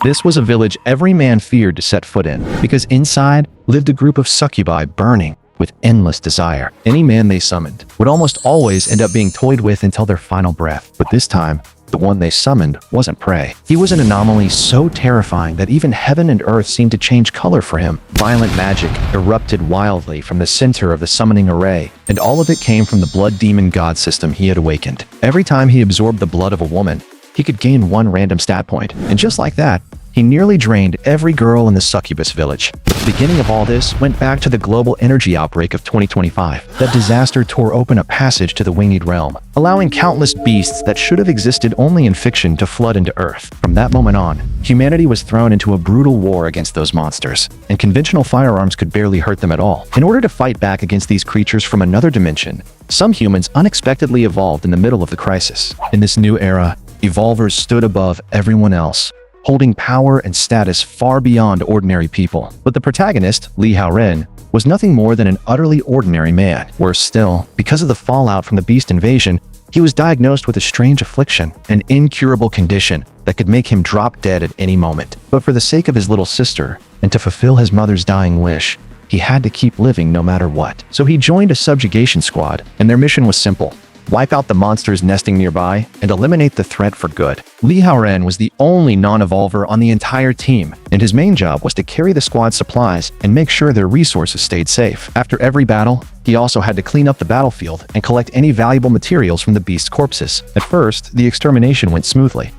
This was a village every man feared to set foot in, because inside lived a group of succubi burning with endless desire. Any man they summoned would almost always end up being toyed with until their final breath. But this time, the one they summoned wasn't prey. He was an anomaly so terrifying that even heaven and earth seemed to change color for him. Violent magic erupted wildly from the center of the summoning array, and all of it came from the blood demon god system he had awakened. Every time he absorbed the blood of a woman, he could gain one random stat point, and just like that, he nearly drained every girl in the succubus village. The beginning of all this went back to the global energy outbreak of 2025. That disaster tore open a passage to the winged realm, allowing countless beasts that should have existed only in fiction to flood into Earth. From that moment on, humanity was thrown into a brutal war against those monsters, and conventional firearms could barely hurt them at all. In order to fight back against these creatures from another dimension, some humans unexpectedly evolved in the middle of the crisis. In this new era, evolvers stood above everyone else, holding power and status far beyond ordinary people. But the protagonist, Li Haoren, was nothing more than an utterly ordinary man. Worse still, because of the fallout from the beast invasion, he was diagnosed with a strange affliction, an incurable condition that could make him drop dead at any moment. But for the sake of his little sister, and to fulfill his mother's dying wish, he had to keep living no matter what. So he joined a subjugation squad, and their mission was simple: wipe out the monsters nesting nearby and eliminate the threat for good. Li Haoren was the only non-evolver on the entire team, and his main job was to carry the squad's supplies and make sure their resources stayed safe. After every battle, he also had to clean up the battlefield and collect any valuable materials from the beast's corpses. At first, the extermination went smoothly.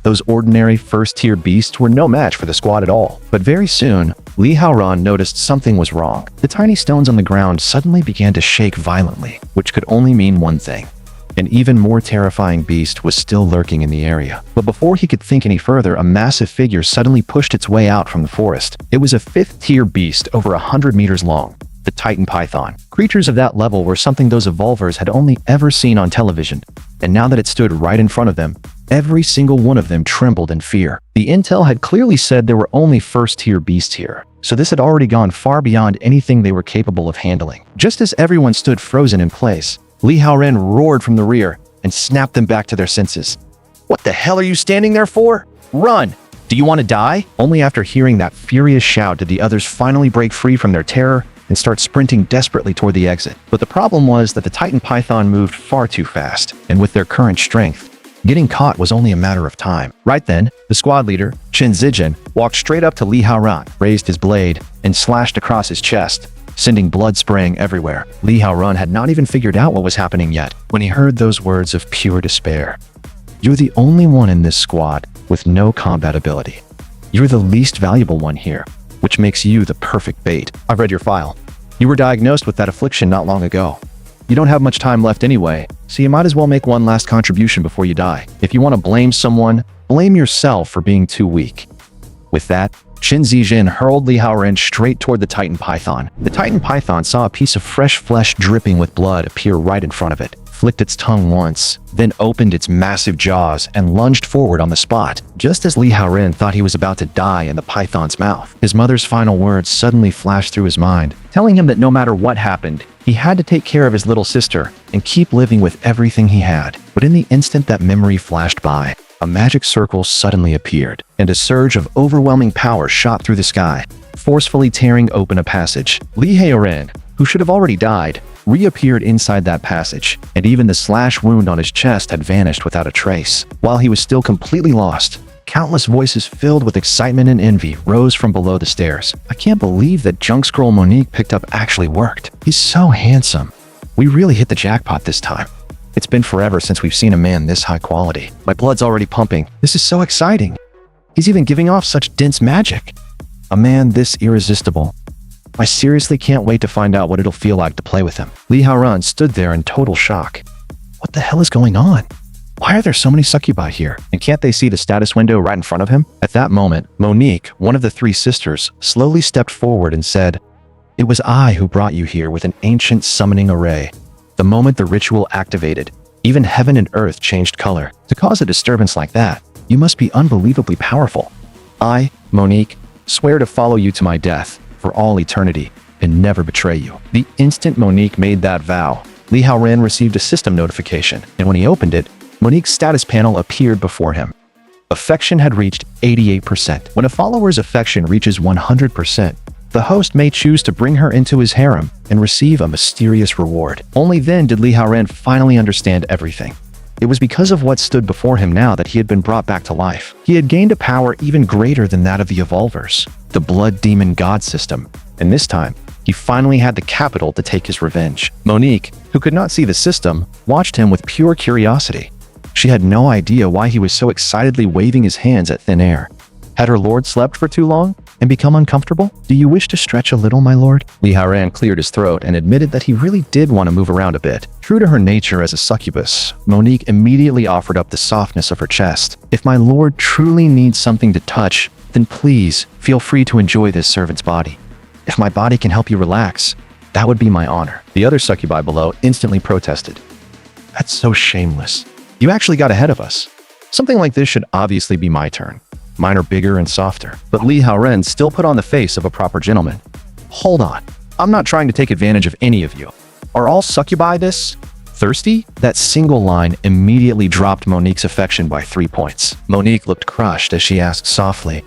Those ordinary first-tier beasts were no match for the squad at all. But very soon, Li Haoren noticed something was wrong. The tiny stones on the ground suddenly began to shake violently, which could only mean one thing: an even more terrifying beast was still lurking in the area. But before he could think any further, a massive figure suddenly pushed its way out from the forest. It was a 5th-tier beast over 100 meters long, the Titan Python. Creatures of that level were something those evolvers had only ever seen on television, and now that it stood right in front of them, every single one of them trembled in fear. The intel had clearly said there were only first-tier beasts here, so this had already gone far beyond anything they were capable of handling. Just as everyone stood frozen in place, Li Haoren roared from the rear and snapped them back to their senses. "What the hell are you standing there for? Run! Do you want to die?" Only after hearing that furious shout did the others finally break free from their terror and start sprinting desperately toward the exit. But the problem was that the Titan Python moved far too fast, and with their current strength, getting caught was only a matter of time. Right then, the squad leader, Chen Zijin, walked straight up to Li Haoren, raised his blade, and slashed across his chest, sending blood spraying everywhere. Li Haoren had not even figured out what was happening yet when he heard those words of pure despair. "You're the only one in this squad with no combat ability. You're the least valuable one here, which makes you the perfect bait. I've read your file. You were diagnosed with that affliction not long ago. You don't have much time left anyway, so you might as well make one last contribution before you die. If you want to blame someone, blame yourself for being too weak." With that, Chen Zijin hurled Li Haoren straight toward the Titan Python. The Titan Python saw a piece of fresh flesh dripping with blood appear right in front of it, flicked its tongue once, then opened its massive jaws and lunged forward on the spot. Just as Li Haoren thought he was about to die in the python's mouth, his mother's final words suddenly flashed through his mind, telling him that no matter what happened, he had to take care of his little sister and keep living with everything he had. But in the instant that memory flashed by, a magic circle suddenly appeared, and a surge of overwhelming power shot through the sky, forcefully tearing open a passage. Li Haoren, who should have already died, reappeared inside that passage, and even the slash wound on his chest had vanished without a trace. While he was still completely lost, countless voices filled with excitement and envy rose from below the stairs. "I can't believe that junk scroll Monique picked up actually worked. He's so handsome. We really hit the jackpot this time. It's been forever since we've seen a man this high quality. My blood's already pumping. This is so exciting. He's even giving off such dense magic. A man this irresistible. I seriously can't wait to find out what it'll feel like to play with him." Li Haoren stood there in total shock. What the hell is going on? Why are there so many succubi here? And can't they see the status window right in front of him? At that moment, Monique, one of the 3 sisters, slowly stepped forward and said, "It was I who brought you here with an ancient summoning array. The moment the ritual activated, even heaven and earth changed color. To cause a disturbance like that, you must be unbelievably powerful. I, Monique, swear to follow you to my death, for all eternity, and never betray you." The instant Monique made that vow, Li Haoren received a system notification, and when he opened it, Monique's status panel appeared before him. Affection had reached 88%. When a follower's affection reaches 100%, the host may choose to bring her into his harem and receive a mysterious reward. Only then did Li Haoren finally understand everything. It was because of what stood before him now that he had been brought back to life. He had gained a power even greater than that of the Evolvers, the Blood Demon God system, and this time, he finally had the capital to take his revenge. Monique, who could not see the system, watched him with pure curiosity. She had no idea why he was so excitedly waving his hands at thin air. Had her lord slept for too long and become uncomfortable? Do you wish to stretch a little, my lord? Li Haoren cleared his throat and admitted that he really did want to move around a bit. True to her nature as a succubus, Monique immediately offered up the softness of her chest. If my lord truly needs something to touch, then please feel free to enjoy this servant's body. If my body can help you relax, that would be my honor. The other succubi below instantly protested. That's so shameless. You actually got ahead of us. Something like this should obviously be my turn. Mine are bigger and softer. But Li Haoren still put on the face of a proper gentleman. Hold on. I'm not trying to take advantage of any of you. Are all succubi this thirsty? That single line immediately dropped Monique's affection by 3 points. Monique looked crushed as she asked softly,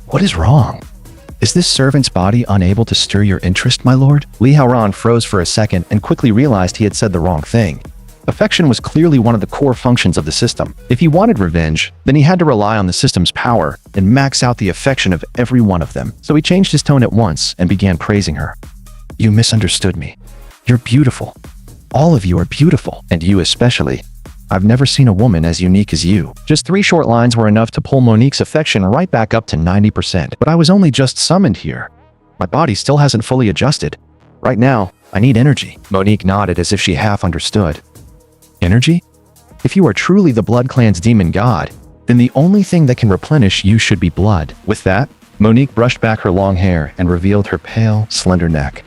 "What is wrong? Is this servant's body unable to stir your interest, my lord?" Li Haoren froze for a second and quickly realized he had said the wrong thing. Affection was clearly one of the core functions of the system. If he wanted revenge, then he had to rely on the system's power and max out the affection of every one of them. So he changed his tone at once and began praising her. "You misunderstood me. You're beautiful. All of you are beautiful, and you especially. I've never seen a woman as unique as you." Just 3 short lines were enough to pull Monique's affection right back up to 90%. But I was only just summoned here. My body still hasn't fully adjusted. Right now, I need energy. Monique nodded as if she half understood. Energy? If you are truly the Blood Clan's demon god, then the only thing that can replenish you should be blood. With that, Monique brushed back her long hair and revealed her pale, slender neck.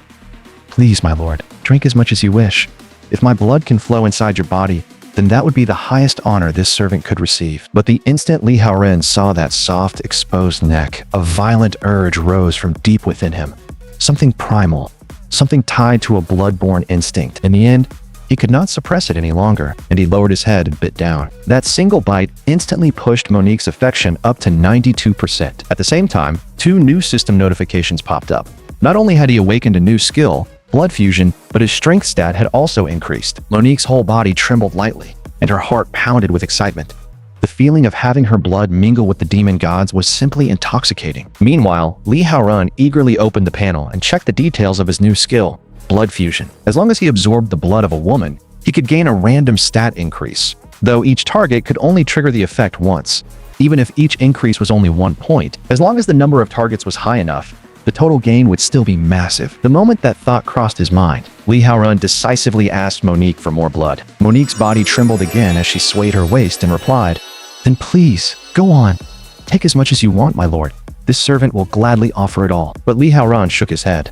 Please, my lord, drink as much as you wish. If my blood can flow inside your body, then that would be the highest honor this servant could receive. But the instant Li Haoren saw that soft, exposed neck, a violent urge rose from deep within him. Something primal, something tied to a blood-born instinct. In the end, he could not suppress it any longer, and he lowered his head and bit down. That single bite instantly pushed Monique's affection up to 92%. At the same time, 2 new system notifications popped up. Not only had he awakened a new skill, blood fusion, but his strength stat had also increased. Monique's whole body trembled lightly, and her heart pounded with excitement. The feeling of having her blood mingle with the demon gods was simply intoxicating. Meanwhile, Li Haoren eagerly opened the panel and checked the details of his new skill. Blood fusion. As long as he absorbed the blood of a woman, he could gain a random stat increase, though each target could only trigger the effect once. Even if each increase was only 1 point, as long as the number of targets was high enough, the total gain would still be massive. The moment that thought crossed his mind, Li Haoren decisively asked Monique for more blood. Monique's body trembled again as she swayed her waist and replied, "Then please, go on. Take as much as you want, my lord. This servant will gladly offer it all." But Li Haoren shook his head.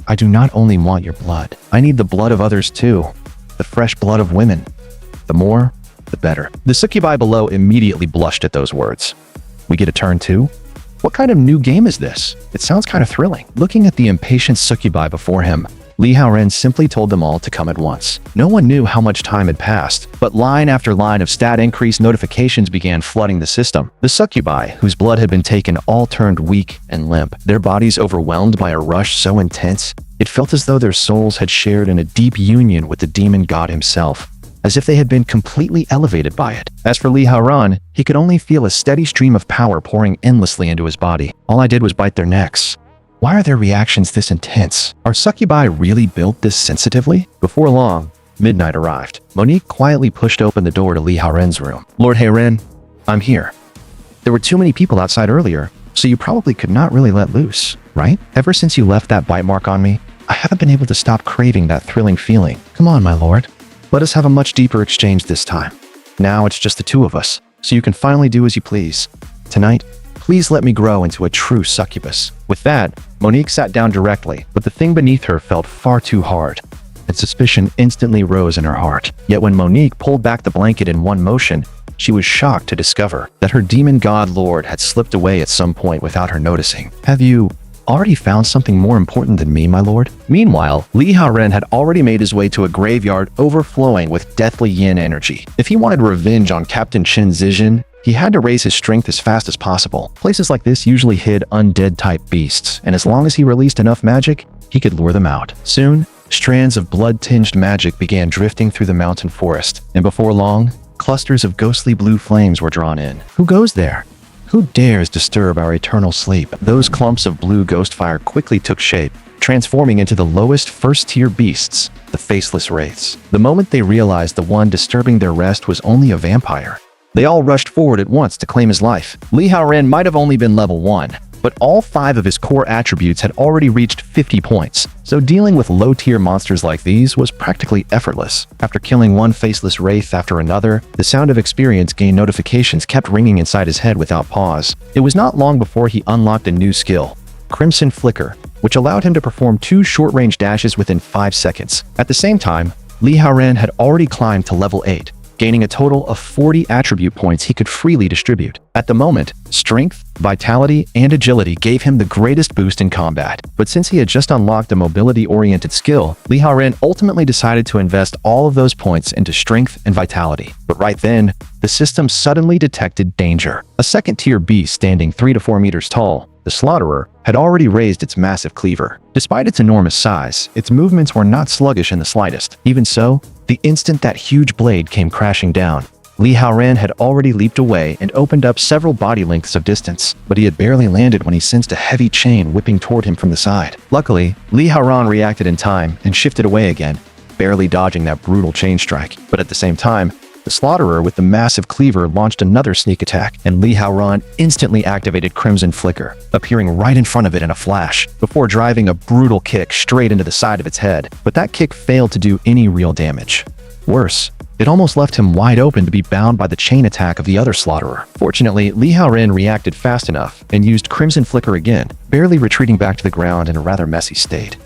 "I do not only want your blood. I need the blood of others too. The fresh blood of women. The more, the better." The succubi below immediately blushed at those words. "We get a turn too? What kind of new game is this? It sounds kind of thrilling." Looking at the impatient succubi before him, Li Haoren simply told them all to come at once. No one knew how much time had passed, but line after line of stat increase notifications began flooding the system. The succubi, whose blood had been taken, all turned weak and limp, their bodies overwhelmed by a rush so intense, it felt as though their souls had shared in a deep union with the demon god himself, as if they had been completely elevated by it. As for Li Haoren, he could only feel a steady stream of power pouring endlessly into his body. All I did was bite their necks. Why are their reactions this intense? Are succubi really built this sensitively? Before long, midnight arrived. Monique quietly pushed open the door to Li Haoren's room. "Lord Haoren, I'm here. There were too many people outside earlier, so you probably could not really let loose, right? Ever since you left that bite mark on me, I haven't been able to stop craving that thrilling feeling. Come on, my lord. Let us have a much deeper exchange this time. Now it's just the 2 of us, so you can finally do as you please. Tonight, please let me grow into a true succubus." With that, Monique sat down directly, but the thing beneath her felt far too hard, and suspicion instantly rose in her heart. Yet when Monique pulled back the blanket in one motion, she was shocked to discover that her demon god lord had slipped away at some point without her noticing. "Have you already found something more important than me, my lord?" Meanwhile, Li Haoren had already made his way to a graveyard overflowing with deathly yin energy. If he wanted revenge on Captain Chen Zijin, He had to raise his strength as fast as possible. Places like this usually hid undead-type beasts, and as long as he released enough magic, he could lure them out. Soon, strands of blood-tinged magic began drifting through the mountain forest, and before long, clusters of ghostly blue flames were drawn in. Who goes there? Who dares disturb our eternal sleep? Those clumps of blue ghost fire quickly took shape, transforming into the lowest first-tier beasts, the faceless wraiths. The moment they realized the one disturbing their rest was only a vampire, they all rushed forward at once to claim his life. Li Haoren might have only been level 1, but all 5 of his core attributes had already reached 50 points, so dealing with low-tier monsters like these was practically effortless. After killing one faceless wraith after another, the sound of experience gain notifications kept ringing inside his head without pause. It was not long before he unlocked a new skill, Crimson Flicker, which allowed him to perform 2 short-range dashes within 5 seconds. At the same time, Li Haoren had already climbed to level 8, gaining a total of 40 attribute points he could freely distribute. At the moment, strength, vitality, and agility gave him the greatest boost in combat. But since he had just unlocked a mobility-oriented skill, Li Haoren ultimately decided to invest all of those points into strength and vitality. But right then, the system suddenly detected danger. A second-tier beast standing 3 to 4 meters tall, the Slaughterer, had already raised its massive cleaver. Despite its enormous size, its movements were not sluggish in the slightest. Even so, the instant that huge blade came crashing down, Li Haoren had already leaped away and opened up several body lengths of distance, but he had barely landed when he sensed a heavy chain whipping toward him from the side. Luckily, Li Haoren reacted in time and shifted away again, barely dodging that brutal chain strike. But at the same time, the Slaughterer with the massive cleaver launched another sneak attack, and Li Haoren instantly activated Crimson Flicker, appearing right in front of it in a flash, before driving a brutal kick straight into the side of its head. But that kick failed to do any real damage. Worse, it almost left him wide open to be bound by the chain attack of the other Slaughterer. Fortunately, Li Haoren reacted fast enough and used Crimson Flicker again, barely retreating back to the ground in a rather messy state.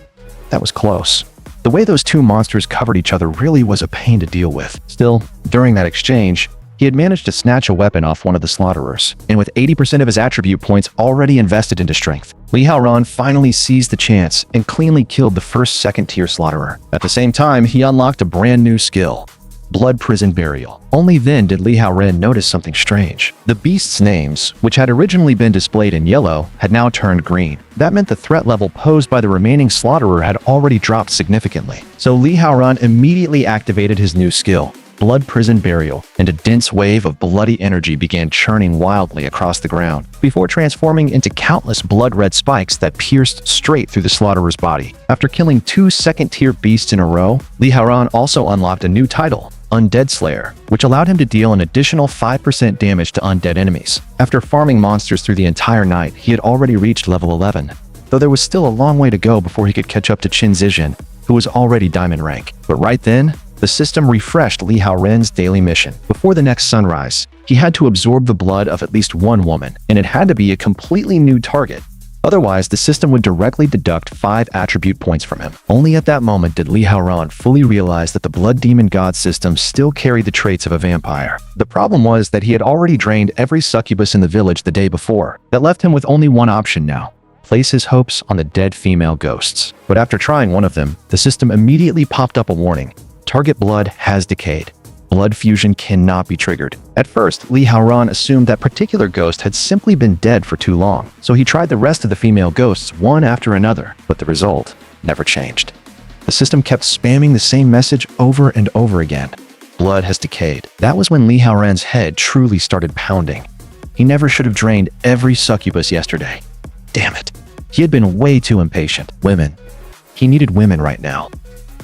That was close. The way those two monsters covered each other really was a pain to deal with. Still, during that exchange, he had managed to snatch a weapon off one of the Slaughterers, and with 80% of his attribute points already invested into strength, Li Haoren finally seized the chance and cleanly killed the first second-tier Slaughterer. At the same time, he unlocked a brand new skill, Blood Prison Burial. Only then did Li Haoren notice something strange. The beasts' names, which had originally been displayed in yellow, had now turned green. That meant the threat level posed by the remaining Slaughterer had already dropped significantly. So Li Haoren immediately activated his new skill, Blood Prison Burial, and a dense wave of bloody energy began churning wildly across the ground, before transforming into countless blood-red spikes that pierced straight through the Slaughterer''s body. After killing 2 second-tier beasts in a row, Li Haoren also unlocked a new title, Undead Slayer, which allowed him to deal an additional 5% damage to undead enemies. After farming monsters through the entire night, he had already reached level 11, though there was still a long way to go before he could catch up to Qin Zijin, who was already diamond rank. But right then, the system refreshed Li Haoren's daily mission. Before the next sunrise, he had to absorb the blood of at least one woman, and it had to be a completely new target. Otherwise, the system would directly deduct 5 attribute points from him. Only at that moment did Li Haoren fully realize that the Blood Demon God system still carried the traits of a vampire. The problem was that he had already drained every succubus in the village the day before. That left him with only one option now: place his hopes on the dead female ghosts. But after trying one of them, the system immediately popped up a warning. Target blood has decayed. Blood fusion cannot be triggered. At first, Li Haoren assumed that particular ghost had simply been dead for too long, so he tried the rest of the female ghosts one after another, but the result never changed. The system kept spamming the same message over and over again. Blood has decayed. That was when Li Haoren's head truly started pounding. He never should have drained every succubus yesterday. Damn it. He had been way too impatient. Women. He needed women right now.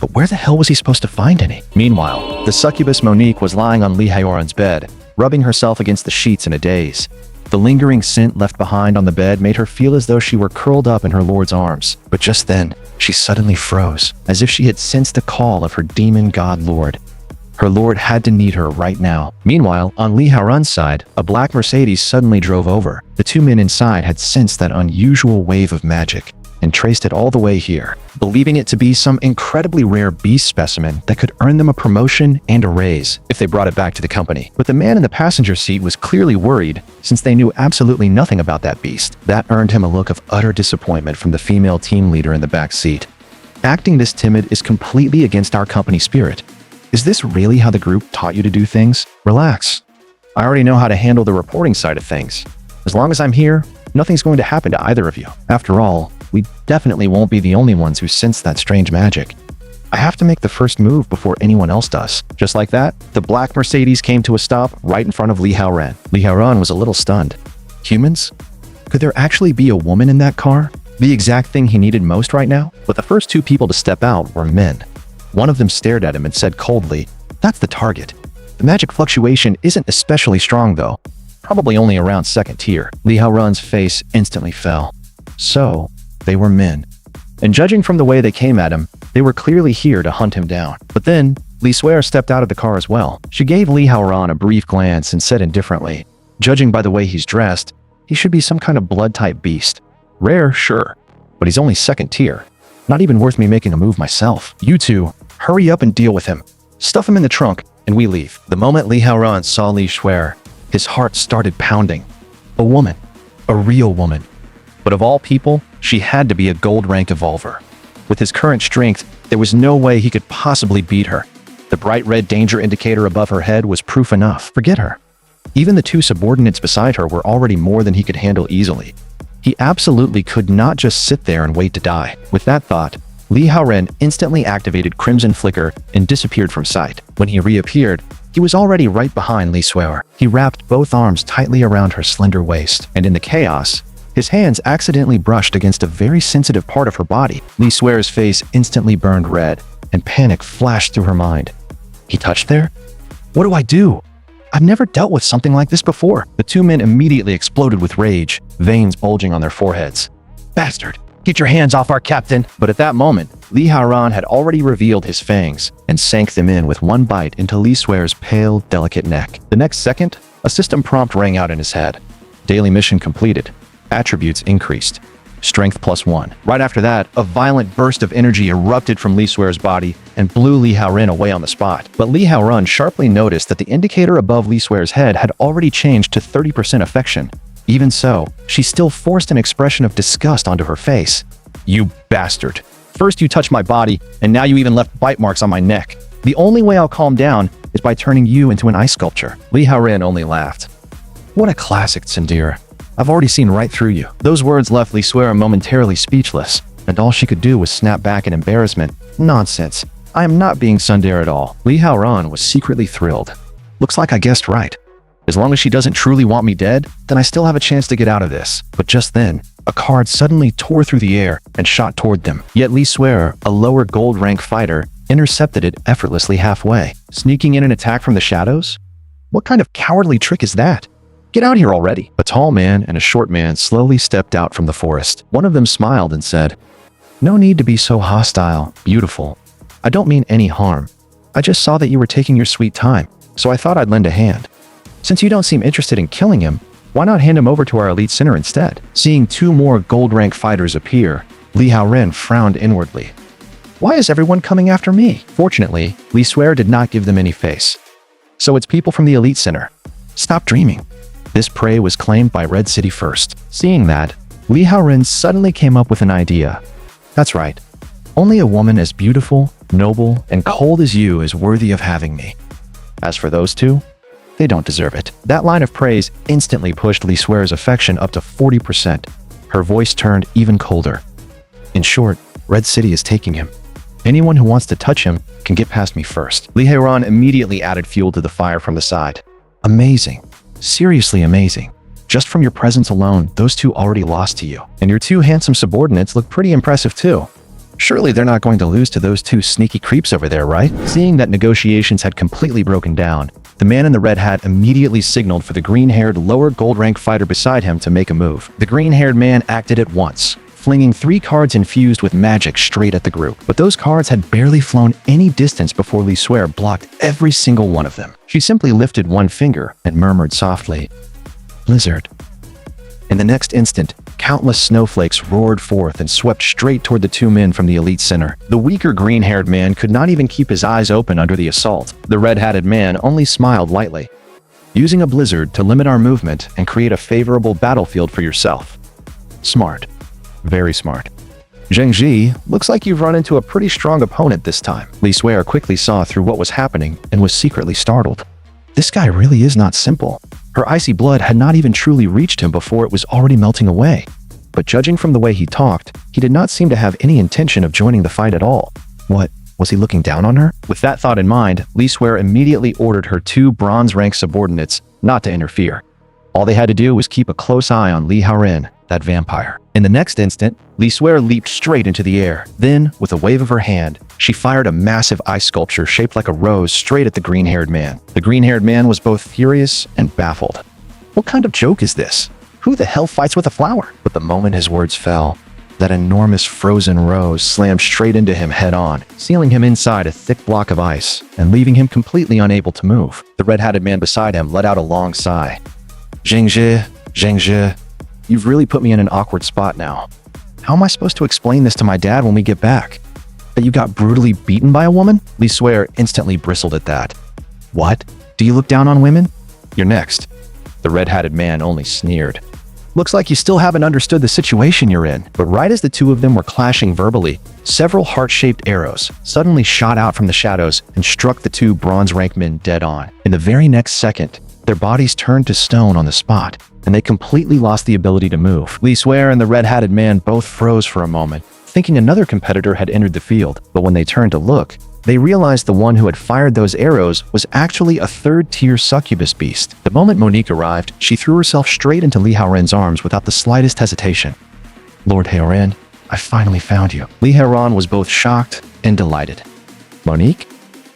But where the hell was he supposed to find any? Meanwhile, the succubus Monique was lying on Li Haoren's bed, rubbing herself against the sheets in a daze. The lingering scent left behind on the bed made her feel as though she were curled up in her lord's arms. But just then, she suddenly froze, as if she had sensed the call of her demon god lord. Her lord had to need her right now. Meanwhile, on Li Haoren's side, a black Mercedes suddenly drove over. The 2 men inside had sensed that unusual wave of magic and traced it all the way here, believing it to be some incredibly rare beast specimen that could earn them a promotion and a raise if they brought it back to the company. But the man in the passenger seat was clearly worried, since they knew absolutely nothing about that beast. That earned him a look of utter disappointment from the female team leader in the back seat. Acting this timid is completely against our company spirit. Is this really how the group taught you to do things? Relax. I already know how to handle the reporting side of things. As long as I'm here, nothing's going to happen to either of you. After all, we definitely won't be the only ones who sense that strange magic. I have to make the first move before anyone else does. Just like that, the black Mercedes came to a stop right in front of Li Haoran. Li Haoran was a little stunned. Humans? Could there actually be a woman in that car? The exact thing he needed most right now? But the first two people to step out were men. One of them stared at him and said coldly, "That's the target." The magic fluctuation isn't especially strong though. Probably only around second tier. Li Haoran's face instantly fell. So, they were men. And judging from the way they came at him, they were clearly here to hunt him down. But then, Li Suer stepped out of the car as well. She gave Li Haoran a brief glance and said indifferently, "Judging by the way he's dressed, he should be some kind of blood-type beast. Rare, sure, but he's only second tier. Not even worth me making a move myself. You two, hurry up and deal with him. Stuff him in the trunk, and we leave." The moment Li Haoran saw Li Suer, his heart started pounding. A woman. A real woman. But of all people, she had to be a gold-rank evolver. With his current strength, there was no way he could possibly beat her. The bright red danger indicator above her head was proof enough. Forget her. Even the two subordinates beside her were already more than he could handle easily. He absolutely could not just sit there and wait to die. With that thought, Li Haoran instantly activated Crimson Flicker and disappeared from sight. When he reappeared, he was already right behind Li Suer. He wrapped both arms tightly around her slender waist, and in the chaos, his hands accidentally brushed against a very sensitive part of her body. Li Suer's face instantly burned red, and panic flashed through her mind. He touched there? What do I do? I've never dealt with something like this before. The two men immediately exploded with rage, veins bulging on their foreheads. "Bastard! Get your hands off our captain!" But at that moment, Li Haoran had already revealed his fangs and sank them in with one bite into Li Suer's pale, delicate neck. The next second, a system prompt rang out in his head. Daily mission completed. Attributes increased. Strength +1. Right after that, a violent burst of energy erupted from Li Suer's body and blew Li Haoran away on the spot. But Li Haoran sharply noticed that the indicator above Li Suer's head had already changed to 30% affection. Even so, she still forced an expression of disgust onto her face. "You bastard. First you touched my body, and now you even left bite marks on my neck. The only way I'll calm down is by turning you into an ice sculpture." Li Haoran only laughed. "What a classic, Tsundere. I've already seen right through you." Those words left Li Suer momentarily speechless, and all she could do was snap back in embarrassment. "Nonsense. I am not being tsundere at all." Li Haoran was secretly thrilled. "Looks like I guessed right. As long as she doesn't truly want me dead, then I still have a chance to get out of this." But just then, a card suddenly tore through the air and shot toward them. Yet Li Suer, a lower gold rank fighter, intercepted it effortlessly halfway. Sneaking in an attack from the shadows? What kind of cowardly trick is that? Get out here already. A tall man and a short man slowly stepped out from the forest. One of them smiled and said, "No need to be so hostile, beautiful. I don't mean any harm. I just saw that you were taking your sweet time, so I thought I'd lend a hand. Since you don't seem interested in killing him, why not hand him over to our elite center instead?" Seeing two more gold rank fighters appear, Li Haoran frowned inwardly. Why is everyone coming after me? Fortunately, Li Suer did not give them any face. So it's people from the elite center. Stop dreaming. This prey was claimed by Red City first. Seeing that, Li Haoran suddenly came up with an idea. That's right. Only a woman as beautiful, noble, and cold as you is worthy of having me. As for those two, they don't deserve it. That line of praise instantly pushed Li Suer's affection up to 40%. Her voice turned even colder. In short, Red City is taking him. Anyone who wants to touch him can get past me first. Li Haoran immediately added fuel to the fire from the side. Amazing. Seriously amazing. Just from your presence alone, those two already lost to you. And your two handsome subordinates look pretty impressive too. Surely they're not going to lose to those two sneaky creeps over there, right? Seeing that negotiations had completely broken down, the man in the red hat immediately signaled for the green-haired lower gold rank fighter beside him to make a move. The green-haired man acted at once, flinging 3 cards infused with magic straight at the group. But those cards had barely flown any distance before Li Suer blocked every single one of them. She simply lifted one finger and murmured softly, "Blizzard." In the next instant, countless snowflakes roared forth and swept straight toward the two men from the elite center. The weaker green-haired man could not even keep his eyes open under the assault. The red-hatted man only smiled lightly. "Using a blizzard to limit our movement and create a favorable battlefield for yourself. Smart. Very smart. Zhengji, looks like you've run into a pretty strong opponent this time." Li Suer quickly saw through what was happening and was secretly startled. This guy really is not simple. Her icy blood had not even truly reached him before it was already melting away. But judging from the way he talked, he did not seem to have any intention of joining the fight at all. What? Was he looking down on her? With that thought in mind, Lee Swear immediately ordered her 2 bronze-rank subordinates not to interfere. All they had to do was keep a close eye on Lee Haoren, that vampire. In the next instant, Lee Swear leaped straight into the air. Then, with a wave of her hand, she fired a massive ice sculpture shaped like a rose straight at the green-haired man. The green-haired man was both furious and baffled. What kind of joke is this? Who the hell fights with a flower? But the moment his words fell, that enormous frozen rose slammed straight into him head-on, sealing him inside a thick block of ice and leaving him completely unable to move. The red-hatted man beside him let out a long sigh. Zhengzhi, you've really put me in an awkward spot now. How am I supposed to explain this to my dad when we get back? That you got brutally beaten by a woman? Lee Swear instantly bristled at that. What? Do you look down on women? You're next. The red-hatted man only sneered. Looks like you still haven't understood the situation you're in. But right as the two of them were clashing verbally, several heart-shaped arrows suddenly shot out from the shadows and struck the 2 bronze-rank men dead on. In the very next second, their bodies turned to stone on the spot, and they completely lost the ability to move. Lee Swear and the red-hatted man both froze for a moment, thinking another competitor had entered the field. But when they turned to look, they realized the one who had fired those arrows was actually a 3rd-tier succubus beast. The moment Monique arrived, she threw herself straight into Lee Haoren's arms without the slightest hesitation. Lord Haoren, I finally found you. Lee Haoren was both shocked and delighted. Monique?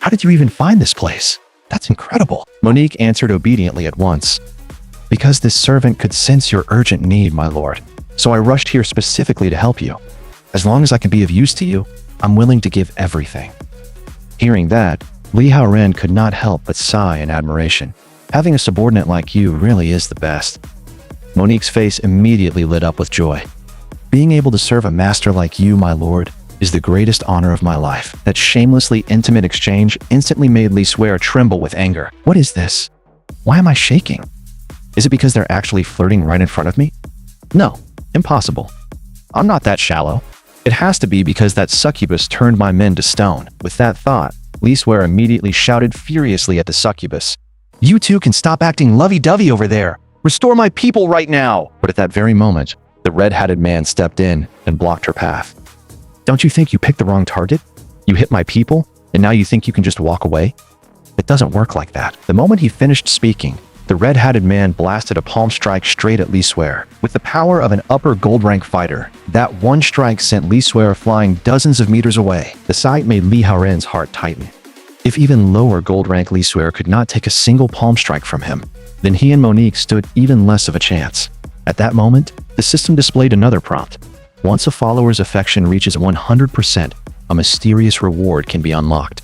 How did you even find this place? That's incredible. Monique answered obediently at once. Because this servant could sense your urgent need, my lord. So I rushed here specifically to help you. As long as I can be of use to you, I'm willing to give everything. Hearing that, Lee Haoren could not help but sigh in admiration. Having a subordinate like you really is the best. Monique's face immediately lit up with joy. Being able to serve a master like you, my lord, is the greatest honor of my life. That shamelessly intimate exchange instantly made Lee Swear tremble with anger. What is this? Why am I shaking? Is it because they're actually flirting right in front of me? No, impossible. I'm not that shallow. It has to be because that succubus turned my men to stone. With that thought, Lee Swear immediately shouted furiously at the succubus. You two can stop acting lovey-dovey over there. Restore my people right now! But at that very moment, the red-hatted man stepped in and blocked her path. Don't you think you picked the wrong target? You hit my people, and now you think you can just walk away? It doesn't work like that. The moment he finished speaking, the red-hatted man blasted a palm strike straight at Lee Swear. With the power of an upper gold-rank fighter, that one strike sent Lee Swear flying dozens of meters away. The sight made Lee Haoren's heart tighten. If even lower gold-rank Lee Swear could not take a single palm strike from him, then he and Monique stood even less of a chance. At that moment, the system displayed another prompt. Once a follower's affection reaches 100%, a mysterious reward can be unlocked.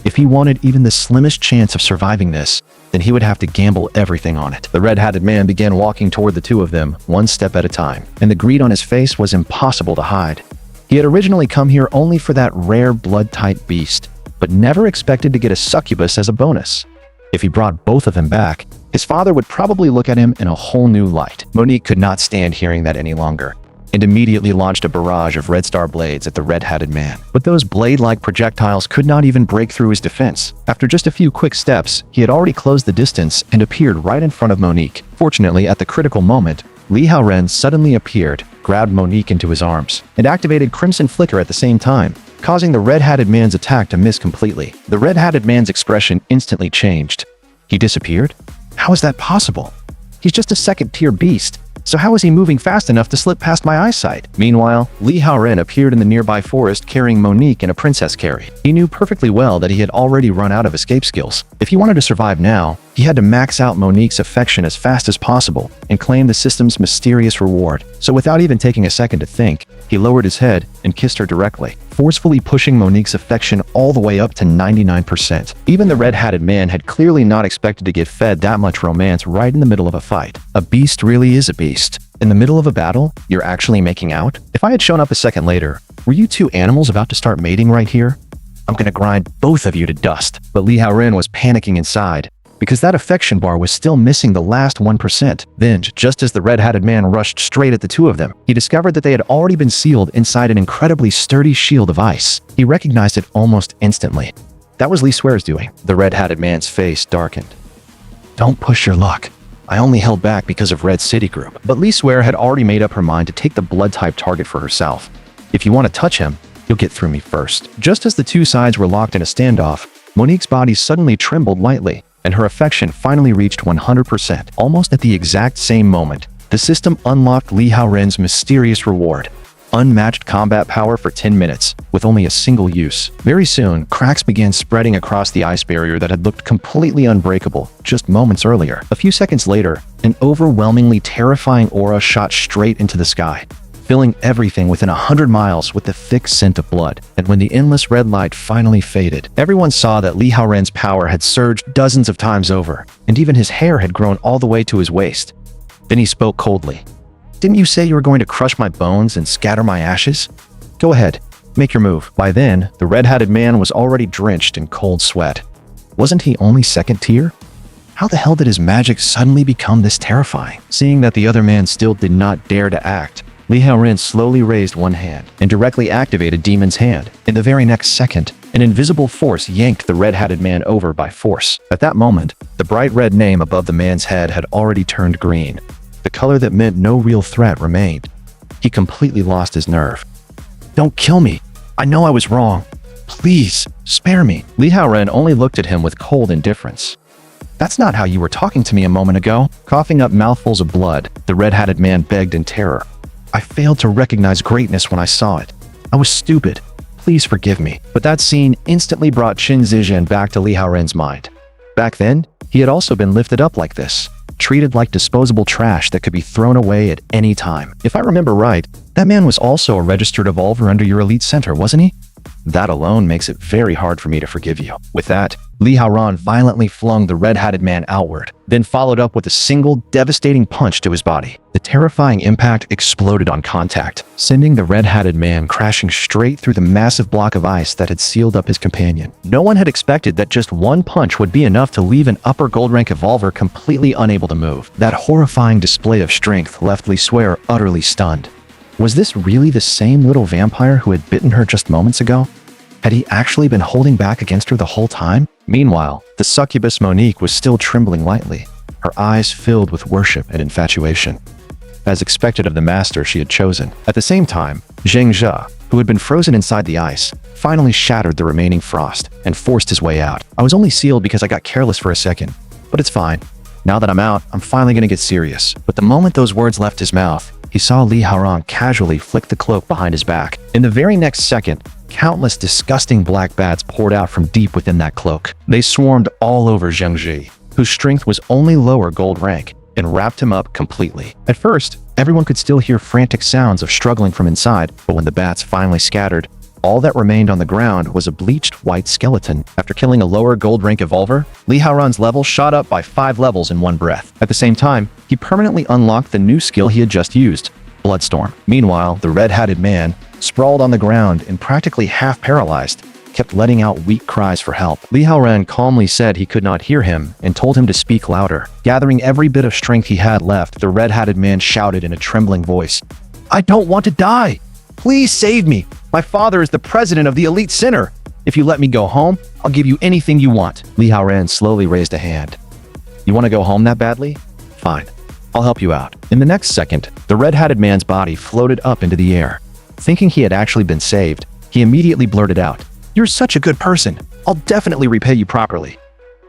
If he wanted even the slimmest chance of surviving this, then he would have to gamble everything on it. The red-hatted man began walking toward the two of them, one step at a time, and the greed on his face was impossible to hide. He had originally come here only for that rare blood-type beast, but never expected to get a succubus as a bonus. If he brought both of them back, his father would probably look at him in a whole new light. Monique could not stand hearing that any longer, and immediately launched a barrage of red star blades at the red-hatted man. But those blade-like projectiles could not even break through his defense. After just a few quick steps, he had already closed the distance and appeared right in front of Monique. Fortunately, at the critical moment, Lee Haoren suddenly appeared, grabbed Monique into his arms, and activated Crimson Flicker at the same time, causing the red-hatted man's attack to miss completely. The red-hatted man's expression instantly changed. He disappeared? How is that possible? He's just a second-tier beast. So how is he moving fast enough to slip past my eyesight? Meanwhile, Lee Haoren appeared in the nearby forest carrying Monique in a princess carry. He knew perfectly well that he had already run out of escape skills. If he wanted to survive now, he had to max out Monique's affection as fast as possible and claim the system's mysterious reward. So without even taking a second to think, he lowered his head and kissed her directly, forcefully pushing Monique's affection all the way up to 99%. Even the red-hatted man had clearly not expected to get fed that much romance right in the middle of a fight. A beast really is a beast. In the middle of a battle, you're actually making out? If I had shown up a second later, were you two animals about to start mating right here? I'm gonna grind both of you to dust. But Lee Haoren was panicking inside, because that affection bar was still missing the last 1%. Then, just as the red-hatted man rushed straight at the two of them, he discovered that they had already been sealed inside an incredibly sturdy shield of ice. He recognized it almost instantly. That was Lee Swear's doing. The red-hatted man's face darkened. Don't push your luck. I only held back because of Red City Group. But Li Swear had already made up her mind to take the blood-type target for herself. If you want to touch him, you'll get through me first. Just as the two sides were locked in a standoff, Monique's body suddenly trembled lightly, and her affection finally reached 100%. Almost at the exact same moment, the system unlocked Li Haoren's mysterious reward. Unmatched combat power for 10 minutes, with only a single use. Very soon, cracks began spreading across the ice barrier that had looked completely unbreakable just moments earlier. A few seconds later, an overwhelmingly terrifying aura shot straight into the sky, filling everything within 100 miles with the thick scent of blood. And when the endless red light finally faded, everyone saw that Li Haoren's power had surged dozens of times over, and even his hair had grown all the way to his waist. Then he spoke coldly. Didn't you say you were going to crush my bones and scatter my ashes? Go ahead, make your move. By then, the red-hatted man was already drenched in cold sweat. Wasn't he only second tier? How the hell did his magic suddenly become this terrifying? Seeing that the other man still did not dare to act, Li Haoren slowly raised one hand and directly activated Demon's Hand. In the very next second, an invisible force yanked the red-hatted man over by force. At that moment, the bright red name above the man's head had already turned green. The color that meant no real threat remained. He completely lost his nerve. Don't kill me. I know I was wrong. Please, spare me. Li Haoren only looked at him with cold indifference. That's not how you were talking to me a moment ago. Coughing up mouthfuls of blood, the red-hatted man begged in terror. I failed to recognize greatness when I saw it. I was stupid. Please forgive me. But that scene instantly brought Qin Zizhen back to Li Haoren's mind. Back then, he had also been lifted up like this, treated like disposable trash that could be thrown away at any time. If I remember right, that man was also a registered evolver under your elite center, wasn't he? That alone makes it very hard for me to forgive you. With that, Li Haoren violently flung the red-hatted man outward, then followed up with a single devastating punch to his body. The terrifying impact exploded on contact, sending the red-hatted man crashing straight through the massive block of ice that had sealed up his companion. No one had expected that just one punch would be enough to leave an upper gold rank evolver completely unable to move. That horrifying display of strength left Li Swear utterly stunned. Was this really the same little vampire who had bitten her just moments ago? Had he actually been holding back against her the whole time? Meanwhile, the succubus Monique was still trembling lightly, her eyes filled with worship and infatuation, as expected of the master she had chosen. At the same time, Zheng Zhe, who had been frozen inside the ice, finally shattered the remaining frost and forced his way out. I was only sealed because I got careless for a second, but it's fine. Now that I'm out, I'm finally gonna get serious. But the moment those words left his mouth, he saw Li Haoren casually flick the cloak behind his back. In the very next second, countless disgusting black bats poured out from deep within that cloak. They swarmed all over Zheng Zhe, whose strength was only lower gold rank, and wrapped him up completely. At first, everyone could still hear frantic sounds of struggling from inside, but when the bats finally scattered, all that remained on the ground was a bleached white skeleton. After killing a lower gold rank evolver, Li Haoren's level shot up by 5 levels in one breath. At the same time, he permanently unlocked the new skill he had just used, Bloodstorm. Meanwhile, the red-hatted man, sprawled on the ground and practically half paralyzed, kept letting out weak cries for help. Li Haoren calmly said he could not hear him and told him to speak louder. Gathering every bit of strength he had left, the red-hatted man shouted in a trembling voice, I don't want to die! Please save me! My father is the president of the elite center! If you let me go home, I'll give you anything you want. Li Haoren slowly raised a hand. You want to go home that badly? Fine. I'll help you out. In the next second, the red-hatted man's body floated up into the air. Thinking he had actually been saved, he immediately blurted out, You're such a good person. I'll definitely repay you properly.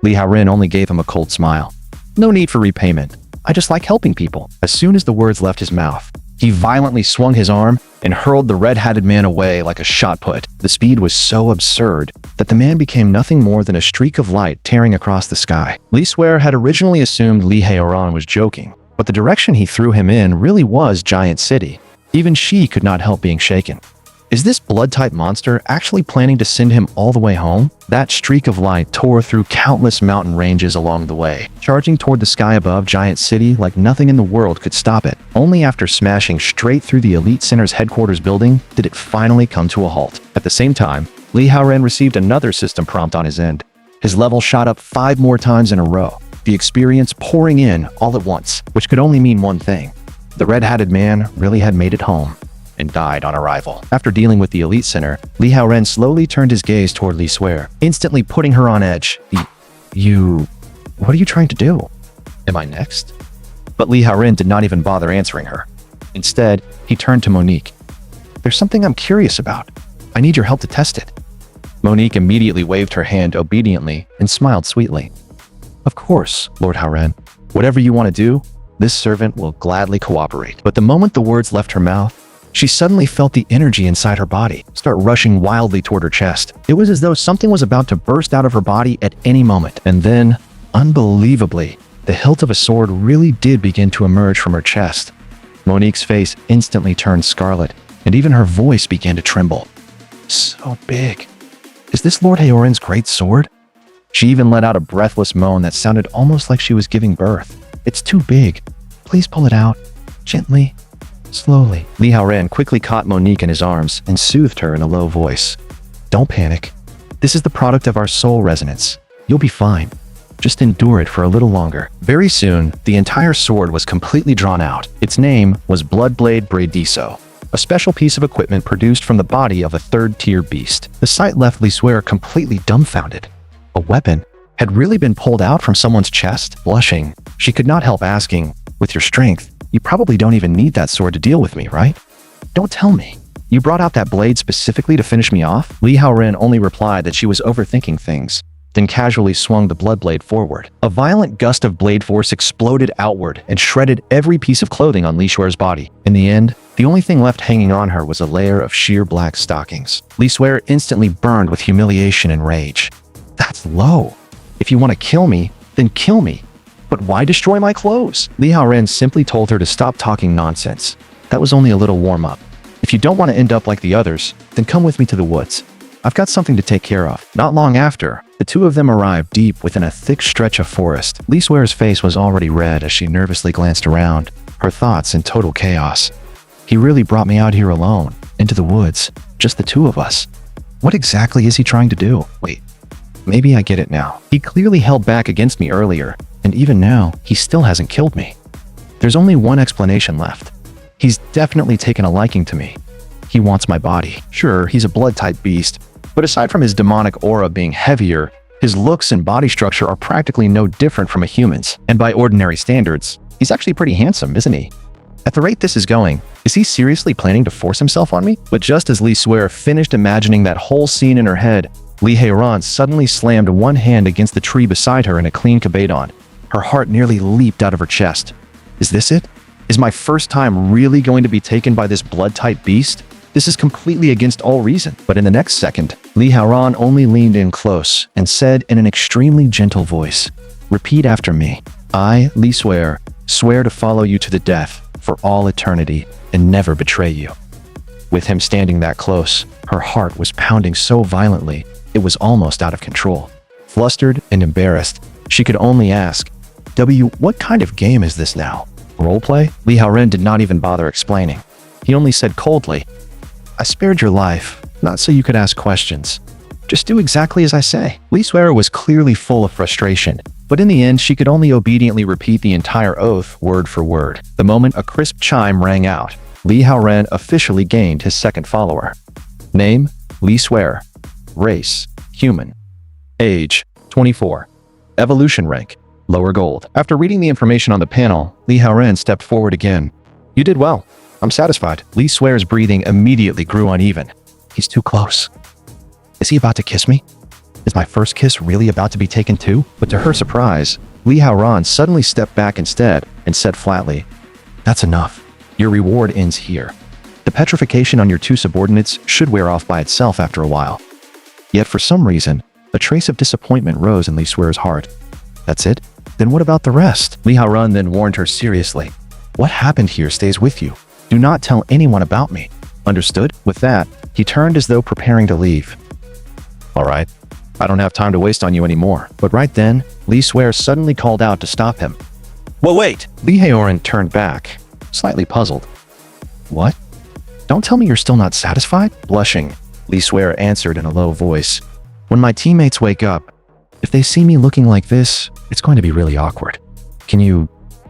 Li Haoren only gave him a cold smile. No need for repayment. I just like helping people. As soon as the words left his mouth, he violently swung his arm and hurled the red-hatted man away like a shot put. The speed was so absurd that the man became nothing more than a streak of light tearing across the sky. Li Swear had originally assumed Li Haoren was joking, but the direction he threw him in really was Giant City. Even she could not help being shaken. Is this blood-type monster actually planning to send him all the way home? That streak of light tore through countless mountain ranges along the way, charging toward the sky above Giant City like nothing in the world could stop it. Only after smashing straight through the Elite Center's headquarters building did it finally come to a halt. At the same time, Li Haoren received another system prompt on his end. His level shot up 5 more times in a row, the experience pouring in all at once, which could only mean one thing. The red-hatted man really had made it home and died on arrival. After dealing with the Elite Center, Li Haoren slowly turned his gaze toward Li Swear, instantly putting her on edge. What are you trying to do? Am I next? But Li Haoren did not even bother answering her. Instead, he turned to Monique. There's something I'm curious about. I need your help to test it. Monique immediately waved her hand obediently and smiled sweetly. Of course, Lord Haoren. Whatever you want to do, this servant will gladly cooperate. But the moment the words left her mouth, she suddenly felt the energy inside her body start rushing wildly toward her chest. It was as though something was about to burst out of her body at any moment. And then, unbelievably, the hilt of a sword really did begin to emerge from her chest. Monique's face instantly turned scarlet, and even her voice began to tremble. So big. Is this Lord Haoren's great sword? She even let out a breathless moan that sounded almost like she was giving birth. It's too big. Please pull it out. Gently. Slowly. Li Haoren quickly caught Monique in his arms and soothed her in a low voice. Don't panic. This is the product of our soul resonance. You'll be fine. Just endure it for a little longer. Very soon, the entire sword was completely drawn out. Its name was Bloodblade Bradiso, a special piece of equipment produced from the body of a third-tier beast. The sight left Li Suer completely dumbfounded. A weapon had really been pulled out from someone's chest? Blushing, she could not help asking, with your strength, you probably don't even need that sword to deal with me, right? Don't tell me. You brought out that blade specifically to finish me off? Li Haoren only replied that she was overthinking things, then casually swung the blood blade forward. A violent gust of blade force exploded outward and shredded every piece of clothing on Li Suer's body. In the end, the only thing left hanging on her was a layer of sheer black stockings. Li Suer instantly burned with humiliation and rage. That's low. If you want to kill me, then kill me. But why destroy my clothes? Li Haoren simply told her to stop talking nonsense. That was only a little warm-up. If you don't want to end up like the others, then come with me to the woods. I've got something to take care of. Not long after, the two of them arrived deep within a thick stretch of forest. Li Suer's face was already red as she nervously glanced around, her thoughts in total chaos. He really brought me out here alone, into the woods, just the two of us. What exactly is he trying to do? Wait, maybe I get it now. He clearly held back against me earlier, and even now, he still hasn't killed me. There's only one explanation left. He's definitely taken a liking to me. He wants my body. Sure, he's a blood-type beast, but aside from his demonic aura being heavier, his looks and body structure are practically no different from a human's. And by ordinary standards, he's actually pretty handsome, isn't he? At the rate this is going, is he seriously planning to force himself on me? But just as Li Suer finished imagining that whole scene in her head, Li Haoren suddenly slammed one hand against the tree beside her in a clean kabedon. Her heart nearly leaped out of her chest. Is this it? Is my first time really going to be taken by this blood-type beast? This is completely against all reason. But in the next second, Li Haoren only leaned in close and said in an extremely gentle voice, "Repeat after me. I, Li Suer, swear to follow you to the death for all eternity and never betray you." With him standing that close, her heart was pounding so violently, it was almost out of control. Flustered and embarrassed, she could only ask, what kind of game is this now? Roleplay? Li Haoren did not even bother explaining. He only said coldly, I spared your life, not so you could ask questions. Just do exactly as I say. Li Suer was clearly full of frustration, but in the end she could only obediently repeat the entire oath word for word. The moment a crisp chime rang out, Li Haoren officially gained his second follower. Name, Li Suer. Race, human. Age, 24. Evolution rank, lower gold. After reading the information on the panel, Li Haoren stepped forward again. You did well. I'm satisfied. Li Suer's breathing immediately grew uneven. He's too close. Is he about to kiss me? Is my first kiss really about to be taken too? But to her surprise, Li Haoren suddenly stepped back instead and said flatly, That's enough. Your reward ends here. The petrification on your two subordinates should wear off by itself after a while. Yet for some reason, a trace of disappointment rose in Li Suer's heart. That's it? Then what about the rest? Li Haoren then warned her seriously. What happened here stays with you. Do not tell anyone about me. Understood? With that, he turned as though preparing to leave. All right. I don't have time to waste on you anymore. But right then, Li Suer suddenly called out to stop him. Well, wait! Li Haoren turned back, slightly puzzled. What? Don't tell me you're still not satisfied? Blushing, Li Suer answered in a low voice. When my teammates wake up, if they see me looking like this, it's going to be really awkward. Can you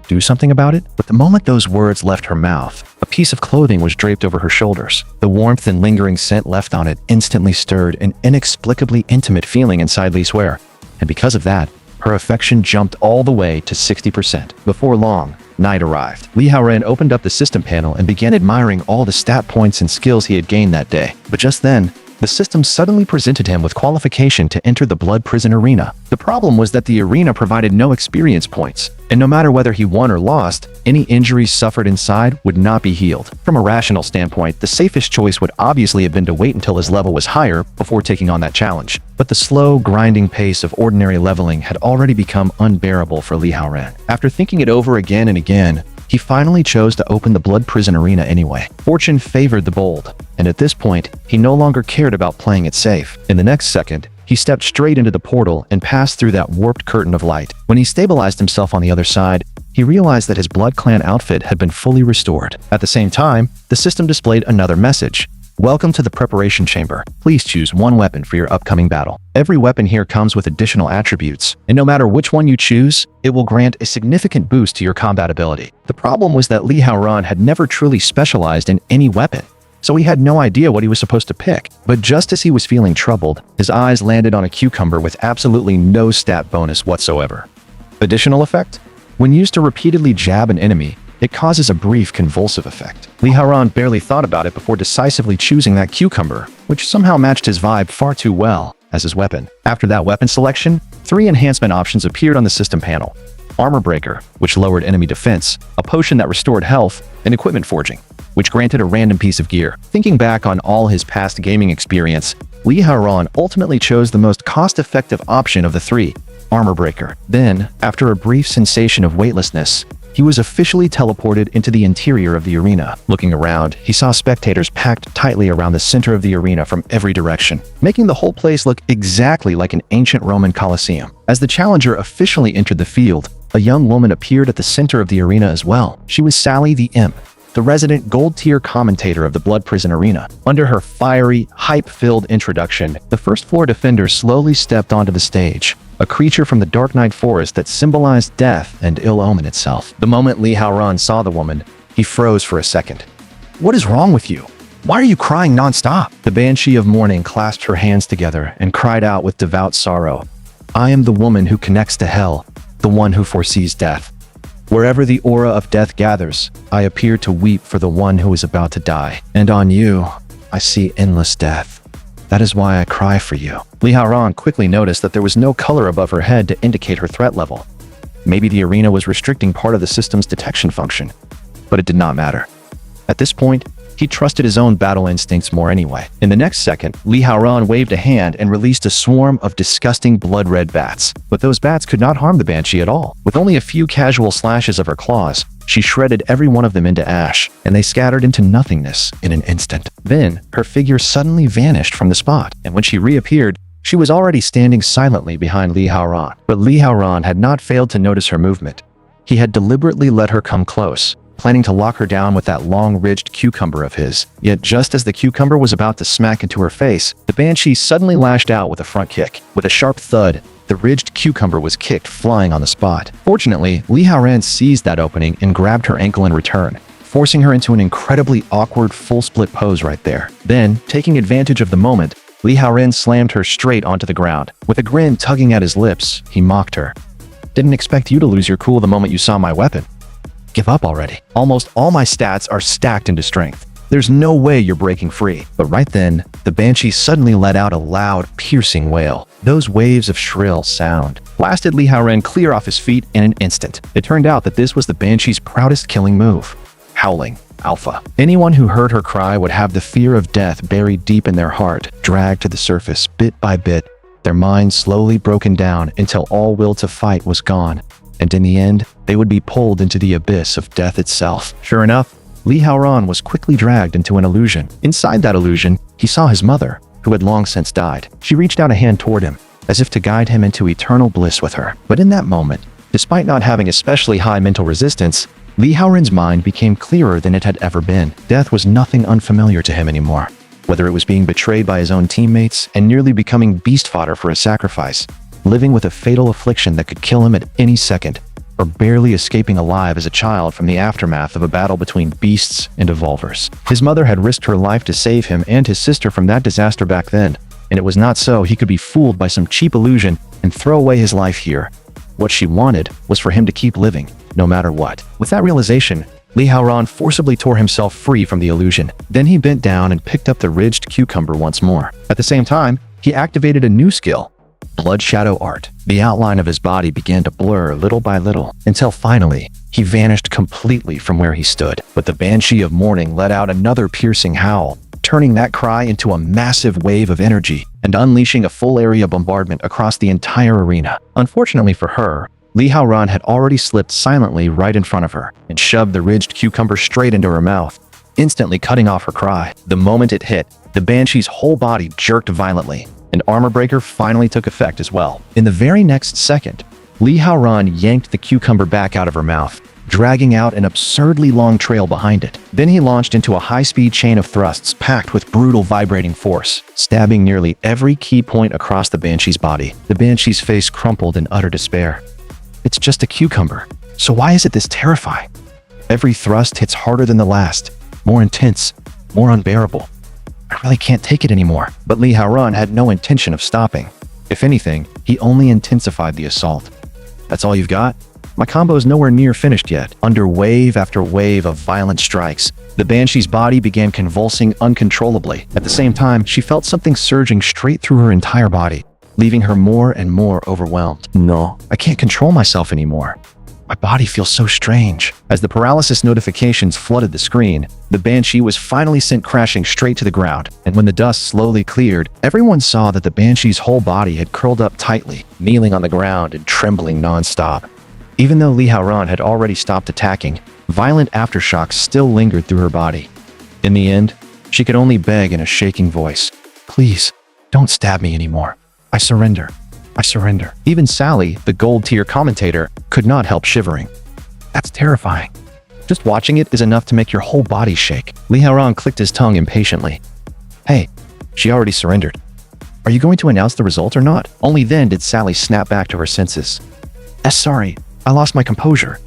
do something about it? But the moment those words left her mouth, a piece of clothing was draped over her shoulders. The warmth and lingering scent left on it instantly stirred an inexplicably intimate feeling inside Li Suer, and because of that, her affection jumped all the way to 60%. Before long, night arrived. Li Haoren opened up the system panel and began admiring all the stat points and skills he had gained that day. But just then, the system suddenly presented him with qualification to enter the Blood Prison Arena. The problem was that the arena provided no experience points, and no matter whether he won or lost, any injuries suffered inside would not be healed. From a rational standpoint, the safest choice would obviously have been to wait until his level was higher before taking on that challenge. But the slow, grinding pace of ordinary leveling had already become unbearable for Li Haoren. After thinking it over again and again, he finally chose to open the Blood Prison Arena anyway. Fortune favored the bold, and at this point, he no longer cared about playing it safe. In the next second, he stepped straight into the portal and passed through that warped curtain of light. When he stabilized himself on the other side, he realized that his Blood Clan outfit had been fully restored. At the same time, the system displayed another message. Welcome to the preparation chamber. Please choose one weapon for your upcoming battle. Every weapon here comes with additional attributes, and no matter which one you choose, it will grant a significant boost to your combat ability. The problem was that Li Haoren had never truly specialized in any weapon, so he had no idea what he was supposed to pick. But just as he was feeling troubled, his eyes landed on a cucumber with absolutely no stat bonus whatsoever. Additional effect? When used to repeatedly jab an enemy, it causes a brief convulsive effect. Li Haoren barely thought about it before decisively choosing that cucumber, which somehow matched his vibe far too well as his weapon. After that weapon selection, 3 enhancement options appeared on the system panel. Armor Breaker, which lowered enemy defense, a potion that restored health, and Equipment Forging, which granted a random piece of gear. Thinking back on all his past gaming experience, Li Haoren ultimately chose the most cost-effective option of the 3, Armor Breaker. Then, after a brief sensation of weightlessness, he was officially teleported into the interior of the arena. Looking around, he saw spectators packed tightly around the center of the arena from every direction, making the whole place look exactly like an ancient Roman Colosseum. As the challenger officially entered the field, a young woman appeared at the center of the arena as well. She was Sally the Imp, the resident gold-tier commentator of the Blood Prison Arena. Under her fiery, hype-filled introduction, the first-floor defender slowly stepped onto the stage, a creature from the Dark Night Forest that symbolized death and ill omen itself. The moment Li Haoren saw the woman, he froze for a second. "What is wrong with you? Why are you crying non-stop?" The Banshee of Mourning clasped her hands together and cried out with devout sorrow, "I am the woman who connects to hell, the one who foresees death. Wherever the aura of death gathers, I appear to weep for the one who is about to die. And on you, I see endless death. That is why I cry for you." Li Haoren quickly noticed that there was no color above her head to indicate her threat level. Maybe the arena was restricting part of the system's detection function, but it did not matter. At this point, he trusted his own battle instincts more anyway. In the next second, Li Haoren waved a hand and released a swarm of disgusting blood-red bats. But those bats could not harm the Banshee at all. With only a few casual slashes of her claws, she shredded every one of them into ash, and they scattered into nothingness in an instant. Then, her figure suddenly vanished from the spot, and when she reappeared, she was already standing silently behind Li Haoren. But Li Haoren had not failed to notice her movement. He had deliberately let her come close, planning to lock her down with that long-ridged cucumber of his. Yet just as the cucumber was about to smack into her face, the Banshee suddenly lashed out with a front kick. With a sharp thud, the ridged cucumber was kicked flying on the spot. Fortunately, Li Haoren seized that opening and grabbed her ankle in return, forcing her into an incredibly awkward full-split pose right there. Then, taking advantage of the moment, Li Haoren slammed her straight onto the ground. With a grin tugging at his lips, he mocked her. "Didn't expect you to lose your cool the moment you saw my weapon. Give up already. Almost all my stats are stacked into strength. There's no way you're breaking free." But right then, the Banshee suddenly let out a loud, piercing wail. Those waves of shrill sound blasted Li Haoren clear off his feet in an instant. It turned out that this was the Banshee's proudest killing move: howling alpha. Anyone who heard her cry would have the fear of death buried deep in their heart, dragged to the surface bit by bit, their minds slowly broken down until all will to fight was gone. And in the end, they would be pulled into the abyss of death itself. Sure enough, Li Haoren was quickly dragged into an illusion. Inside that illusion, he saw his mother, who had long since died. She reached out a hand toward him, as if to guide him into eternal bliss with her. But in that moment, despite not having especially high mental resistance, Li Haoren's mind became clearer than it had ever been. Death was nothing unfamiliar to him anymore. Whether it was being betrayed by his own teammates and nearly becoming beast fodder for a sacrifice, living with a fatal affliction that could kill him at any second, or barely escaping alive as a child from the aftermath of a battle between beasts and evolvers. His mother had risked her life to save him and his sister from that disaster back then, and it was not so he could be fooled by some cheap illusion and throw away his life here, What she wanted was for him to keep living, no matter what. With that realization, Li Haoran forcibly tore himself free from the illusion. Then he bent down and picked up the ridged cucumber once more. At the same time, he activated a new skill, Blood Shadow Art. The outline of his body began to blur little by little, until finally, he vanished completely from where he stood. But the Banshee of Morning let out another piercing howl, turning that cry into a massive wave of energy and unleashing a full area bombardment across the entire arena. Unfortunately for her, Li Haoran had already slipped silently right in front of her and shoved the ridged cucumber straight into her mouth, instantly cutting off her cry. The moment it hit, the Banshee's whole body jerked violently, and Armor Breaker finally took effect as well. In the very next second, Li Haoran yanked the cucumber back out of her mouth, dragging out an absurdly long trail behind it. Then he launched into a high-speed chain of thrusts packed with brutal vibrating force, stabbing nearly every key point across the Banshee's body. The Banshee's face crumpled in utter despair. It's just a cucumber, so why is it this terrifying? Every thrust hits harder than the last, more intense, more unbearable. I really can't take it anymore. But Li Haoran had no intention of stopping. If anything, he only intensified the assault. That's all you've got? My combo is nowhere near finished yet. Under wave after wave of violent strikes, the Banshee's body began convulsing uncontrollably. At the same time, she felt something surging straight through her entire body, leaving her more and more overwhelmed. No, I can't control myself anymore. My body feels so strange. As the paralysis notifications flooded the screen, the Banshee was finally sent crashing straight to the ground, and when the dust slowly cleared, everyone saw that the Banshee's whole body had curled up tightly, kneeling on the ground and trembling non-stop. Even though Li Haoran had already stopped attacking, violent aftershocks still lingered through her body. In the end, she could only beg in a shaking voice, "Please, don't stab me anymore. I surrender. I surrender." Even Sally, the gold-tier commentator, could not help shivering. That's terrifying. Just watching it is enough to make your whole body shake. Li Haoran clicked his tongue impatiently. Hey, she already surrendered. Are you going to announce the result or not? Only then did Sally snap back to her senses. Sorry, I lost my composure.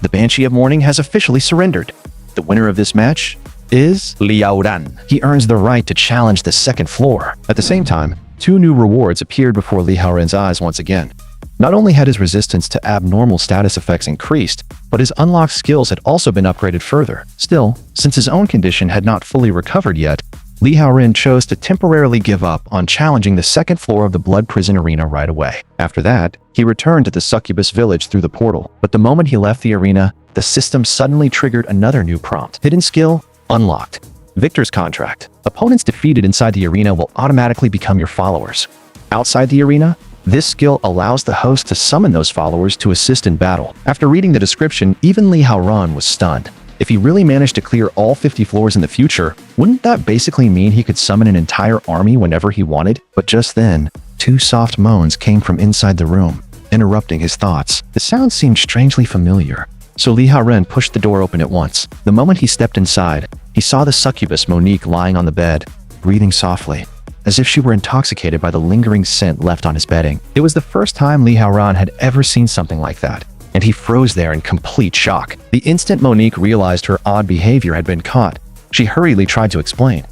The Banshee of Morning has officially surrendered. The winner of this match is Li Haoran. He earns the right to challenge the second floor. At the same time, two new rewards appeared before Li Haoran's eyes once again. Not only had his resistance to abnormal status effects increased, but his unlocked skills had also been upgraded further. Still, since his own condition had not fully recovered yet, Li Haoran chose to temporarily give up on challenging the second floor of the Blood Prison Arena right away. After that, he returned to the Succubus village through the portal, but the moment he left the arena, the system suddenly triggered another new prompt. Hidden skill unlocked. Victor's contract. Opponents defeated inside the arena will automatically become your followers. Outside the arena, this skill allows the host to summon those followers to assist in battle. After reading the description, even Li Haoran was stunned. If he really managed to clear all 50 floors in the future, wouldn't that basically mean he could summon an entire army whenever he wanted? But just then, two soft moans came from inside the room, interrupting his thoughts. The sound seemed strangely familiar, so Li Haoran pushed the door open at once. The moment he stepped inside, he saw the succubus Monique lying on the bed, breathing softly, as if she were intoxicated by the lingering scent left on his bedding. It was the first time Li Haoran had ever seen something like that, and he froze there in complete shock. The instant Monique realized her odd behavior had been caught, she hurriedly tried to explain.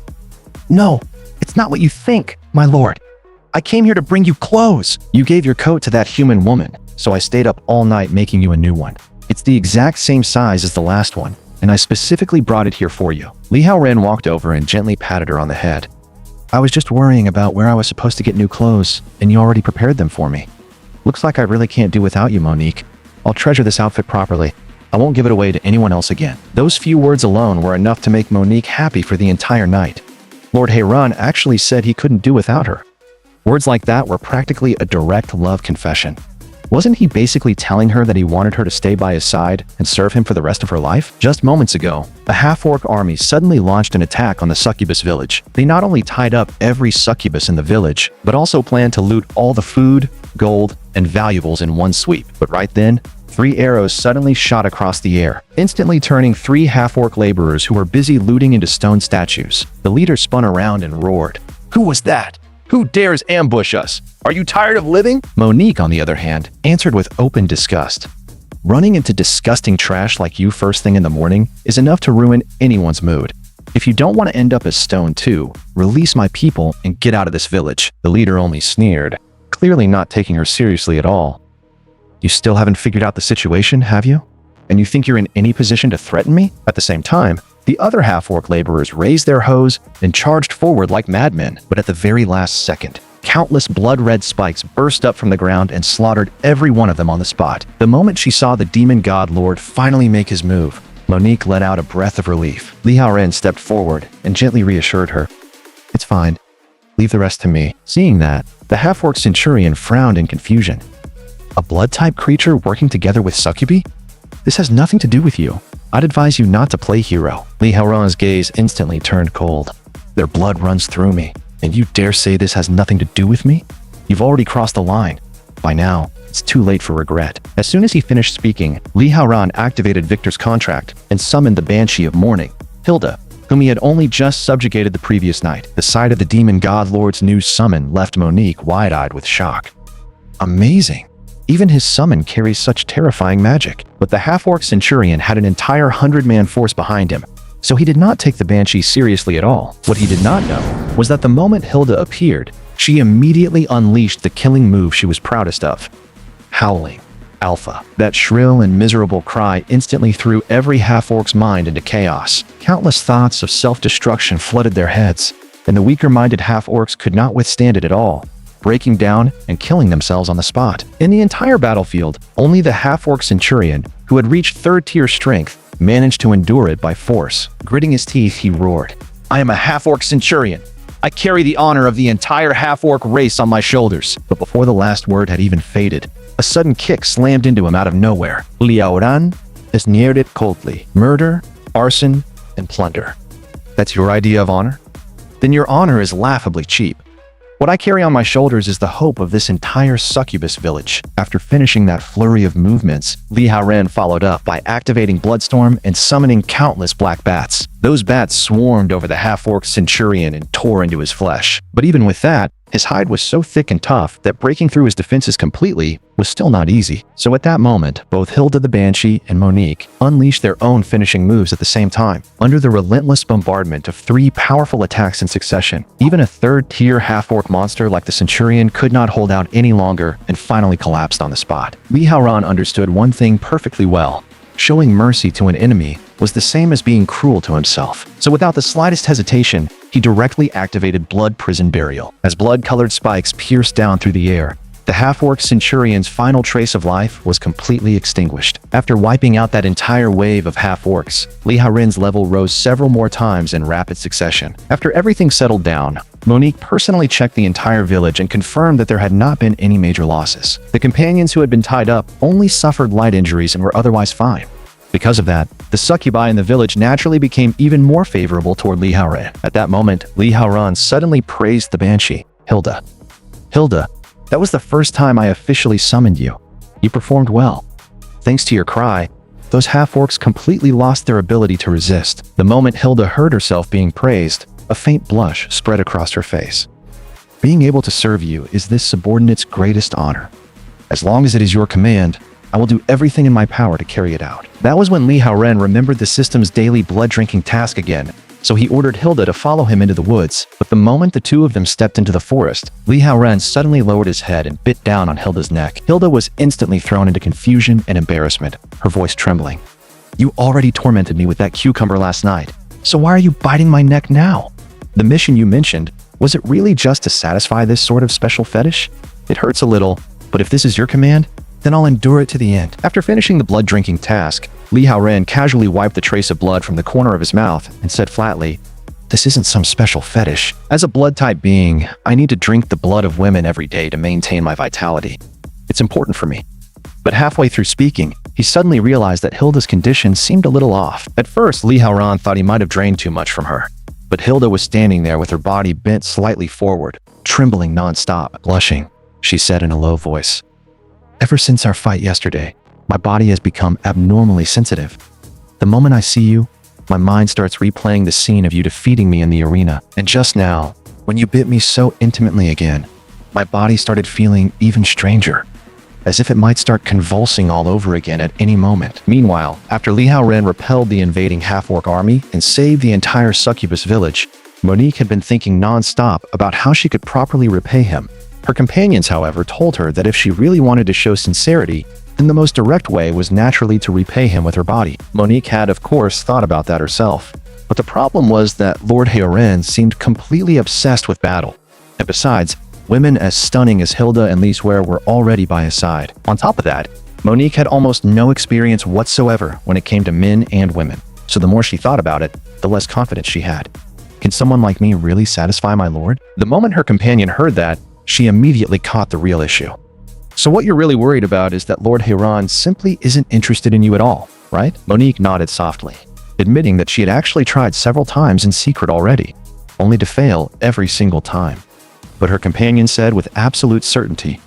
"No, it's not what you think, my lord. I came here to bring you clothes. You gave your coat to that human woman, so I stayed up all night making you a new one. It's the exact same size as the last one, and I specifically brought it here for you." Li Haoran walked over and gently patted her on the head. "I was just worrying about where I was supposed to get new clothes, and you already prepared them for me. Looks like I really can't do without you, Monique. I'll treasure this outfit properly. I won't give it away to anyone else again." Those few words alone were enough to make Monique happy for the entire night. Lord Haoran actually said he couldn't do without her. Words like that were practically a direct love confession. Wasn't he basically telling her that he wanted her to stay by his side and serve him for the rest of her life? Just moments ago, a half-orc army suddenly launched an attack on the succubus village. They not only tied up every succubus in the village, but also planned to loot all the food, gold, and valuables in one sweep. But right then, 3 arrows suddenly shot across the air, instantly turning 3 half-orc laborers who were busy looting into stone statues. The leader spun around and roared, "Who was that? Who dares ambush us? Are you tired of living?" Monique, on the other hand, answered with open disgust. "Running into disgusting trash like you first thing in the morning is enough to ruin anyone's mood. If you don't want to end up as stone too, release my people and get out of this village." The leader only sneered, clearly not taking her seriously at all. You still haven't figured out the situation, have you? And you think you're in any position to threaten me? At the same time, the other half-orc laborers raised their hoes and charged forward like madmen, but at the very last second, countless blood-red spikes burst up from the ground and slaughtered every one of them on the spot. The moment she saw the demon god lord finally make his move, Monique let out a breath of relief. Li Haoren stepped forward and gently reassured her. It's fine. Leave the rest to me. Seeing that, the half-orc centurion frowned in confusion. A blood-type creature working together with Succubi? This has nothing to do with you. I'd advise you not to play hero. Li Haoren's gaze instantly turned cold. Their blood runs through me, and you dare say this has nothing to do with me? You've already crossed the line. By now, it's too late for regret. As soon as he finished speaking, Li Haoren activated Victor's contract and summoned the Banshee of Mourning, Hilda, whom he had only just subjugated the previous night. The sight of the demon god lord's new summon left Monique wide-eyed with shock. Amazing. Even his summon carries such terrifying magic. But the half-orc centurion had an entire 100-man force behind him, so he did not take the Banshee seriously at all. What he did not know was that the moment Hilda appeared, she immediately unleashed the killing move she was proudest of. Howling. Alpha. That shrill and miserable cry instantly threw every half-orc's mind into chaos. Countless thoughts of self-destruction flooded their heads, and the weaker-minded half-orcs could not withstand it at all, breaking down and killing themselves on the spot. In the entire battlefield, only the half-orc centurion, who had reached third-tier strength, managed to endure it by force. Gritting his teeth, he roared, "I am a half-orc centurion. I carry the honor of the entire half-orc race on my shoulders." But before the last word had even faded, a sudden kick slammed into him out of nowhere. Li Haoren sneered it coldly. Murder, arson, and plunder. That's your idea of honor? Then your honor is laughably cheap. What I carry on my shoulders is the hope of this entire succubus village. After finishing that flurry of movements, Li Haoren followed up by activating Bloodstorm and summoning countless black bats. Those bats swarmed over the half-orc centurion and tore into his flesh. But even with that, his hide was so thick and tough that breaking through his defenses completely was still not easy. So at that moment, both Hilda the Banshee and Monique unleashed their own finishing moves at the same time. Under the relentless bombardment of 3 powerful attacks in succession, even a third-tier half-orc monster like the Centurion could not hold out any longer and finally collapsed on the spot. Li Haoren understood one thing perfectly well. Showing mercy to an enemy was the same as being cruel to himself. So without the slightest hesitation, he directly activated Blood Prison Burial. As blood-colored spikes pierced down through the air, the half-orc centurion's final trace of life was completely extinguished. After wiping out that entire wave of half-orcs, Li Haoren's level rose several more times in rapid succession. After everything settled down, Monique personally checked the entire village and confirmed that there had not been any major losses. The companions who had been tied up only suffered light injuries and were otherwise fine. Because of that, the Succubi in the village naturally became even more favorable toward Li Haoren. At that moment, Li Haoren suddenly praised the Banshee. Hilda. Hilda, that was the first time I officially summoned you. You performed well. Thanks to your cry, those half-orcs completely lost their ability to resist. The moment Hilda heard herself being praised, a faint blush spread across her face. Being able to serve you is this subordinate's greatest honor. As long as it is your command, I will do everything in my power to carry it out. That was when Li Haoren remembered the system's daily blood-drinking task again, so he ordered Hilda to follow him into the woods. But the moment the two of them stepped into the forest, Li Haoren suddenly lowered his head and bit down on Hilda's neck. Hilda was instantly thrown into confusion and embarrassment, her voice trembling. You already tormented me with that cucumber last night, so why are you biting my neck now? The mission you mentioned, was it really just to satisfy this sort of special fetish? It hurts a little, but if this is your command, then I'll endure it to the end. After finishing the blood-drinking task, Li Haoren casually wiped the trace of blood from the corner of his mouth and said flatly, "This isn't some special fetish. As a blood-type being, I need to drink the blood of women every day to maintain my vitality. It's important for me." But halfway through speaking, he suddenly realized that Hilda's condition seemed a little off. At first, Li Haoren thought he might have drained too much from her. But Hilda was standing there with her body bent slightly forward, trembling non-stop. Blushing, she said in a low voice. Ever since our fight yesterday, my body has become abnormally sensitive. The moment I see you, my mind starts replaying the scene of you defeating me in the arena. And just now, when you bit me so intimately again, my body started feeling even stranger, as if it might start convulsing all over again at any moment. Meanwhile, after Li Haoren repelled the invading half-orc army and saved the entire succubus village, Monique had been thinking non-stop about how she could properly repay him. Her companions, however, told her that if she really wanted to show sincerity, then the most direct way was naturally to repay him with her body. Monique had, of course, thought about that herself. But the problem was that Lord Heoren seemed completely obsessed with battle. And besides, women as stunning as Hilda and Lisware were already by his side. On top of that, Monique had almost no experience whatsoever when it came to men and women. So the more she thought about it, the less confidence she had. Can someone like me really satisfy my lord? The moment her companion heard that, she immediately caught the real issue. So what you're really worried about is that Lord Heoren simply isn't interested in you at all, right? Monique nodded softly, admitting that she had actually tried several times in secret already, only to fail every single time. But her companion said with absolute certainty,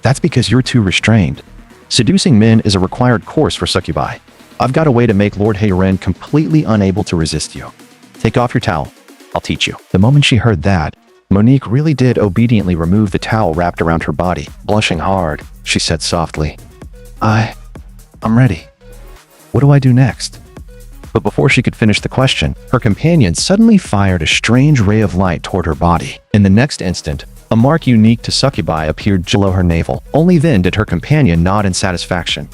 "That's because you're too restrained. Seducing men is a required course for Succubi. I've got a way to make Lord Heoren completely unable to resist you. Take off your towel. I'll teach you." The moment she heard that, Monique really did obediently remove the towel wrapped around her body. Blushing hard, she said softly, I'm ready. What do I do next?" But before she could finish the question, her companion suddenly fired a strange ray of light toward her body. In the next instant, a mark unique to Succubi appeared below her navel. Only then did her companion nod in satisfaction.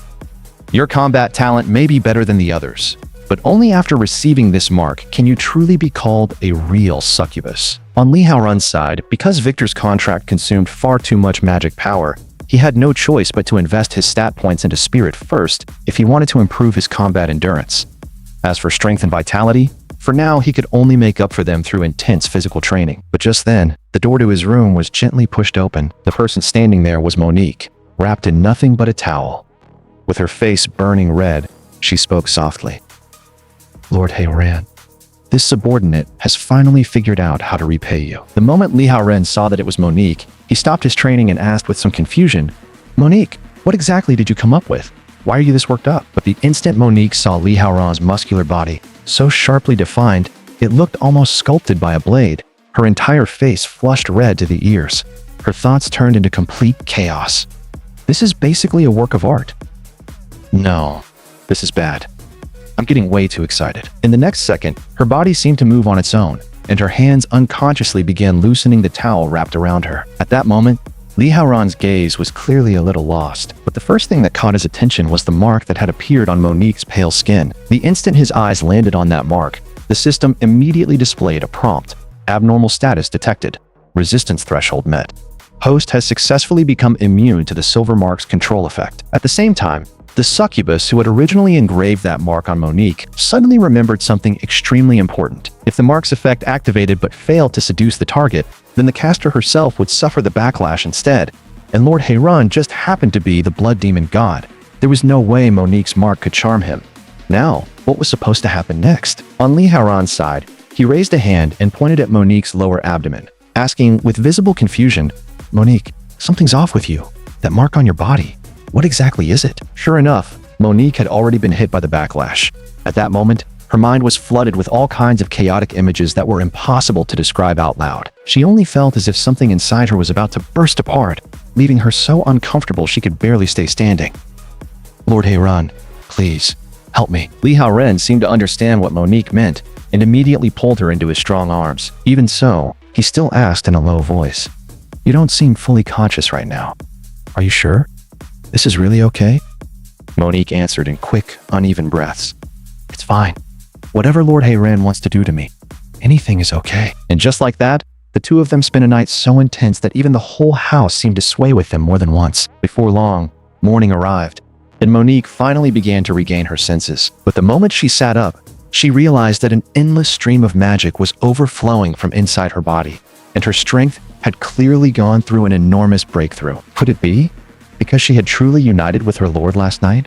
"Your combat talent may be better than the others, but only after receiving this mark can you truly be called a real succubus." On Li Haoran's side, because Victor's contract consumed far too much magic power, he had no choice but to invest his stat points into spirit first if he wanted to improve his combat endurance. As for strength and vitality, for now he could only make up for them through intense physical training. But just then, the door to his room was gently pushed open. The person standing there was Monique, wrapped in nothing but a towel. With her face burning red, she spoke softly. "Lord Heoren, this subordinate has finally figured out how to repay you." The moment Li Haoren saw that it was Monique, he stopped his training and asked with some confusion, "Monique, what exactly did you come up with? Why are you this worked up?" But the instant Monique saw Li Haoran's muscular body, so sharply defined, it looked almost sculpted by a blade, her entire face flushed red to the ears. Her thoughts turned into complete chaos. This is basically a work of art. No, this is bad. I'm getting way too excited. In the next second, her body seemed to move on its own, and her hands unconsciously began loosening the towel wrapped around her. At that moment, Li Haoran's gaze was clearly a little lost, but the first thing that caught his attention was the mark that had appeared on Monique's pale skin. The instant his eyes landed on that mark, the system immediately displayed a prompt. Abnormal status detected. Resistance threshold met. Host has successfully become immune to the silver mark's control effect. At the same time, the succubus who had originally engraved that mark on Monique suddenly remembered something extremely important. If the mark's effect activated but failed to seduce the target, then the caster herself would suffer the backlash instead, and Lord Heoren just happened to be the blood demon god. There was no way Monique's mark could charm him. Now, what was supposed to happen next? On Li Haoran's side, he raised a hand and pointed at Monique's lower abdomen, asking with visible confusion, "Monique, something's off with you. That mark on your body. What exactly is it?" Sure enough, Monique had already been hit by the backlash. At that moment, her mind was flooded with all kinds of chaotic images that were impossible to describe out loud. She only felt as if something inside her was about to burst apart, leaving her so uncomfortable she could barely stay standing. "Lord Heoren, please, help me." Li Haoren seemed to understand what Monique meant and immediately pulled her into his strong arms. Even so, he still asked in a low voice, "You don't seem fully conscious right now. Are you sure? This is really okay?" Monique answered in quick, uneven breaths. "It's fine. Whatever Lord Heoren wants to do to me, anything is okay." And just like that, the two of them spent a night so intense that even the whole house seemed to sway with them more than once. Before long, morning arrived, and Monique finally began to regain her senses. But the moment she sat up, she realized that an endless stream of magic was overflowing from inside her body, and her strength had clearly gone through an enormous breakthrough. Could it be because she had truly united with her lord last night?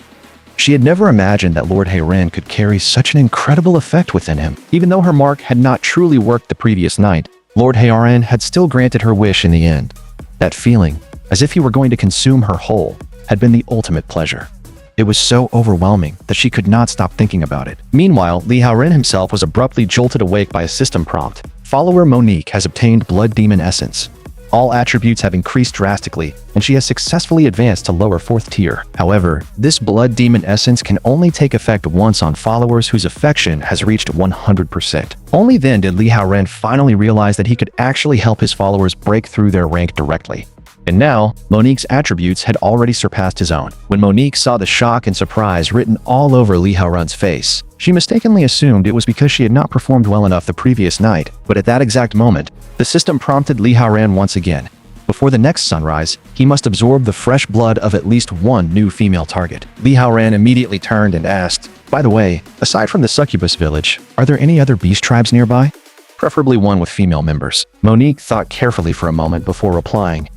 She had never imagined that Lord Heoren could carry such an incredible effect within him. Even though her mark had not truly worked the previous night, Lord Heoren had still granted her wish in the end. That feeling, as if he were going to consume her whole, had been the ultimate pleasure. It was so overwhelming that she could not stop thinking about it. Meanwhile, Li Haoren himself was abruptly jolted awake by a system prompt. Follower Monique has obtained Blood Demon Essence. All attributes have increased drastically, and she has successfully advanced to lower 4th tier. However, this Blood Demon Essence can only take effect once on followers whose affection has reached 100%. Only then did Li Haoren finally realize that he could actually help his followers break through their rank directly. And now, Monique's attributes had already surpassed his own. When Monique saw the shock and surprise written all over Li Haorun's face, she mistakenly assumed it was because she had not performed well enough the previous night. But at that exact moment, the system prompted Li Haorun once again. Before the next sunrise, he must absorb the fresh blood of at least one new female target. Li Haorun immediately turned and asked, "By the way, aside from the Succubus village, are there any other beast tribes nearby? Preferably one with female members." Monique thought carefully for a moment before replying,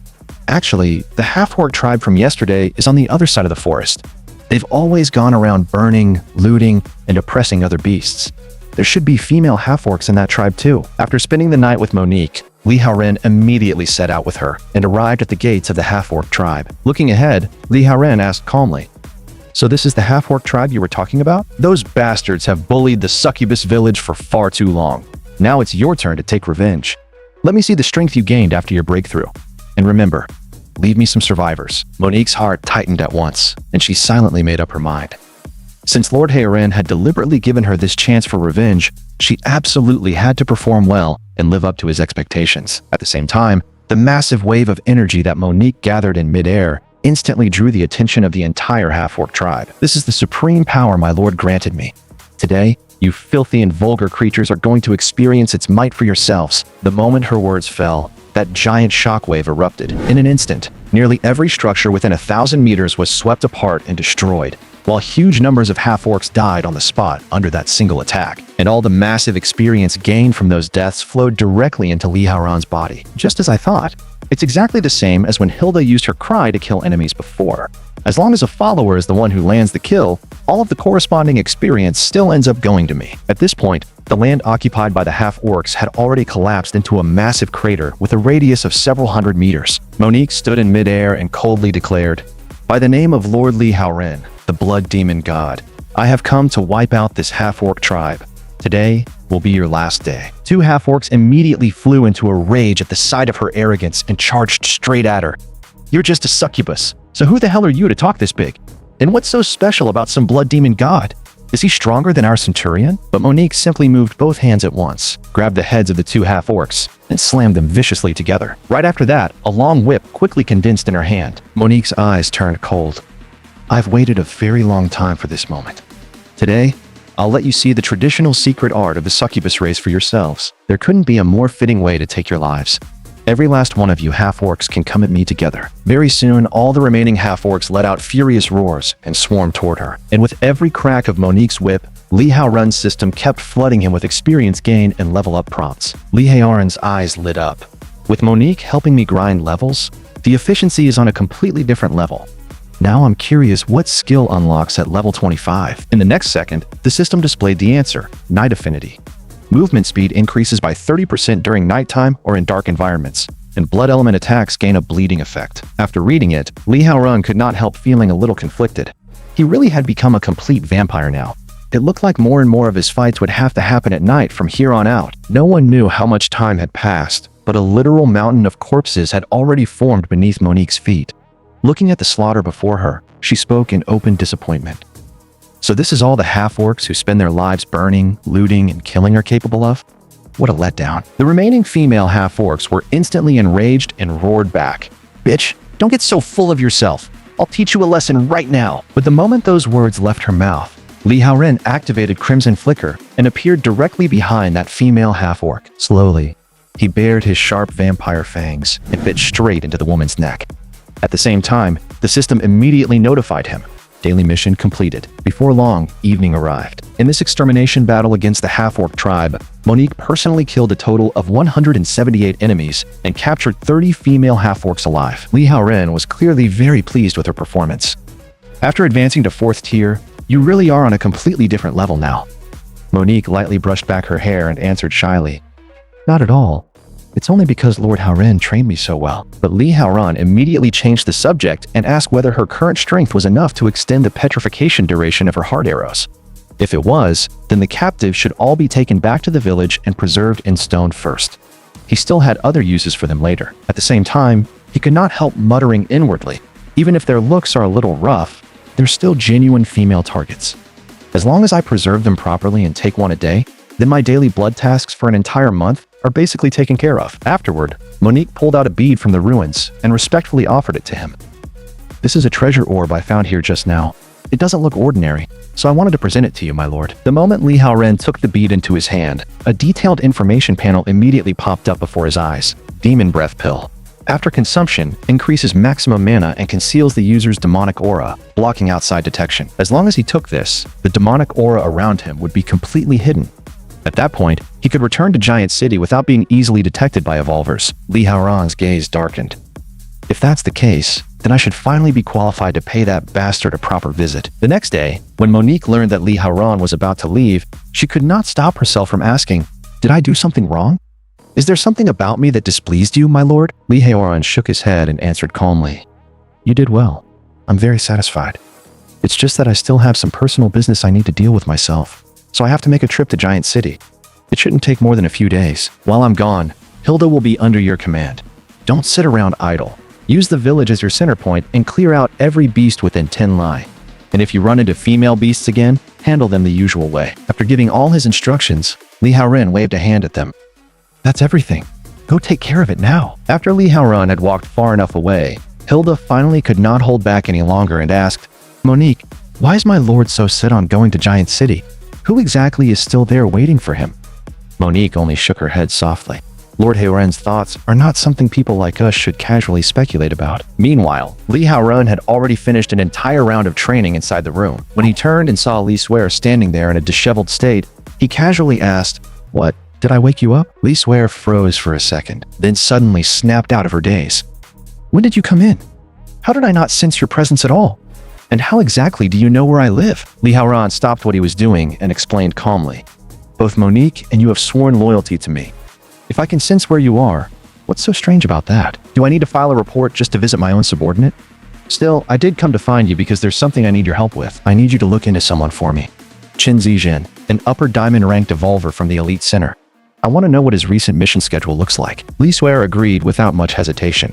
"Actually, the half-orc tribe from yesterday is on the other side of the forest. They've always gone around burning, looting, and oppressing other beasts. There should be female half-orcs in that tribe too." After spending the night with Monique, Li Haorun immediately set out with her and arrived at the gates of the half-orc tribe. Looking ahead, Li Haorun asked calmly, "So this is the half-orc tribe you were talking about? Those bastards have bullied the Succubus village for far too long. Now it's your turn to take revenge. Let me see the strength you gained after your breakthrough. And remember, leave me some survivors." Monique's heart tightened at once, and she silently made up her mind. Since Lord Haoren had deliberately given her this chance for revenge, she absolutely had to perform well and live up to his expectations. At the same time, the massive wave of energy that Monique gathered in midair instantly drew the attention of the entire half-orc tribe. "This is the supreme power my lord granted me. Today, you filthy and vulgar creatures are going to experience its might for yourselves." The moment her words fell, that giant shockwave erupted. In an instant, nearly every structure within 1,000 meters was swept apart and destroyed, while huge numbers of half-orcs died on the spot under that single attack. And all the massive experience gained from those deaths flowed directly into Li Haorun's body. Just as I thought. It's exactly the same as when Hilda used her cry to kill enemies before. As long as a follower is the one who lands the kill, all of the corresponding experience still ends up going to me. At this point, the land occupied by the half-orcs had already collapsed into a massive crater with a radius of several hundred meters. Monique stood in midair and coldly declared, "By the name of Lord Li Haorun, the blood demon god, I have come to wipe out this half-orc tribe. Today will be your last day." Two half-orcs immediately flew into a rage at the sight of her arrogance and charged straight at her. "You're just a succubus, so who the hell are you to talk this big? And what's so special about some blood demon god? Is he stronger than our centurion?" But Monique simply moved both hands at once, grabbed the heads of the two half-orcs, and slammed them viciously together. Right after that, a long whip quickly condensed in her hand. Monique's eyes turned cold. "I've waited a very long time for this moment. Today, I'll let you see the traditional secret art of the succubus race for yourselves. There couldn't be a more fitting way to take your lives. Every last one of you half-orcs can come at me together." Very soon, all the remaining half-orcs let out furious roars and swarmed toward her. And with every crack of Monique's whip, Li Haorun's system kept flooding him with experience gain and level up prompts. Li Haorun's eyes lit up. "With Monique helping me grind levels, the efficiency is on a completely different level. Now I'm curious what skill unlocks at level 25. In the next second, the system displayed the answer, Night Affinity. Movement speed increases by 30% during nighttime or in dark environments, and blood element attacks gain a bleeding effect. After reading it, Li Haorun could not help feeling a little conflicted. He really had become a complete vampire now. It looked like more and more of his fights would have to happen at night from here on out. No one knew how much time had passed, but a literal mountain of corpses had already formed beneath Monique's feet. Looking at the slaughter before her, she spoke in open disappointment. "So this is all the half-orcs who spend their lives burning, looting, and killing are capable of? What a letdown." The remaining female half-orcs were instantly enraged and roared back, "Bitch, don't get so full of yourself. I'll teach you a lesson right now." But the moment those words left her mouth, Li Haorun activated Crimson Flicker and appeared directly behind that female half-orc. Slowly, he bared his sharp vampire fangs and bit straight into the woman's neck. At the same time, the system immediately notified him. Daily mission completed. Before long, evening arrived. In this extermination battle against the half-orc tribe, Monique personally killed a total of 178 enemies and captured 30 female half-orcs alive. Li Haorun was clearly very pleased with her performance. "After advancing to 4th tier, you really are on a completely different level now." Monique lightly brushed back her hair and answered shyly, "Not at all. It's only because Lord Haorun trained me so well." But Li Haorun immediately changed the subject and asked whether her current strength was enough to extend the petrification duration of her heart arrows. If it was, then the captives should all be taken back to the village and preserved in stone first. He still had other uses for them later. At the same time, he could not help muttering inwardly, even if their looks are a little rough, they're still genuine female targets. As long as I preserve them properly and take one a day, then my daily blood tasks for an entire month are basically taken care of. Afterward, Monique pulled out a bead from the ruins and respectfully offered it to him. This is a treasure orb I found here just now. It doesn't look ordinary, so I wanted to present it to you, my lord. The moment Li Haoren took the bead into his hand, a detailed information panel immediately popped up before his eyes. Demon Breath Pill. After consumption, increases maximum mana and conceals the user's demonic aura, blocking outside detection. As long as he took this, the demonic aura around him would be completely hidden. At that point, he could return to Giant City without being easily detected by evolvers. Li Haoren's gaze darkened. If that's the case, then I should finally be qualified to pay that bastard a proper visit. The next day, when Monique learned that Li Haoren was about to leave, she could not stop herself from asking, "Did I do something wrong? Is there something about me that displeased you, my lord?" Li Haoren shook his head and answered calmly, "You did well. I'm very satisfied. It's just that I still have some personal business I need to deal with myself, so I have to make a trip to Giant City. It shouldn't take more than a few days. While I'm gone, Hilda will be under your command. Don't sit around idle. Use the village as your center point and clear out every beast within 10 li. And if you run into female beasts again, handle them the usual way." After giving all his instructions, Li Haoren waved a hand at them. "That's everything. Go take care of it now." After Li Haoren had walked far enough away, Hilda finally could not hold back any longer and asked, "Monique, why is my lord so set on going to Giant City? Who exactly is still there waiting for him?" Monique only shook her head softly. Lord Haoren's thoughts are not something people like us should casually speculate about. Meanwhile, Li Haoren had already finished an entire round of training inside the room. When he turned and saw Li Swear standing there in a disheveled state, he casually asked, "What? Did I wake you up?" Li Swear froze for a second, then suddenly snapped out of her daze. "When did you come in? How did I not sense your presence at all? And how exactly do you know where I live?" Li Haoren stopped what he was doing and explained calmly, "Both Monique and you have sworn loyalty to me. If I can sense where you are, what's so strange about that? Do I need to file a report just to visit my own subordinate? Still, I did come to find you because there's something I need your help with. I need you to look into someone for me. Qin Zijin, an upper diamond-ranked evolver from the Elite Center. I want to know what his recent mission schedule looks like." Li Swear agreed without much hesitation.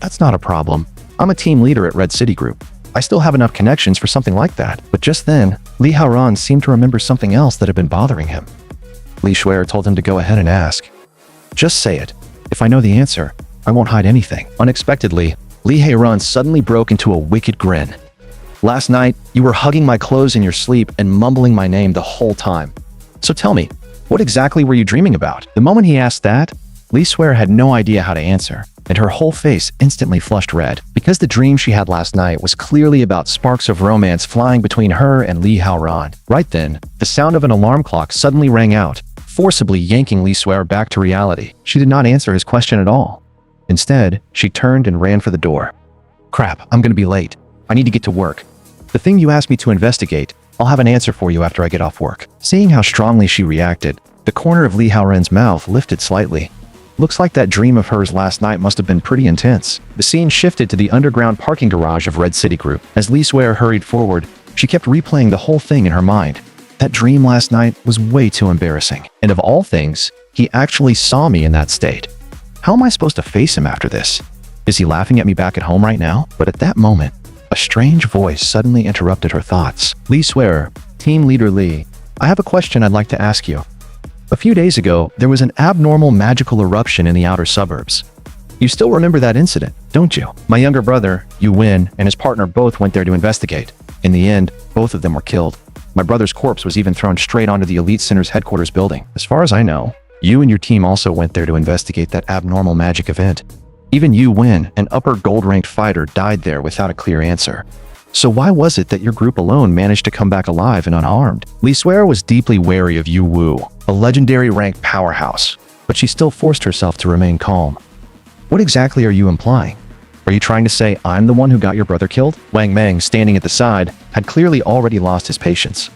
"That's not a problem. I'm a team leader at Red City Group. I still have enough connections for something like that." But just then, Li Haoren seemed to remember something else that had been bothering him. Li Swear told him to go ahead and ask. "Just say it. If I know the answer, I won't hide anything." Unexpectedly, Li Haoren suddenly broke into a wicked grin. "Last night, you were hugging my clothes in your sleep and mumbling my name the whole time. So tell me, what exactly were you dreaming about?" The moment he asked that, Li Swear had no idea how to answer, and her whole face instantly flushed red, because the dream she had last night was clearly about sparks of romance flying between her and Li Haoren. Right then, the sound of an alarm clock suddenly rang out, forcibly yanking Li Swear back to reality. She did not answer his question at all. Instead, she turned and ran for the door. "Crap, I'm gonna be late. I need to get to work. The thing you asked me to investigate, I'll have an answer for you after I get off work." Seeing how strongly she reacted, the corner of Li Haoren's mouth lifted slightly. Looks like that dream of hers last night must have been pretty intense. The scene shifted to the underground parking garage of Red City Group. As Li Swear hurried forward, she kept replaying the whole thing in her mind. That dream last night was way too embarrassing. And of all things, he actually saw me in that state. How am I supposed to face him after this? Is he laughing at me back at home right now? But at that moment, a strange voice suddenly interrupted her thoughts. "Li Swear, Team Leader Li, I have a question I'd like to ask you. A few days ago, there was an abnormal magical eruption in the outer suburbs. You still remember that incident, don't you? My younger brother, Yu Win, and his partner both went there to investigate. In the end, both of them were killed. My brother's corpse was even thrown straight onto the Elite Center's headquarters building. As far as I know, you and your team also went there to investigate that abnormal magic event. Even Yu Win, an upper gold-ranked fighter, died there without a clear answer. So why was it that your group alone managed to come back alive and unharmed?" Li Swear was deeply wary of Yu Wu, a legendary ranked powerhouse, but she still forced herself to remain calm. "What exactly are you implying? Are you trying to say I'm the one who got your brother killed?" Wang Meng, standing at the side, had clearly already lost his patience.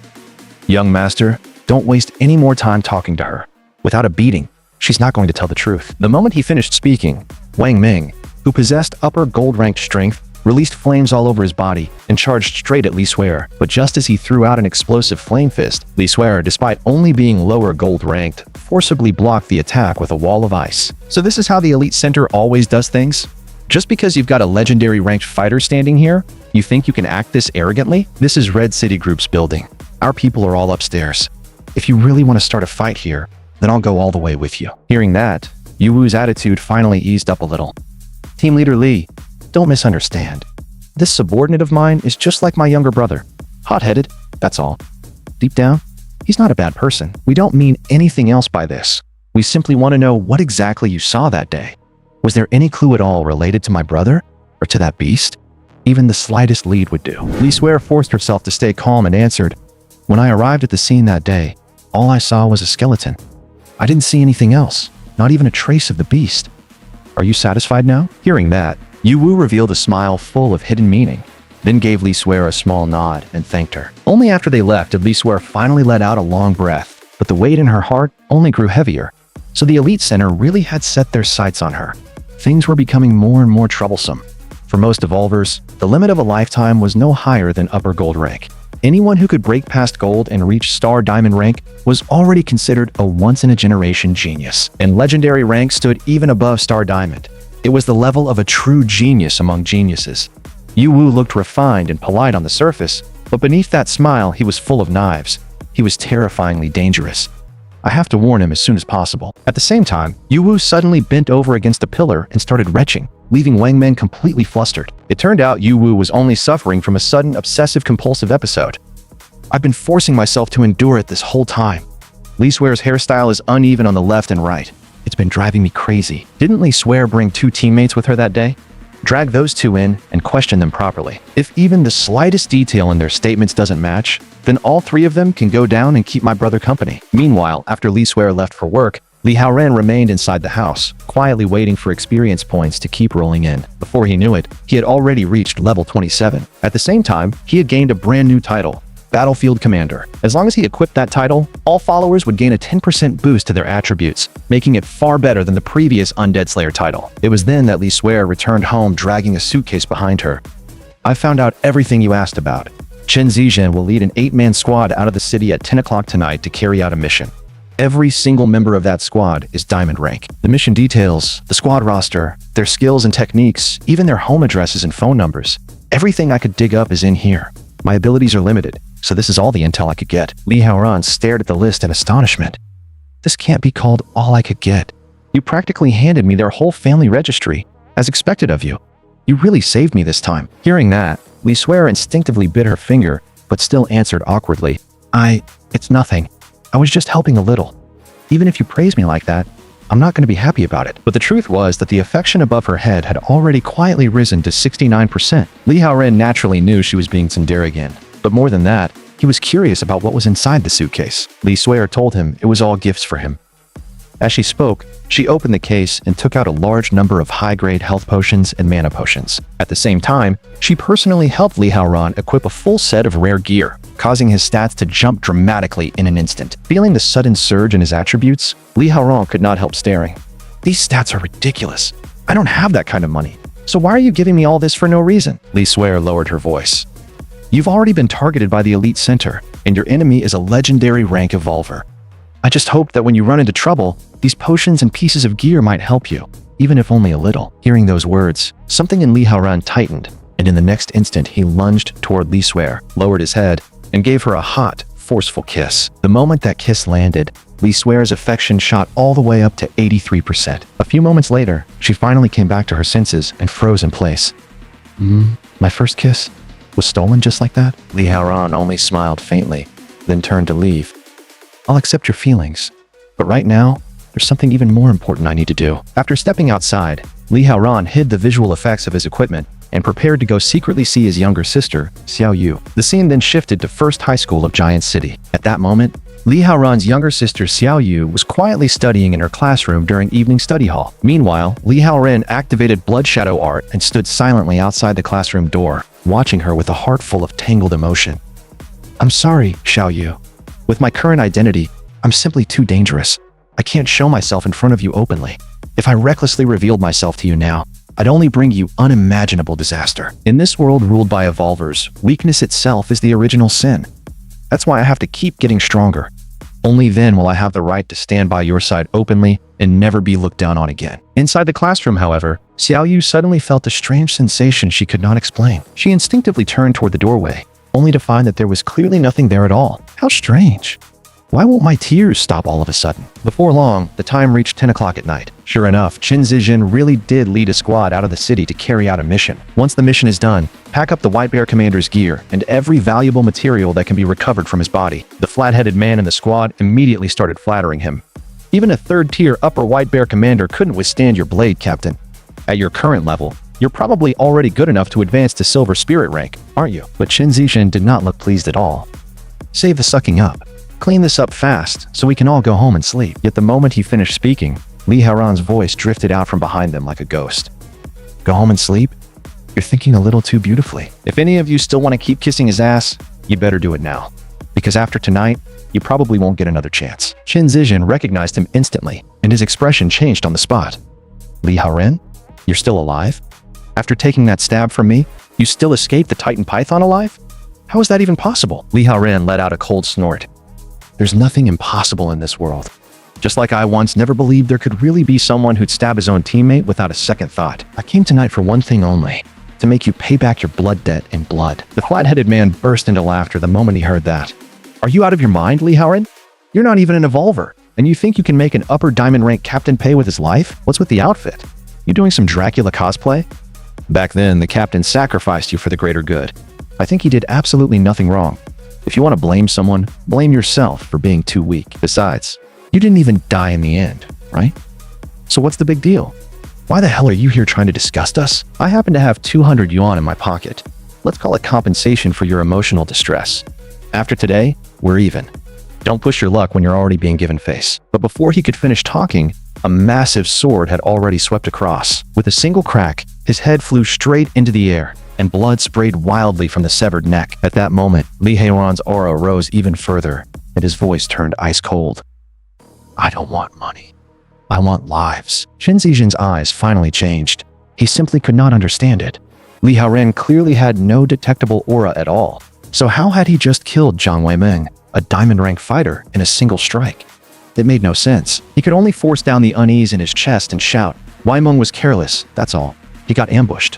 "Young master, don't waste any more time talking to her. Without a beating, she's not going to tell the truth." The moment he finished speaking, Wang Meng, who possessed upper gold-ranked strength, released flames all over his body and charged straight at Li Swear. But just as he threw out an explosive flame fist, Li Swear, despite only being lower gold-ranked, forcibly blocked the attack with a wall of ice. So this is how the Elite Center always does things? Just because you've got a legendary ranked fighter standing here, you think you can act this arrogantly? This is Red City Group's building. Our people are all upstairs. If you really want to start a fight here, then I'll go all the way with you. Hearing that, Yuwu's attitude finally eased up a little. Team Leader Lee, don't misunderstand. This subordinate of mine is just like my younger brother. Hot-headed, that's all. Deep down, he's not a bad person. We don't mean anything else by this. We simply want to know what exactly you saw that day. Was there any clue at all related to my brother? Or to that beast? Even the slightest lead would do. Lee Swear forced herself to stay calm and answered, when I arrived at the scene that day, all I saw was a skeleton. I didn't see anything else, not even a trace of the beast. Are you satisfied now? Hearing that, Yuwu revealed a smile full of hidden meaning, then gave Lee Swear a small nod and thanked her. Only after they left did Lee Swear finally let out a long breath, but the weight in her heart only grew heavier. So the Elite Center really had set their sights on her. Things were becoming more and more troublesome. For most evolvers, the limit of a lifetime was no higher than upper gold rank. Anyone who could break past gold and reach star diamond rank was already considered a once-in-a-generation genius, and legendary rank stood even above star diamond. It was the level of a true genius among geniuses. Yuwu looked refined and polite on the surface, but beneath that smile he was full of knives. He was terrifyingly dangerous. I have to warn him as soon as possible. At the same time, Yuwu suddenly bent over against a pillar and started retching, leaving Wang Men completely flustered. It turned out Yuwu was only suffering from a sudden obsessive-compulsive episode. I've been forcing myself to endure it this whole time. Lee Swear's hairstyle is uneven on the left and right. It's been driving me crazy. Didn't Lee Swear bring 2 teammates with her that day? Drag those 2 in and question them properly. If even the slightest detail in their statements doesn't match, then all 3 of them can go down and keep my brother company. Meanwhile, after Lee Swear left for work, Li Haoren remained inside the house, quietly waiting for experience points to keep rolling in. Before he knew it, he had already reached level 27. At the same time, he had gained a brand new title, Battlefield Commander. As long as he equipped that title, all followers would gain a 10% boost to their attributes, making it far better than the previous Undead Slayer title. It was then that Lee Swear returned home dragging a suitcase behind her. I found out everything you asked about. Chen Zizhen will lead an 8-man squad out of the city at 10 o'clock tonight to carry out a mission. Every single member of that squad is diamond rank. The mission details, the squad roster, their skills and techniques, even their home addresses and phone numbers. Everything I could dig up is in here. My abilities are limited, so this is all the intel I could get. Li Haoran stared at the list in astonishment. This can't be called all I could get. You practically handed me their whole family registry, as expected of you. You really saved me this time. Hearing that, Li Swear instinctively bit her finger, but still answered awkwardly. It's nothing. I was just helping a little. Even if you praise me like that, I'm not going to be happy about it. But the truth was that the affection above her head had already quietly risen to 69%. Li Haoren naturally knew she was being tsundere again. But more than that, he was curious about what was inside the suitcase. Li Swear told him it was all gifts for him. As she spoke, she opened the case and took out a large number of high-grade health potions and mana potions. At the same time, she personally helped Li Haoran equip a full set of rare gear, causing his stats to jump dramatically in an instant. Feeling the sudden surge in his attributes, Li Haoran could not help staring. These stats are ridiculous. I don't have that kind of money. So why are you giving me all this for no reason? Li Swear lowered her voice. You've already been targeted by the Elite Center, and your enemy is a legendary rank evolver. I just hoped that when you run into trouble, these potions and pieces of gear might help you, even if only a little. Hearing those words, something in Li Haoran tightened, and in the next instant he lunged toward Li Swear, lowered his head, and gave her a hot, forceful kiss. The moment that kiss landed, Li Swear's affection shot all the way up to 83%. A few moments later, she finally came back to her senses and froze in place. My first kiss was stolen just like that? Li Haoran only smiled faintly, then turned to leave. I'll accept your feelings, but right now, there's something even more important I need to do. After stepping outside, Li Haoran hid the visual effects of his equipment and prepared to go secretly see his younger sister, Xiao Yu. The scene then shifted to First High School of Giant City. At that moment, Li Haoran's younger sister, Xiao Yu, was quietly studying in her classroom during evening study hall. Meanwhile, Li Haoran activated Blood Shadow Art and stood silently outside the classroom door, watching her with a heart full of tangled emotion. I'm sorry, Xiao Yu. With my current identity, I'm simply too dangerous. I can't show myself in front of you openly. If I recklessly revealed myself to you now, I'd only bring you unimaginable disaster. In this world ruled by evolvers, weakness itself is the original sin. That's why I have to keep getting stronger. Only then will I have the right to stand by your side openly and never be looked down on again. Inside the classroom, however, Xiao Yu suddenly felt a strange sensation she could not explain. She instinctively turned toward the doorway, only to find that there was clearly nothing there at all. How strange. Why won't my tears stop all of a sudden? Before long, the time reached 10 o'clock at night. Sure enough, Qin Zijin really did lead a squad out of the city to carry out a mission. Once the mission is done, pack up the White Bear Commander's gear and every valuable material that can be recovered from his body. The flat-headed man in the squad immediately started flattering him. Even a third-tier upper White Bear Commander couldn't withstand your blade, Captain. At your current level, you're probably already good enough to advance to Silver Spirit rank, aren't you? But Qin Zijin did not look pleased at all. Save the sucking up. Clean this up fast, so we can all go home and sleep. Yet the moment he finished speaking, Li Haoran's voice drifted out from behind them like a ghost. Go home and sleep? You're thinking a little too beautifully. If any of you still want to keep kissing his ass, you better do it now. Because after tonight, you probably won't get another chance. Qin Zijin recognized him instantly, and his expression changed on the spot. Li Haoran? You're still alive? After taking that stab from me, you still escaped the Titan Python alive? How is that even possible? Li Haoran let out a cold snort. There's nothing impossible in this world. Just like I once never believed there could really be someone who'd stab his own teammate without a second thought. I came tonight for one thing only, to make you pay back your blood debt in blood. The flat-headed man burst into laughter the moment he heard that. Are you out of your mind, Li Haoran? You're not even an evolver, and you think you can make an upper diamond rank captain pay with his life? What's with the outfit? You doing some Dracula cosplay? Back then, the captain sacrificed you for the greater good. I think he did absolutely nothing wrong. If you want to blame someone, blame yourself for being too weak. Besides, you didn't even die in the end, right? So what's the big deal? Why the hell are you here trying to disgust us? I happen to have 200 yuan in my pocket. Let's call it compensation for your emotional distress. After today, we're even. Don't push your luck when you're already being given face. But before he could finish talking, a massive sword had already swept across. With a single crack, his head flew straight into the air, and blood sprayed wildly from the severed neck. At that moment, Li Haoran's aura rose even further, and his voice turned ice cold. I don't want money. I want lives. Qin Zijin's eyes finally changed. He simply could not understand it. Li Haoran clearly had no detectable aura at all. So how had he just killed Jiang Weimeng, a diamond rank fighter, in a single strike? It made no sense. He could only force down the unease in his chest and shout. Weimeng was careless, that's all. He got ambushed.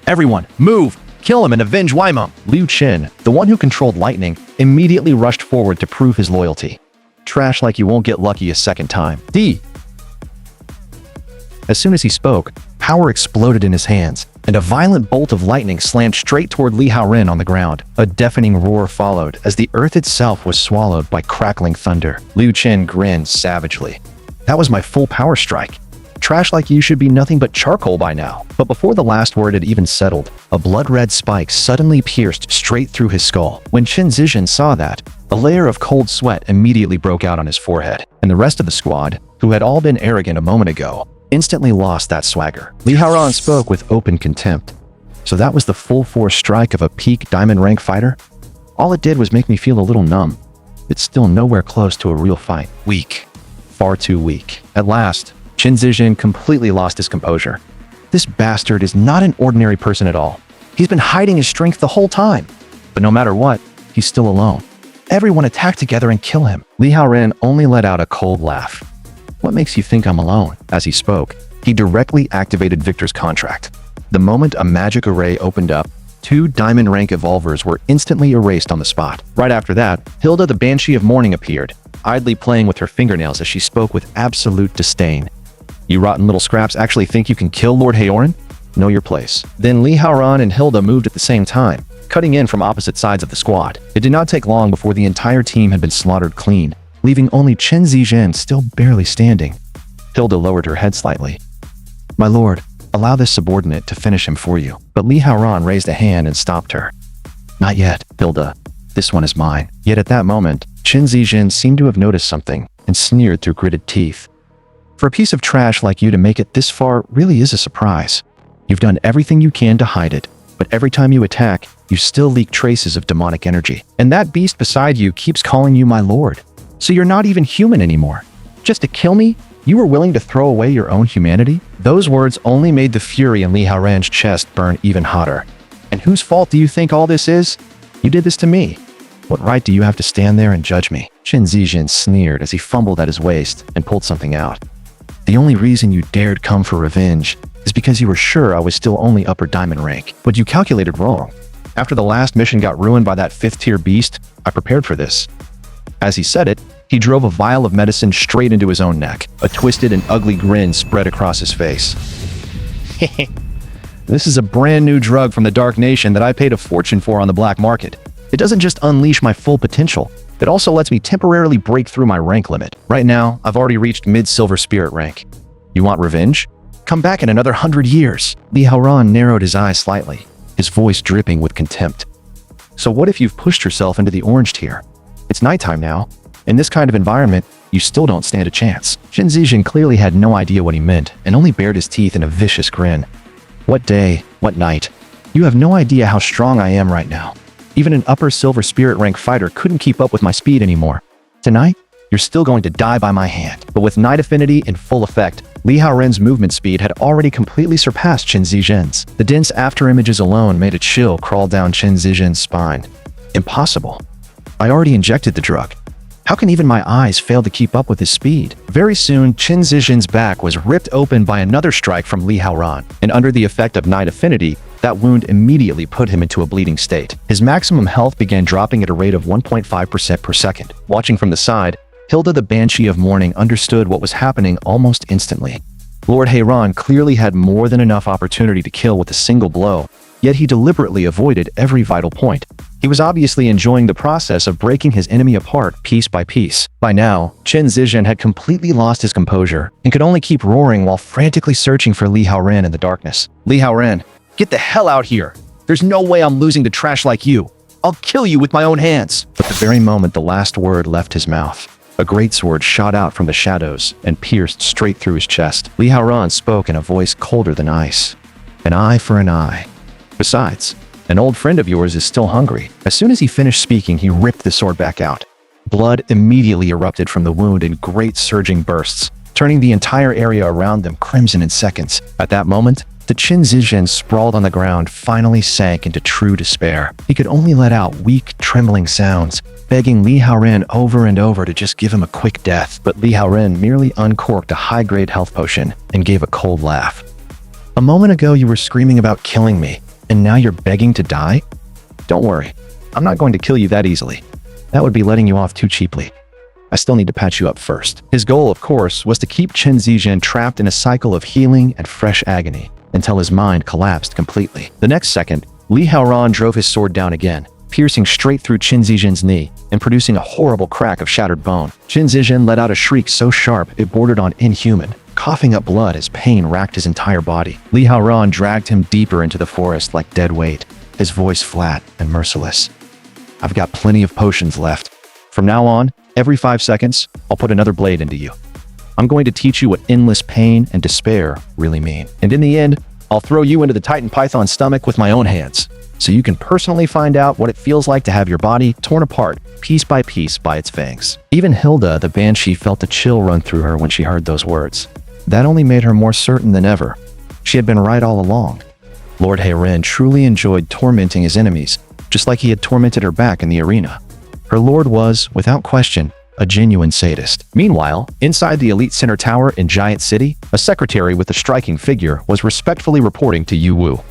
Everyone, move! Kill him and avenge Weimeng! Liu Qin, the one who controlled lightning, immediately rushed forward to prove his loyalty. Trash like you won't get lucky a second time. D. As soon as he spoke, power exploded in his hands, and a violent bolt of lightning slammed straight toward Li Haoran on the ground. A deafening roar followed as the earth itself was swallowed by crackling thunder. Liu Qin grinned savagely. That was my full power strike. Trash like you should be nothing but charcoal by now. But before the last word had even settled, a blood-red spike suddenly pierced straight through his skull. When Qin Zijin saw that, a layer of cold sweat immediately broke out on his forehead, and the rest of the squad, who had all been arrogant a moment ago, instantly lost that swagger. Li Haoran spoke with open contempt. So that was the full force strike of a peak diamond rank fighter? All it did was make me feel a little numb. It's still nowhere close to a real fight. Weak. Far too weak. At last, Qin Zijin completely lost his composure. This bastard is not an ordinary person at all. He's been hiding his strength the whole time. But no matter what, he's still alone. Everyone attack together and kill him. Li Haoran only let out a cold laugh. What makes you think I'm alone? As he spoke, he directly activated Victor's contract. The moment a magic array opened up, 2 diamond rank evolvers were instantly erased on the spot. Right after that, Hilda the Banshee of Morning appeared, idly playing with her fingernails as she spoke with absolute disdain. You rotten little scraps actually think you can kill Lord Haoran? Know your place. Then Li Haoran and Hilda moved at the same time, cutting in from opposite sides of the squad. It did not take long before the entire team had been slaughtered clean, leaving only Qin Zijin still barely standing. Hilda lowered her head slightly. My lord, allow this subordinate to finish him for you. But Li Haoran raised a hand and stopped her. Not yet, Hilda. This one is mine. Yet at that moment, Qin Zijin seemed to have noticed something and sneered through gritted teeth. For a piece of trash like you to make it this far really is a surprise. You've done everything you can to hide it, but every time you attack, you still leak traces of demonic energy. And that beast beside you keeps calling you my lord. So you're not even human anymore. Just to kill me, you were willing to throw away your own humanity? Those words only made the fury in Li Haoran's chest burn even hotter. And whose fault do you think all this is? You did this to me. What right do you have to stand there and judge me? Qin Zijin sneered as he fumbled at his waist and pulled something out. The only reason you dared come for revenge is because you were sure I was still only upper diamond rank. But you calculated wrong. After the last mission got ruined by that 5th tier beast, I prepared for this. As he said it, He drove a vial of medicine straight into his own neck. A twisted and ugly grin spread across his face. This is a brand new drug from the Dark Nation that I paid a fortune for on the black market. It doesn't just unleash my full potential, it also lets me temporarily break through my rank limit. Right now, I've already reached mid-silver spirit rank. You want revenge? Come back in another 100 years. Li Haoran narrowed his eyes slightly, his voice dripping with contempt. So what if you've pushed yourself into the orange tier? It's nighttime now. In this kind of environment, you still don't stand a chance. Qin Zizhen clearly had no idea what he meant and only bared his teeth in a vicious grin. What day, what night? You have no idea how strong I am right now. Even an upper silver spirit rank fighter couldn't keep up with my speed anymore. Tonight, you're still going to die by my hand. But with night affinity in full effect, Li Haoran's movement speed had already completely surpassed Qin Zizhen's. The dense afterimages alone made a chill crawl down Qin Zizhen's spine. Impossible. I already injected the drug. How can even my eyes fail to keep up with his speed? Very soon, Qin Zizhen's back was ripped open by another strike from Li Haoran, and under the effect of night affinity, that wound immediately put him into a bleeding state. His maximum health began dropping at a rate of 1.5% per second. Watching from the side, Hilda the Banshee of Morning understood what was happening almost instantly. Lord Haoran clearly had more than enough opportunity to kill with a single blow, yet he deliberately avoided every vital point. He was obviously enjoying the process of breaking his enemy apart piece by piece. By now, Qin Zizhen had completely lost his composure and could only keep roaring while frantically searching for Li Haoran in the darkness. Li Haoran, get the hell out here! There's no way I'm losing to trash like you! I'll kill you with my own hands! But the very moment the last word left his mouth, a greatsword shot out from the shadows and pierced straight through his chest. Li Haoran spoke in a voice colder than ice. An eye for an eye. Besides, an old friend of yours is still hungry. As soon as he finished speaking, he ripped the sword back out. Blood immediately erupted from the wound in great surging bursts, turning the entire area around them crimson in seconds. At that moment, the Qin Zizhen sprawled on the ground finally sank into true despair. He could only let out weak, trembling sounds, begging Li Haoran over and over to just give him a quick death. But Li Haoran merely uncorked a high-grade health potion and gave a cold laugh. A moment ago you were screaming about killing me, and now you're begging to die? Don't worry, I'm not going to kill you that easily. That would be letting you off too cheaply. I still need to patch you up first. His goal, of course, was to keep Qin Zizhen trapped in a cycle of healing and fresh agony until his mind collapsed completely. The next second, Li Haoran drove his sword down again, piercing straight through Qin Zizhen's knee and producing a horrible crack of shattered bone. Qin Zizhen let out a shriek so sharp it bordered on inhuman, coughing up blood as pain racked his entire body. Li Haoran dragged him deeper into the forest like dead weight, his voice flat and merciless. I've got plenty of potions left. From now on, every 5 seconds, I'll put another blade into you. I'm going to teach you what endless pain and despair really mean. And in the end, I'll throw you into the Titan Python's stomach with my own hands, so you can personally find out what it feels like to have your body torn apart piece by its fangs. Even Hilda, the Banshee, felt a chill run through her when she heard those words. That only made her more certain than ever. She had been right all along. Lord Haoran truly enjoyed tormenting his enemies, just like he had tormented her back in the arena. Her lord was, without question, a genuine sadist. Meanwhile, inside the Elite Center Tower in Giant City, a secretary with a striking figure was respectfully reporting to Yu Wu.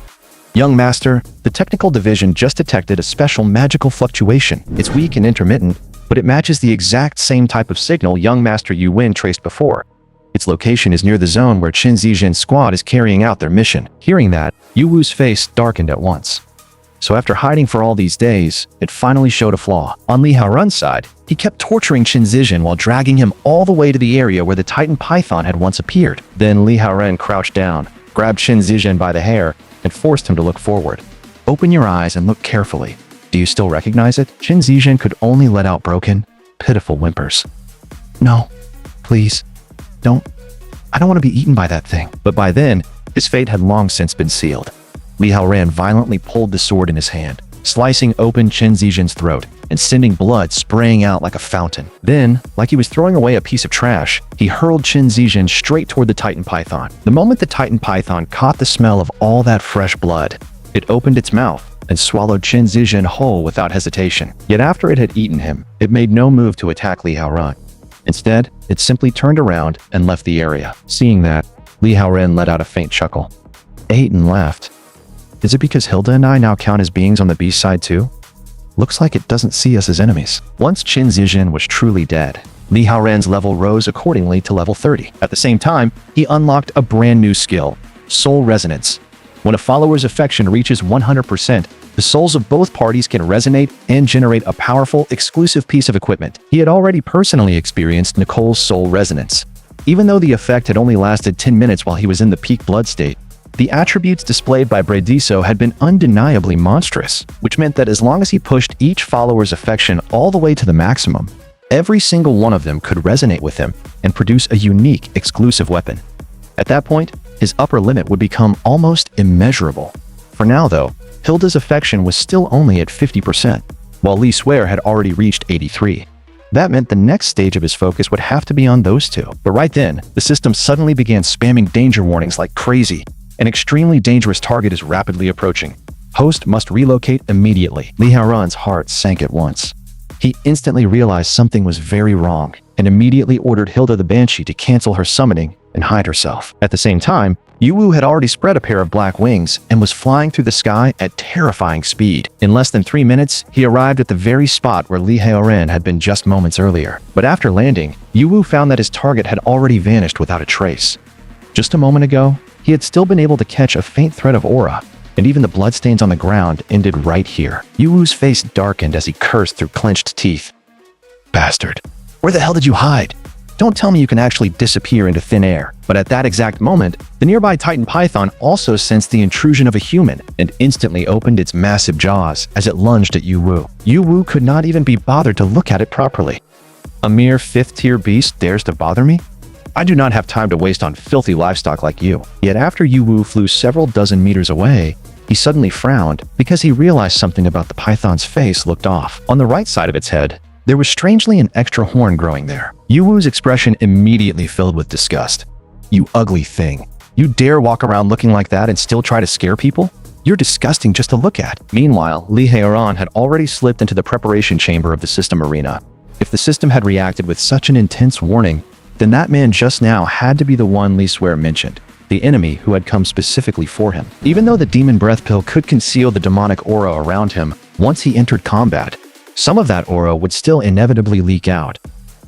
Young Master, the technical division just detected a special magical fluctuation. It's weak and intermittent, but it matches the exact same type of signal Young Master Yu Win traced before. Its location is near the zone where Qin Zizhen's squad is carrying out their mission. Hearing that, Yu Wu's face darkened at once. So after hiding for all these days, it finally showed a flaw. On Li Haoran's side, he kept torturing Qin Zizhen while dragging him all the way to the area where the Titan Python had once appeared. Then Li Haoran crouched down, grabbed Qin Zizhen by the hair, and forced him to look forward. Open your eyes and look carefully. Do you still recognize it? Qin Zizhen could only let out broken, pitiful whimpers. No, please, don't. I don't want to be eaten by that thing. But by then, his fate had long since been sealed. Li Haoran violently pulled the sword in his hand, slicing open Qin Zizhen's throat and sending blood spraying out like a fountain. Then, like he was throwing away a piece of trash, he hurled Qin Zizhen straight toward the Titan Python. The moment the Titan Python caught the smell of all that fresh blood, it opened its mouth and swallowed Qin Zizhen whole without hesitation. Yet after it had eaten him, it made no move to attack Li Haoran. Instead, it simply turned around and left the area. Seeing that, Li Haoran let out a faint chuckle. Ate and left. Is it because Hilda and I now count as beings on the beast side too? Looks like it doesn't see us as enemies. Once Qin Zizhen was truly dead, Li Haoran's level rose accordingly to level 30. At the same time, he unlocked a brand new skill, Soul Resonance. When a follower's affection reaches 100%, the souls of both parties can resonate and generate a powerful, exclusive piece of equipment. He had already personally experienced Nicole's soul resonance. Even though the effect had only lasted 10 minutes while he was in the peak blood state, the attributes displayed by Brediso had been undeniably monstrous, which meant that as long as he pushed each follower's affection all the way to the maximum, every single one of them could resonate with him and produce a unique, exclusive weapon. At that point, his upper limit would become almost immeasurable. For now, though, Hilda's affection was still only at 50%, while Li Swear had already reached 83%. That meant the next stage of his focus would have to be on those two. But right then, the system suddenly began spamming danger warnings like crazy. An extremely dangerous target is rapidly approaching. Host must relocate immediately. Li Haoran's heart sank at once. He instantly realized something was very wrong and immediately ordered Hilda the Banshee to cancel her summoning and hide herself. At the same time, Yuwu had already spread a pair of black wings and was flying through the sky at terrifying speed. In less than 3 minutes, he arrived at the very spot where Li Haoran had been just moments earlier. But after landing, Yuwu found that his target had already vanished without a trace. Just a moment ago, he had still been able to catch a faint thread of aura, and even the bloodstains on the ground ended right here. Yuwu's face darkened as he cursed through clenched teeth. Bastard. Where the hell did you hide? Don't tell me you can actually disappear into thin air. But at that exact moment, the nearby Titan Python also sensed the intrusion of a human and instantly opened its massive jaws as it lunged at Yuwu. Yuwu could not even be bothered to look at it properly. A mere 5th-tier beast dares to bother me? I do not have time to waste on filthy livestock like you. Yet after Yuwu flew several dozen meters away, he suddenly frowned because he realized something about the python's face looked off. On the right side of its head, there was strangely an extra horn growing there. Yuwu's expression immediately filled with disgust. You ugly thing. You dare walk around looking like that and still try to scare people? You're disgusting just to look at. Meanwhile, Li Haoran had already slipped into the preparation chamber of the system arena. If the system had reacted with such an intense warning, then that man just now had to be the one Li Swear mentioned, the enemy who had come specifically for him. Even though the demon breath pill could conceal the demonic aura around him, once he entered combat, some of that aura would still inevitably leak out.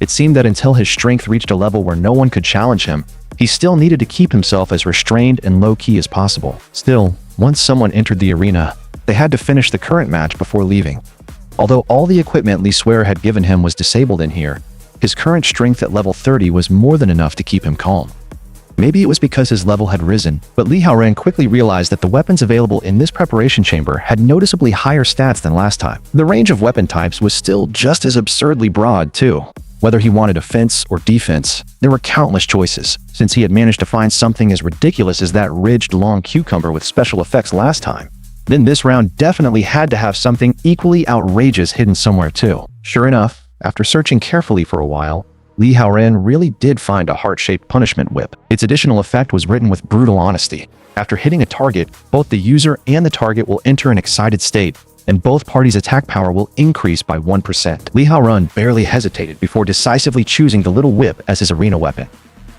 It seemed that until his strength reached a level where no one could challenge him, he still needed to keep himself as restrained and low-key as possible. Still, once someone entered the arena, they had to finish the current match before leaving. Although all the equipment Li Swear had given him was disabled in here, his current strength at level 30 was more than enough to keep him calm. Maybe it was because his level had risen, but Li Haoran quickly realized that the weapons available in this preparation chamber had noticeably higher stats than last time. The range of weapon types was still just as absurdly broad, too. Whether he wanted offense or defense, there were countless choices, since he had managed to find something as ridiculous as that ridged long cucumber with special effects last time. Then this round definitely had to have something equally outrageous hidden somewhere too. Sure enough, after searching carefully for a while, Li Haoran really did find a heart-shaped punishment whip. Its additional effect was written with brutal honesty. After hitting a target, both the user and the target will enter an excited state, and both parties' attack power will increase by 1%. Li Haoran barely hesitated before decisively choosing the little whip as his arena weapon.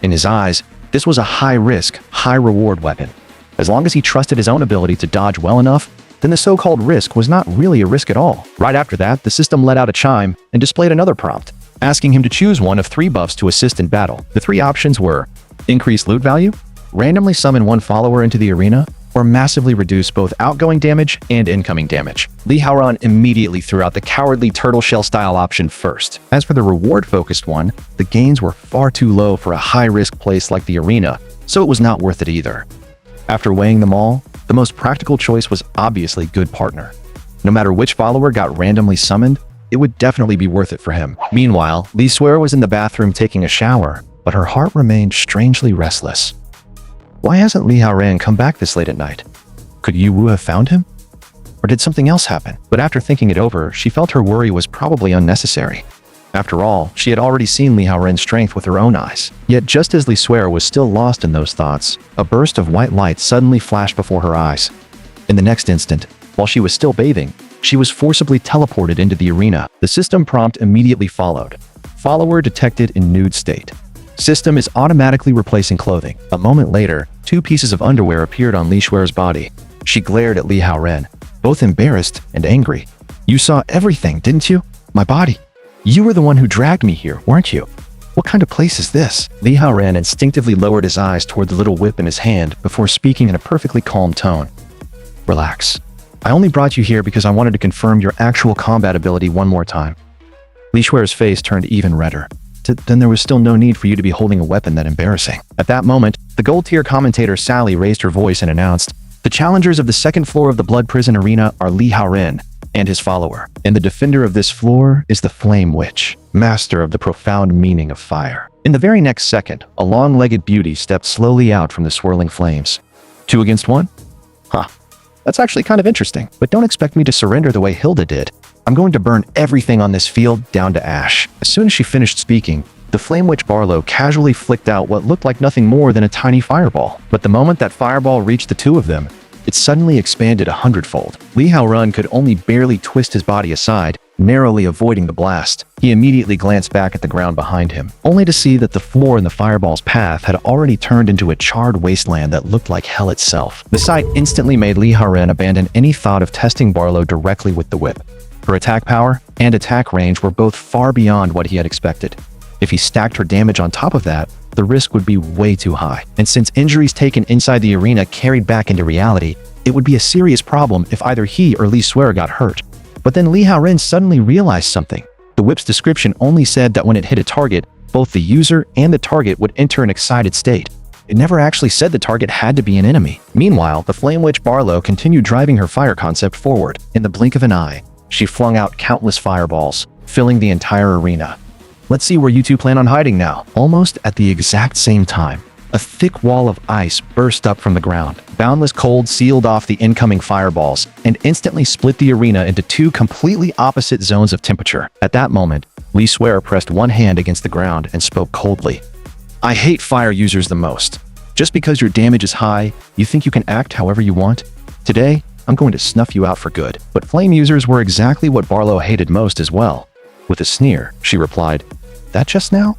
In his eyes, this was a high-risk, high-reward weapon. As long as he trusted his own ability to dodge well enough, then the so-called risk was not really a risk at all. Right after that, the system let out a chime and displayed another prompt, asking him to choose one of 3 buffs to assist in battle. The 3 options were increase loot value, randomly summon 1 follower into the arena, or massively reduce both outgoing damage and incoming damage. Li Haoran immediately threw out the cowardly turtle shell style option first. As for the reward-focused one, the gains were far too low for a high-risk place like the arena, so it was not worth it either. After weighing them all, the most practical choice was obviously good partner. No matter which follower got randomly summoned, it would definitely be worth it for him. Meanwhile, Li Swear was in the bathroom taking a shower, but her heart remained strangely restless. Why hasn't Li Haoran come back this late at night? Could Yuwu have found him? Or did something else happen? But after thinking it over, she felt her worry was probably unnecessary. After all, she had already seen Li Haoran's strength with her own eyes. Yet just as Li Swear was still lost in those thoughts, a burst of white light suddenly flashed before her eyes. In the next instant, while she was still bathing, she was forcibly teleported into the arena. The system prompt immediately followed. Follower detected in nude state. System is automatically replacing clothing. A moment later, 2 pieces of underwear appeared on Li Swear's body. She glared at Li Haoran, both embarrassed and angry. You saw everything, didn't you? My body. You were the one who dragged me here, weren't you? What kind of place is this? Li Haoren instinctively lowered his eyes toward the little whip in his hand before speaking in a perfectly calm tone. Relax. I only brought you here because I wanted to confirm your actual combat ability one more time. Li Shuer's face turned even redder. Then there was still no need for you to be holding a weapon that embarrassing. At that moment, the gold-tier commentator Sally raised her voice and announced, "The challengers of the second floor of the Blood Prison Arena are Li Haoren and his follower, and the defender of this floor is the Flame Witch, master of the profound meaning of fire." In the very next second, a long-legged beauty stepped slowly out from the swirling flames. 2 against 1? Huh. That's actually kind of interesting, but don't expect me to surrender the way Hilda did. I'm going to burn everything on this field down to ash. As soon as she finished speaking, the Flame Witch Barlow casually flicked out what looked like nothing more than a tiny fireball. But the moment that fireball reached the two of them, it suddenly expanded 100-fold. Li Haoren could only barely twist his body aside, narrowly avoiding the blast. He immediately glanced back at the ground behind him, only to see that the floor in the fireball's path had already turned into a charred wasteland that looked like hell itself. The sight instantly made Li Haoren abandon any thought of testing Barlow directly with the whip. Her attack power and attack range were both far beyond what he had expected. If he stacked her damage on top of that, the risk would be way too high. And since injuries taken inside the arena carried back into reality, it would be a serious problem if either he or Li Shuer got hurt. But then Li Haoren suddenly realized something. The whip's description only said that when it hit a target, both the user and the target would enter an excited state. It never actually said the target had to be an enemy. Meanwhile, the Flame Witch Barlow continued driving her fire concept forward. In the blink of an eye, she flung out countless fireballs, filling the entire arena. Let's see where you two plan on hiding now. Almost at the exact same time, a thick wall of ice burst up from the ground. Boundless cold sealed off the incoming fireballs and instantly split the arena into 2 completely opposite zones of temperature. At that moment, Li Shuer pressed one hand against the ground and spoke coldly. "I hate fire users the most. Just because your damage is high, you think you can act however you want? Today, I'm going to snuff you out for good." But flame users were exactly what Barlow hated most as well. With a sneer, she replied, "That just now?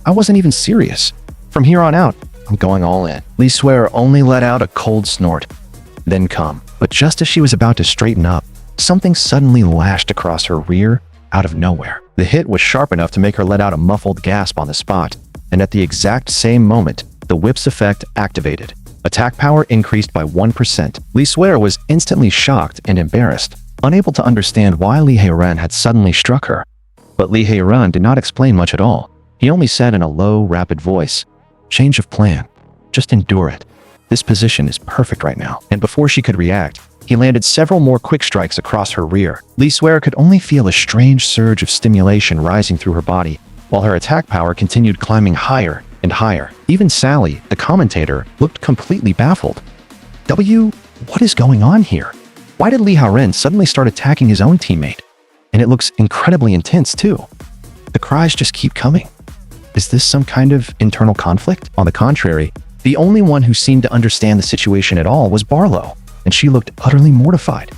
I wasn't even serious. From here on out, I'm going all in." Li Shuer only let out a cold snort. Then come. But just as she was about to straighten up, something suddenly lashed across her rear out of nowhere. The hit was sharp enough to make her let out a muffled gasp on the spot, and at the exact same moment, the whip's effect activated. Attack power increased by 1%. Li Shuer was instantly shocked and embarrassed, unable to understand why Li Haoren had suddenly struck her. But Li Haoren did not explain much at all. He only said in a low, rapid voice, "Change of plan. Just endure it. This position is perfect right now." And before she could react, he landed several more quick strikes across her rear. Li Shuer could only feel a strange surge of stimulation rising through her body, while her attack power continued climbing higher and higher. Even Sally, the commentator, looked completely baffled. What is going on here? Why did Li Haoren suddenly start attacking his own teammate? And it looks incredibly intense too. The cries just keep coming. Is this some kind of internal conflict? On the contrary, the only one who seemed to understand the situation at all was Barlow, and she looked utterly mortified.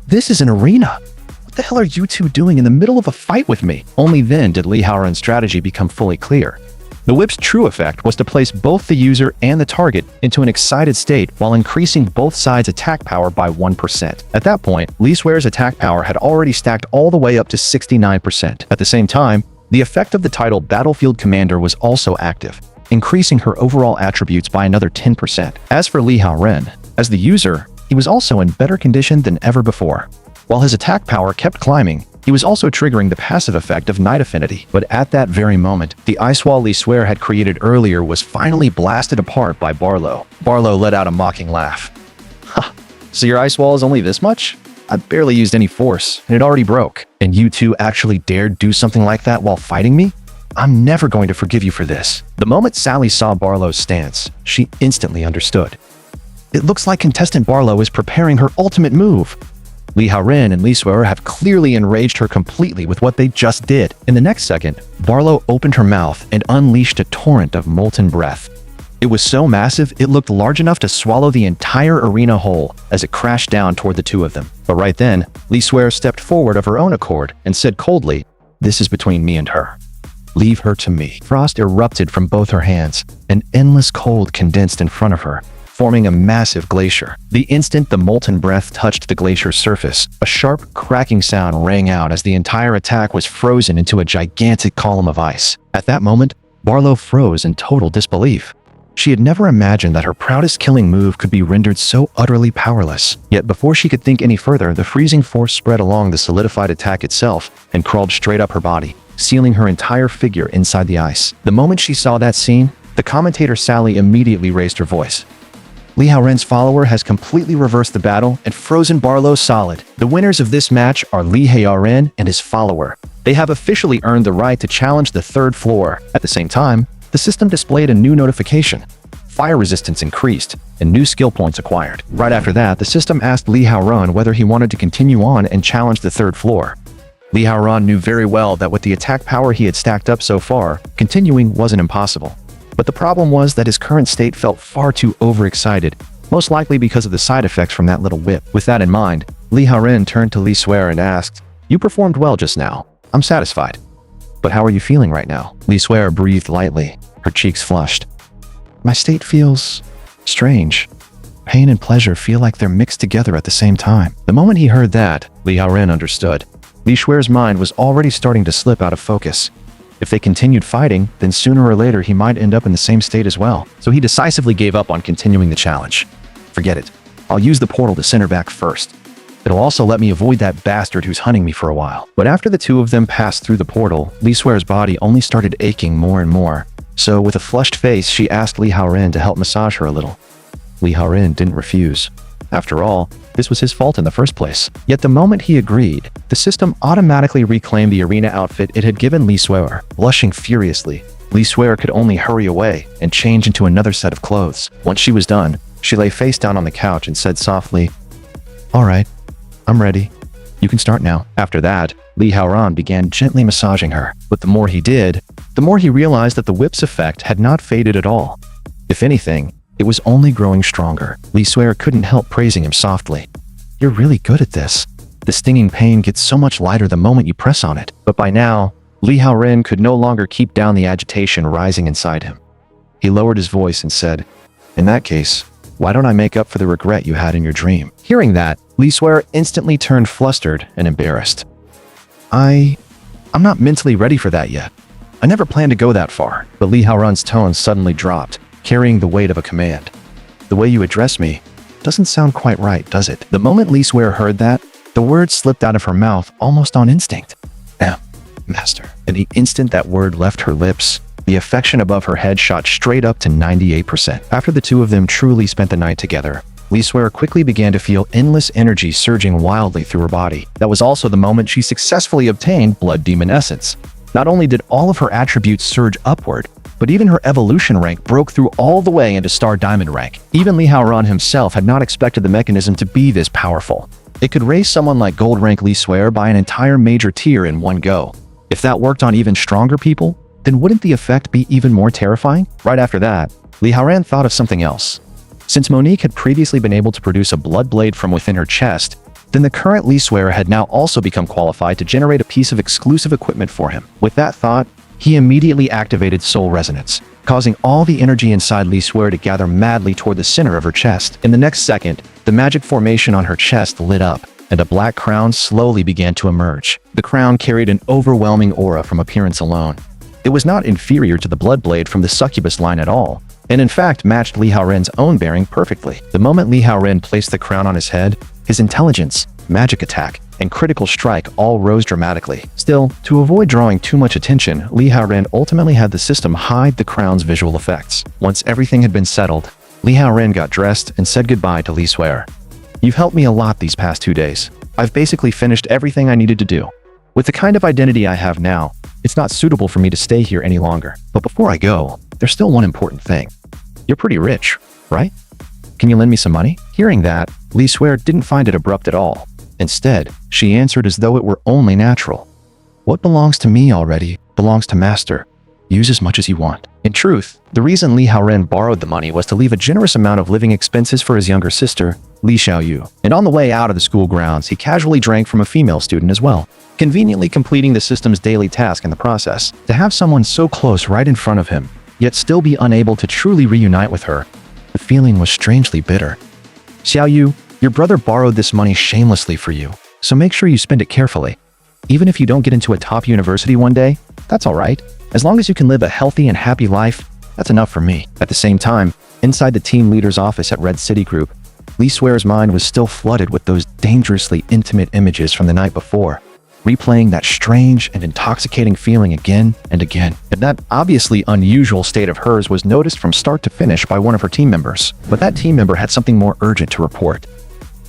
"This is an arena. What the hell are you two doing in the middle of a fight with me?" Only then did Li Haoren's strategy become fully clear. The whip's true effect was to place both the user and the target into an excited state while increasing both sides' attack power by 1%. At that point, Li Shuer's attack power had already stacked all the way up to 69%. At the same time, the effect of the title Battlefield Commander was also active, increasing her overall attributes by another 10%. As for Li Haoren, as the user, he was also in better condition than ever before. While his attack power kept climbing, he was also triggering the passive effect of Night Affinity. But at that very moment, the ice wall Li Shuer had created earlier was finally blasted apart by Barlow. Barlow let out a mocking laugh. "Ha, so your ice wall is only this much? I barely used any force, and it already broke. And you two actually dared do something like that while fighting me? I'm never going to forgive you for this." The moment Sally saw Barlow's stance, she instantly understood. It looks like contestant Barlow is preparing her ultimate move. Li Haoren and Li Shuer have clearly enraged her completely with what they just did. In the next second, Barlow opened her mouth and unleashed a torrent of molten breath. It was so massive, it looked large enough to swallow the entire arena whole as it crashed down toward the two of them. But right then, Li Shuer stepped forward of her own accord and said coldly, "This is between me and her. Leave her to me." Frost erupted from both her hands. An endless cold condensed in front of her, forming a massive glacier. The instant the molten breath touched the glacier's surface, a sharp, cracking sound rang out as the entire attack was frozen into a gigantic column of ice. At that moment, Barlow froze in total disbelief. She had never imagined that her proudest killing move could be rendered so utterly powerless. Yet before she could think any further, the freezing force spread along the solidified attack itself and crawled straight up her body, sealing her entire figure inside the ice. The moment she saw that scene, the commentator Sally immediately raised her voice. Li Haoren's follower has completely reversed the battle and frozen Barlow solid. The winners of this match are Li Haoren and his follower. They have officially earned the right to challenge the third floor. At the same time, the system displayed a new notification. Fire resistance increased, and new skill points acquired. Right after that, the system asked Li Haoren whether he wanted to continue on and challenge the third floor. Li Haoren knew very well that with the attack power he had stacked up so far, continuing wasn't impossible. But the problem was that his current state felt far too overexcited, most likely because of the side effects from that little whip. With that in mind, Li Haoren turned to Li Suer and asked, "You performed well just now. I'm satisfied. But how are you feeling right now?" Li Suer breathed lightly, her cheeks flushed. "My state feels strange. Pain and pleasure feel like they're mixed together at the same time." The moment he heard that, Li Haoren understood. Li Suer's mind was already starting to slip out of focus. If they continued fighting, then sooner or later he might end up in the same state as well. So he decisively gave up on continuing the challenge. "Forget it. I'll use the portal to send her back first. It'll also let me avoid that bastard who's hunting me for a while." But after the two of them passed through the portal, Li Suer's body only started aching more and more. So with a flushed face, she asked Li Haoren to help massage her a little. Li Haoren didn't refuse. After all, this was his fault in the first place. Yet the moment he agreed, the system automatically reclaimed the arena outfit it had given Li Suer. Blushing furiously, Li Suer could only hurry away and change into another set of clothes. Once she was done, she lay face down on the couch and said softly, "All right, I'm ready. You can start now." After that, Li Haoren began gently massaging her. But the more he did, the more he realized that the whip's effect had not faded at all. If anything, it was only growing stronger. Li Suer couldn't help praising him softly. "You're really good at this. The stinging pain gets so much lighter the moment you press on it." But by now, Li Haoren could no longer keep down the agitation rising inside him. He lowered his voice and said, "In that case, why don't I make up for the regret you had in your dream?" Hearing that, Li Suer instantly turned flustered and embarrassed. I'm not mentally ready for that yet. I never planned to go that far." But Li Haoren's tone suddenly dropped, carrying the weight of a command. "The way you address me doesn't sound quite right, does it?" The moment Li Suer heard that, the word slipped out of her mouth almost on instinct. Master." In the instant that word left her lips, the affection above her head shot straight up to 98%. After the two of them truly spent the night together, Li Suer quickly began to feel endless energy surging wildly through her body. That was also the moment she successfully obtained Blood Demon Essence. Not only did all of her attributes surge upward, but even her evolution rank broke through all the way into Star Diamond rank. Even Li Haoren himself had not expected the mechanism to be this powerful. It could raise someone like Gold rank Li Suer by an entire major tier in one go. If that worked on even stronger people, then wouldn't the effect be even more terrifying? Right after that, Li Haoren thought of something else. Since Monique had previously been able to produce a blood blade from within her chest, then the current Li Suer had now also become qualified to generate a piece of exclusive equipment for him. With that thought, he immediately activated Soul Resonance, causing all the energy inside Li Suer to gather madly toward the center of her chest. In the next second, the magic formation on her chest lit up, and a black crown slowly began to emerge. The crown carried an overwhelming aura from appearance alone. It was not inferior to the blood blade from the Succubus line at all, and in fact matched Li Haoren's own bearing perfectly. The moment Li Haoren placed the crown on his head, his intelligence, magic attack, and critical strike all rose dramatically. Still, to avoid drawing too much attention, Li Haoren ultimately had the system hide the crown's visual effects. Once everything had been settled, Li Haoren got dressed and said goodbye to Li Suer. "You've helped me a lot these past 2 days. I've basically finished everything I needed to do. With the kind of identity I have now, it's not suitable for me to stay here any longer. But before I go, there's still one important thing. You're pretty rich, right? Can you lend me some money?" Hearing that, Li Suer didn't find it abrupt at all. Instead, she answered as though it were only natural. "What belongs to me already belongs to Master. Use as much as you want." In truth, the reason Li Haoren borrowed the money was to leave a generous amount of living expenses for his younger sister, Li Xiaoyu. And on the way out of the school grounds, he casually drank from a female student as well, conveniently completing the system's daily task in the process. To have someone so close right in front of him, yet still be unable to truly reunite with her, The feeling was strangely bitter. Xiaoyu, your brother borrowed this money shamelessly for you, so make sure you spend it carefully. Even if you don't get into a top university one day, that's alright. As long as you can live a healthy and happy life, that's enough for me. At the same time, inside the team leader's office at Red City Group, Lee Suere's mind was still flooded with those dangerously intimate images from the night before, replaying that strange and intoxicating feeling again and again. And that obviously unusual state of hers was noticed from start to finish by one of her team members. But that team member had something more urgent to report.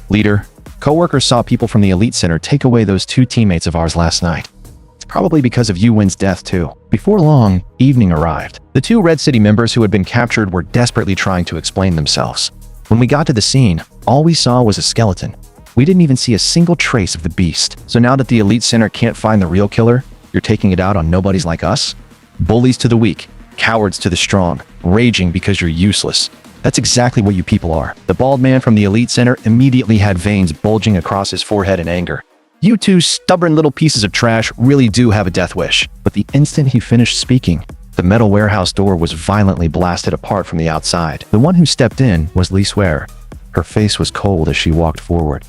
Leader, coworkers saw people from the Elite Center take away those 2 teammates of ours last night. It's probably because of Yu-Win's death too. Before long, evening arrived. The 2 Red City members who had been captured were desperately trying to explain themselves. When we got to the scene, all we saw was a skeleton. We didn't even see a single trace of the beast. So now that the Elite Center can't find the real killer, you're taking it out on nobodies like us? Bullies to the weak, cowards to the strong, raging because you're useless. That's exactly what you people are. The bald man from the Elite Center immediately had veins bulging across his forehead in anger. You 2 stubborn little pieces of trash really do have a death wish. But the instant he finished speaking, the metal warehouse door was violently blasted apart from the outside. The one who stepped in was Lee Suere. Her face was cold as she walked forward.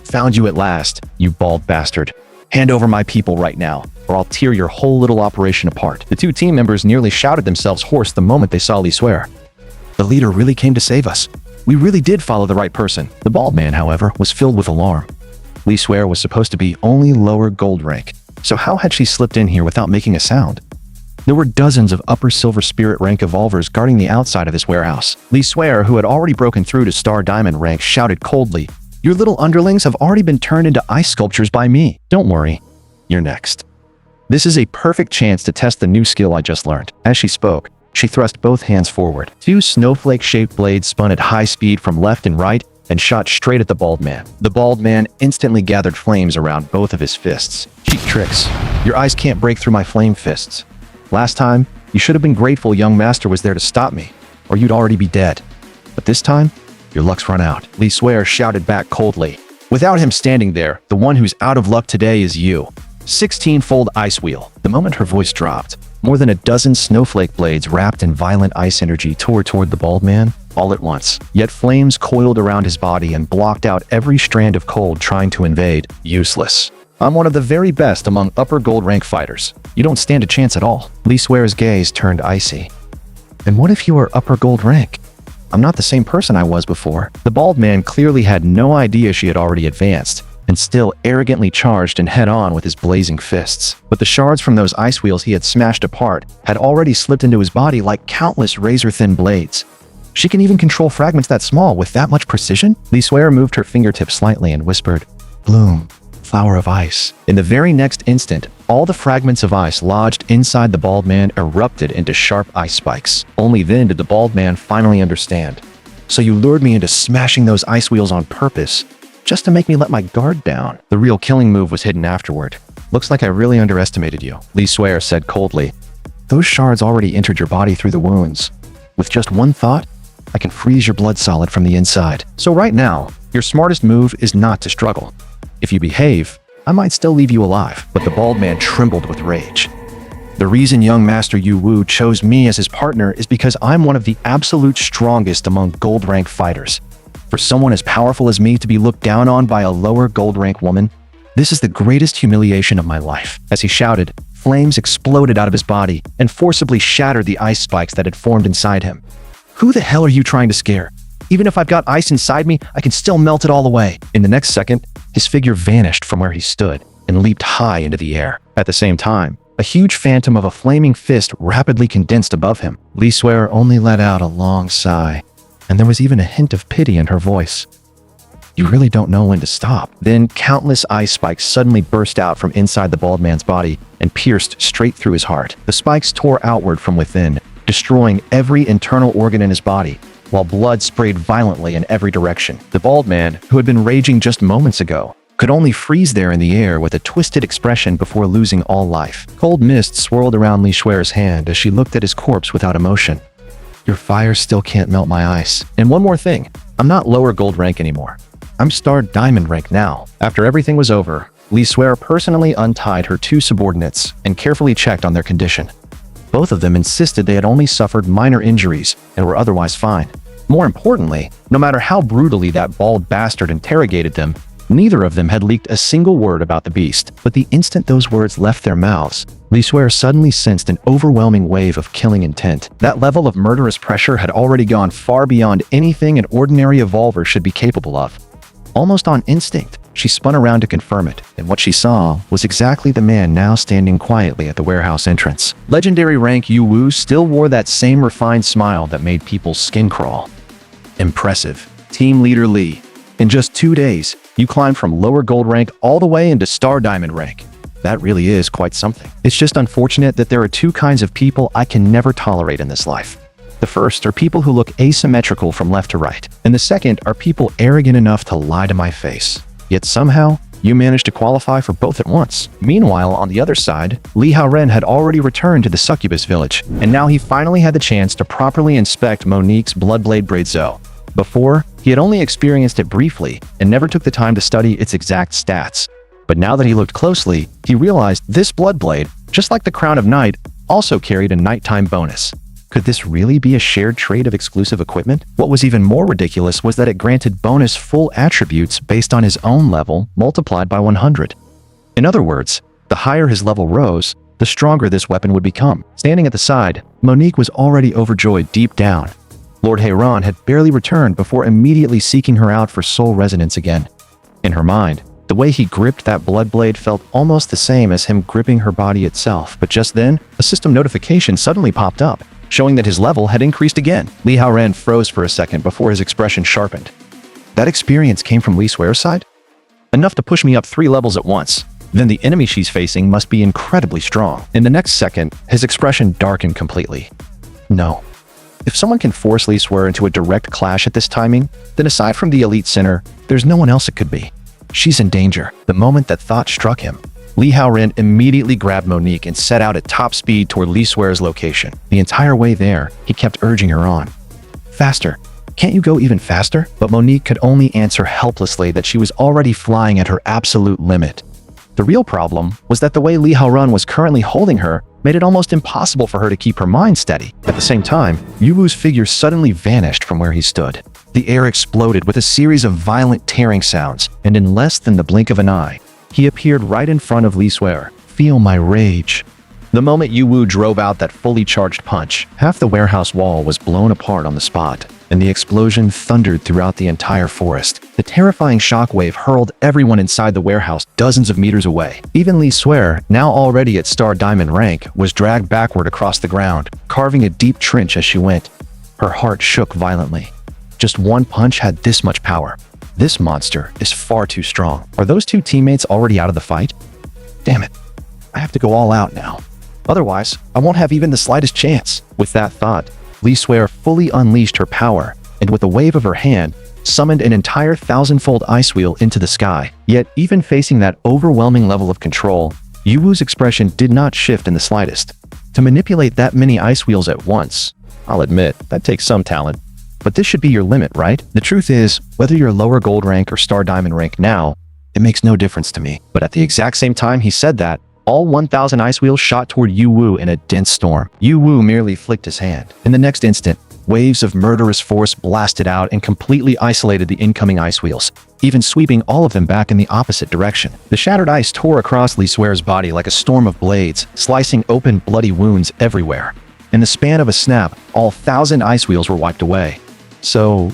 Found you at last, you bald bastard. Hand over my people right now, or I'll tear your whole little operation apart. The 2 team members nearly shouted themselves hoarse the moment they saw Lee Suere. The leader really came to save us. We really did follow the right person. The bald man, however, was filled with alarm. Lee Suere was supposed to be only lower gold rank, so how had she slipped in here without making a sound? There were dozens of upper silver spirit rank evolvers guarding the outside of this warehouse. Lee Suere, who had already broken through to star diamond rank, shouted coldly, "Your little underlings have already been turned into ice sculptures by me. Don't worry, you're next." This is a perfect chance to test the new skill I just learned. As she spoke, she thrust both hands forward. 2 snowflake-shaped blades spun at high speed from left and right and shot straight at the bald man. The bald man instantly gathered flames around both of his fists. Cheap tricks. Your eyes can't break through my flame fists. Last time, you should have been grateful young master was there to stop me, or you'd already be dead. But this time, your luck's run out. Lee Suere shouted back coldly. Without him standing there, the one who's out of luck today is you. 16-fold ice wheel. The moment her voice dropped, more than a dozen snowflake blades wrapped in violent ice energy tore toward the bald man, all at once. Yet flames coiled around his body and blocked out every strand of cold trying to invade. Useless. I'm one of the very best among upper gold rank fighters. You don't stand a chance at all. Lee Suere's gaze turned icy. And what if you are upper gold rank? I'm not the same person I was before. The bald man clearly had no idea she had already advanced, and still arrogantly charged and head-on with his blazing fists. But the shards from those ice wheels he had smashed apart had already slipped into his body like countless razor-thin blades. She can even control fragments that small with that much precision? Lee Suere moved her fingertips slightly and whispered, "Bloom, flower of ice." In the very next instant, all the fragments of ice lodged inside the bald man erupted into sharp ice spikes. Only then did the bald man finally understand. So you lured me into smashing those ice wheels on purpose, just to make me let my guard down. The real killing move was hidden afterward. Looks like I really underestimated you, Lee Suere said coldly. Those shards already entered your body through the wounds. With just one thought, I can freeze your blood solid from the inside. So right now, your smartest move is not to struggle. If you behave, I might still leave you alive. But the bald man trembled with rage. The reason young Master Yu Wu chose me as his partner is because I'm one of the absolute strongest among gold rank fighters. For someone as powerful as me to be looked down on by a lower gold rank woman, this is the greatest humiliation of my life. As he shouted, flames exploded out of his body and forcibly shattered the ice spikes that had formed inside him. Who the hell are you trying to scare? Even if I've got ice inside me, I can still melt it all away. In the next second, his figure vanished from where he stood and leaped high into the air. At the same time, a huge phantom of a flaming fist rapidly condensed above him. Lee Suere only let out a long sigh, and there was even a hint of pity in her voice. You really don't know when to stop. Then countless ice spikes suddenly burst out from inside the bald man's body and pierced straight through his heart. The spikes tore outward from within, destroying every internal organ in his body, while blood sprayed violently in every direction. The bald man, who had been raging just moments ago, could only freeze there in the air with a twisted expression before losing all life. Cold mist swirled around Lee Suere's hand as she looked at his corpse without emotion. Your fire still can't melt my ice. And one more thing, I'm not lower gold rank anymore. I'm star diamond rank now. After everything was over, Lee Suere personally untied her two subordinates and carefully checked on their condition. Both of them insisted they had only suffered minor injuries and were otherwise fine. More importantly, no matter how brutally that bald bastard interrogated them, neither of them had leaked a single word about the beast. But the instant those words left their mouths, Li Suer suddenly sensed an overwhelming wave of killing intent. That level of murderous pressure had already gone far beyond anything an ordinary evolver should be capable of. Almost on instinct, she spun around to confirm it, and what she saw was exactly the man now standing quietly at the warehouse entrance. Legendary rank Yu Wu still wore that same refined smile that made people's skin crawl. Impressive. Team Leader Li. In just 2 days, you climbed from lower gold rank all the way into star diamond rank. That really is quite something. It's just unfortunate that there are 2 kinds of people I can never tolerate in this life. The first are people who look asymmetrical from left to right, and the second are people arrogant enough to lie to my face. Yet somehow, you managed to qualify for both at once. Meanwhile, on the other side, Li Haoren had already returned to the Succubus village, and now he finally had the chance to properly inspect Monique's Bloodblade Braid Zo. Before, he had only experienced it briefly and never took the time to study its exact stats. But now that he looked closely, he realized this Bloodblade, just like the Crown of Night, also carried a nighttime bonus. Could this really be a shared trait of exclusive equipment? What was even more ridiculous was that it granted bonus full attributes based on his own level multiplied by 100. In other words, the higher his level rose, the stronger this weapon would become. Standing at the side, Monique was already overjoyed deep down. Lord Heiran had barely returned before immediately seeking her out for soul resonance again. In her mind, the way he gripped that Bloodblade felt almost the same as him gripping her body itself, but just then, a system notification suddenly popped up, showing that his level had increased again. Li Haoren froze for a second before his expression sharpened. That experience came from Li Suer's side? Enough to push me up 3 levels at once. Then the enemy she's facing must be incredibly strong. In the next second, his expression darkened completely. No. If someone can force Li Suer into a direct clash at this timing, then aside from the Elite Center, there's no one else it could be. She's in danger. The moment that thought struck him, Li Haoren immediately grabbed Monique and set out at top speed toward Li Suer's location. The entire way there, he kept urging her on. Faster. Can't you go even faster? But Monique could only answer helplessly that she was already flying at her absolute limit. The real problem was that the way Li Haoren was currently holding her made it almost impossible for her to keep her mind steady. At the same time, Yu Wu's figure suddenly vanished from where he stood. The air exploded with a series of violent tearing sounds, and in less than the blink of an eye, he appeared right in front of Li Suer. Feel my rage. The moment Yu Wu drove out that fully charged punch, half the warehouse wall was blown apart on the spot, and the explosion thundered throughout the entire forest. The terrifying shockwave hurled everyone inside the warehouse dozens of meters away. Even Li Suer, now already at Star Diamond rank, was dragged backward across the ground, carving a deep trench as she went. Her heart shook violently. Just one punch had this much power. This monster is far too strong. Are those 2 teammates already out of the fight? Damn it. I have to go all out now. Otherwise, I won't have even the slightest chance. With that thought, Li Suer fully unleashed her power, and with a wave of her hand, summoned an entire 1,000-fold ice wheel into the sky. Yet, even facing that overwhelming level of control, Yu Wu's expression did not shift in the slightest. To manipulate that many ice wheels at once, I'll admit, that takes some talent. But this should be your limit, right? The truth is, whether you're lower gold rank or star diamond rank now, it makes no difference to me. But at the exact same time he said that, all 1,000 ice wheels shot toward Yu Wu in a dense storm. Yu Wu merely flicked his hand. In the next instant, waves of murderous force blasted out and completely isolated the incoming ice wheels, even sweeping all of them back in the opposite direction. The shattered ice tore across Li Suer's body like a storm of blades, slicing open bloody wounds everywhere. In the span of a snap, all 1,000 ice wheels were wiped away. So,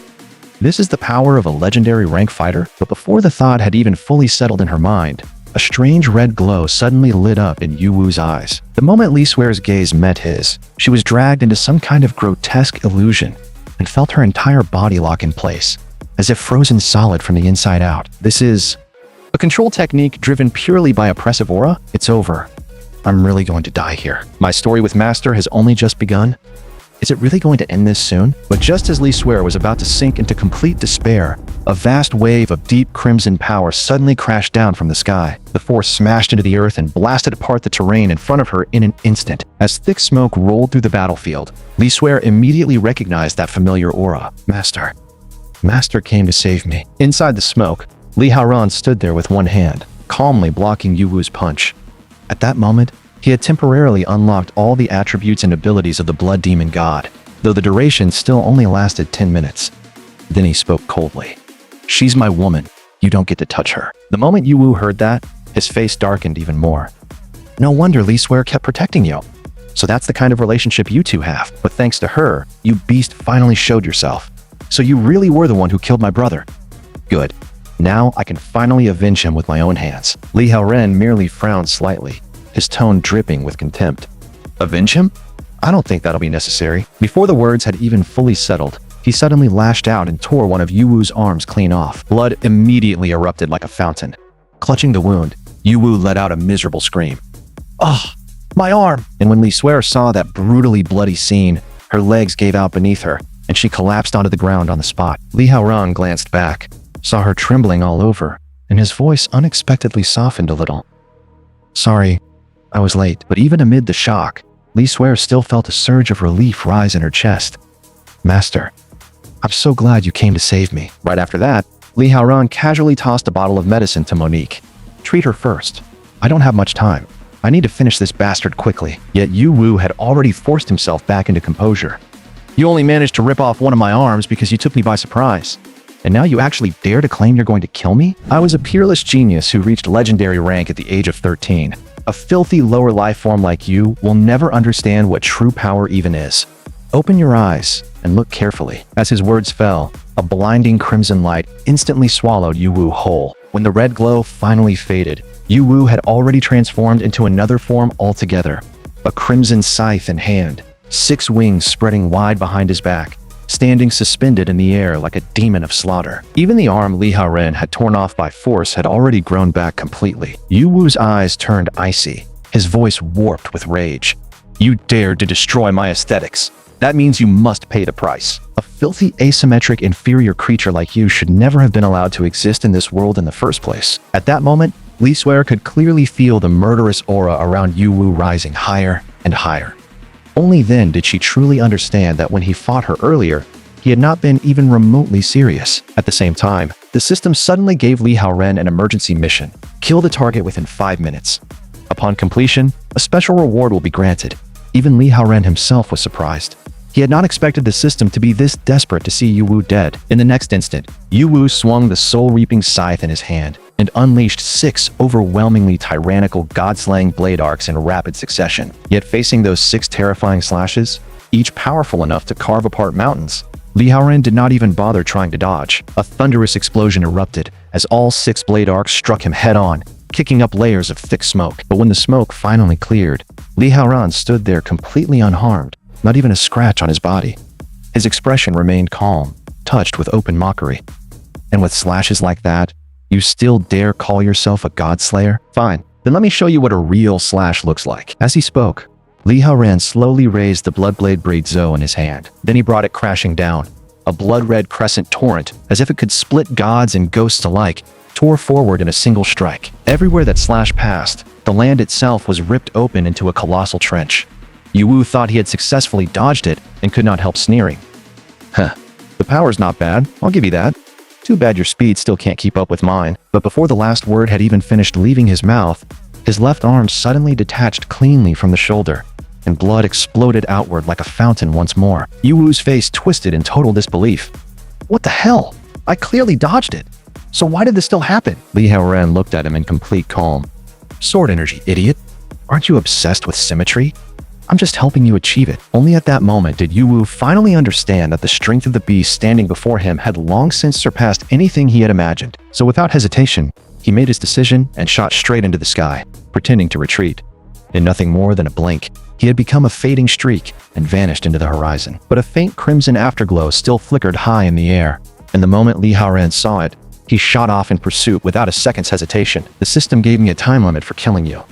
this is the power of a legendary rank fighter? But before the thought had even fully settled in her mind, a strange red glow suddenly lit up in Yu Wu's eyes. The moment Li Suer's gaze met his, she was dragged into some kind of grotesque illusion and felt her entire body lock in place, as if frozen solid from the inside out. This is a control technique driven purely by oppressive aura. It's over. I'm really going to die here. My story with Master has only just begun. Is it really going to end this soon? But just as Li Suer was about to sink into complete despair, a vast wave of deep crimson power suddenly crashed down from the sky. The force smashed into the earth and blasted apart the terrain in front of her in an instant. As thick smoke rolled through the battlefield, Li Suer immediately recognized that familiar aura. Master. Master came to save me. Inside the smoke, Li Haoren stood there with one hand, calmly blocking Yu Wu's punch. At that moment, he had temporarily unlocked all the attributes and abilities of the Blood Demon God. though the duration still only lasted 10 minutes. Then he spoke coldly. "She's my woman. You don't get to touch her." The moment Yuwu heard that, his face darkened even more. "No wonder Lee Swear kept protecting you. So that's the kind of relationship you two have. But thanks to her, you beast finally showed yourself. So you really were the one who killed my brother. Good. Now I can finally avenge him with my own hands." Li Haoren merely frowned slightly, his tone dripping with contempt. "Avenge him? I don't think that'll be necessary." Before the words had even fully settled, he suddenly lashed out and tore one of Yuwu's arms clean off. Blood immediately erupted like a fountain. Clutching the wound, Yuwu let out a miserable scream. "Ugh! My arm!" And when Li Swear saw that brutally bloody scene, her legs gave out beneath her, and she collapsed onto the ground on the spot. Li Haoren glanced back, saw her trembling all over, and his voice unexpectedly softened a little. "Sorry, I was late." But even amid the shock, Li Swear still felt a surge of relief rise in her chest. "Master, I'm so glad you came to save me." Right after that, Li Haoren casually tossed a bottle of medicine to Monique. "Treat her first. I don't have much time. I need to finish this bastard quickly." Yet Yuwu had already forced himself back into composure. "You only managed to rip off one of my arms because you took me by surprise. And now you actually dare to claim you're going to kill me? I was a peerless genius who reached legendary rank at the age of 13. A filthy lower life form like you will never understand what true power even is. Open your eyes and look carefully." As his words fell, a blinding crimson light instantly swallowed Yuwu whole. When the red glow finally faded, Yuwu had already transformed into another form altogether. A crimson scythe in hand, 6 wings spreading wide behind his back, standing suspended in the air like a demon of slaughter. Even the arm Li Haoren had torn off by force had already grown back completely. Yuwu's eyes turned icy, his voice warped with rage. "You dared to destroy my aesthetics. That means you must pay the price. A filthy, asymmetric, inferior creature like you should never have been allowed to exist in this world in the first place." At that moment, Li Swear could clearly feel the murderous aura around Yuwu rising higher and higher. Only then did she truly understand that when he fought her earlier, he had not been even remotely serious. At the same time, the system suddenly gave Li Haoren an emergency mission: kill the target within 5 minutes. Upon completion, a special reward will be granted. Even Li Haoren himself was surprised. He had not expected the system to be this desperate to see Yuwu dead. In the next instant, Yuwu swung the soul-reaping scythe in his hand and unleashed 6 overwhelmingly tyrannical god-slaying blade arcs in rapid succession. Yet facing those 6 terrifying slashes, each powerful enough to carve apart mountains, Li Haoren did not even bother trying to dodge. A thunderous explosion erupted as all 6 blade arcs struck him head-on, kicking up layers of thick smoke. But when the smoke finally cleared, Li Haoren stood there completely unharmed, not even a scratch on his body. His expression remained calm, touched with open mockery. "And with slashes like that, you still dare call yourself a godslayer? Fine, then let me show you what a real slash looks like." As he spoke, Li Haoren slowly raised the Bloodblade Braid Zo in his hand. Then he brought it crashing down. A blood-red crescent torrent, as if it could split gods and ghosts alike, tore forward in a single strike. Everywhere that slash passed, the land itself was ripped open into a colossal trench. Yuwu thought he had successfully dodged it and could not help sneering. "Huh, the power's not bad, I'll give you that. Too bad your speed still can't keep up with mine." But before the last word had even finished leaving his mouth, his left arm suddenly detached cleanly from the shoulder, and blood exploded outward like a fountain once more. Yuwu's face twisted in total disbelief. "What the hell? I clearly dodged it. So why did this still happen?" Li Haoren looked at him in complete calm. "Sword energy, idiot. Aren't you obsessed with symmetry? I'm just helping you achieve it." Only at that moment did Yuwu finally understand that the strength of the beast standing before him had long since surpassed anything he had imagined. So without hesitation, he made his decision and shot straight into the sky, pretending to retreat. In nothing more than a blink, he had become a fading streak and vanished into the horizon. But a faint crimson afterglow still flickered high in the air, and the moment Li Haoren saw it, he shot off in pursuit without a second's hesitation. "The system gave me a time limit for killing you.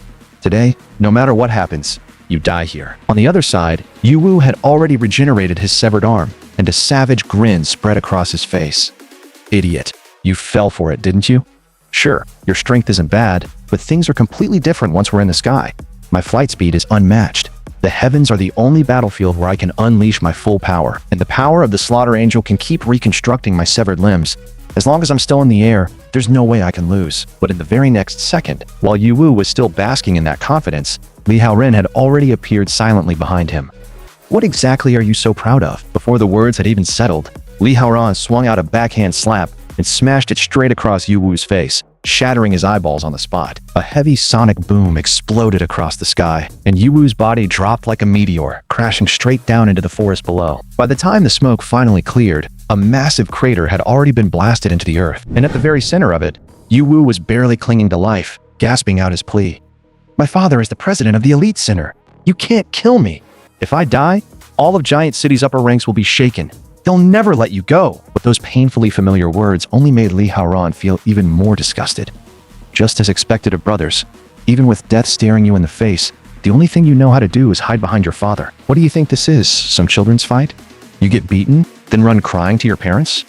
Today, no matter what happens, you die here." On the other side, Yuwu had already regenerated his severed arm, and a savage grin spread across his face. "Idiot, you fell for it, didn't you? Sure, your strength isn't bad, but things are completely different once we're in the sky. My flight speed is unmatched. The heavens are the only battlefield where I can unleash my full power, and the power of the Slaughter Angel can keep reconstructing my severed limbs. As long as I'm still in the air, there's no way I can lose." But in the very next second, while Yuwu was still basking in that confidence, Li Haoren had already appeared silently behind him. What exactly are you so proud of? Before the words had even settled, Li Haoran swung out a backhand slap and smashed it straight across Yu Wu's face, shattering his eyeballs on the spot. A heavy sonic boom exploded across the sky, and Yu Wu's body dropped like a meteor, crashing straight down into the forest below. By the time the smoke finally cleared, a massive crater had already been blasted into the earth, and at the very center of it, Yu Wu was barely clinging to life, gasping out his plea. "My father is the president of the Elite Center. You can't kill me. If I die, all of Giant City's upper ranks will be shaken. They'll never let you go." But those painfully familiar words only made Li Haoran feel even more disgusted. Just as expected of brothers, even with death staring you in the face, the only thing you know how to do is hide behind your father. What do you think this is, some children's fight? You get beaten, then run crying to your parents?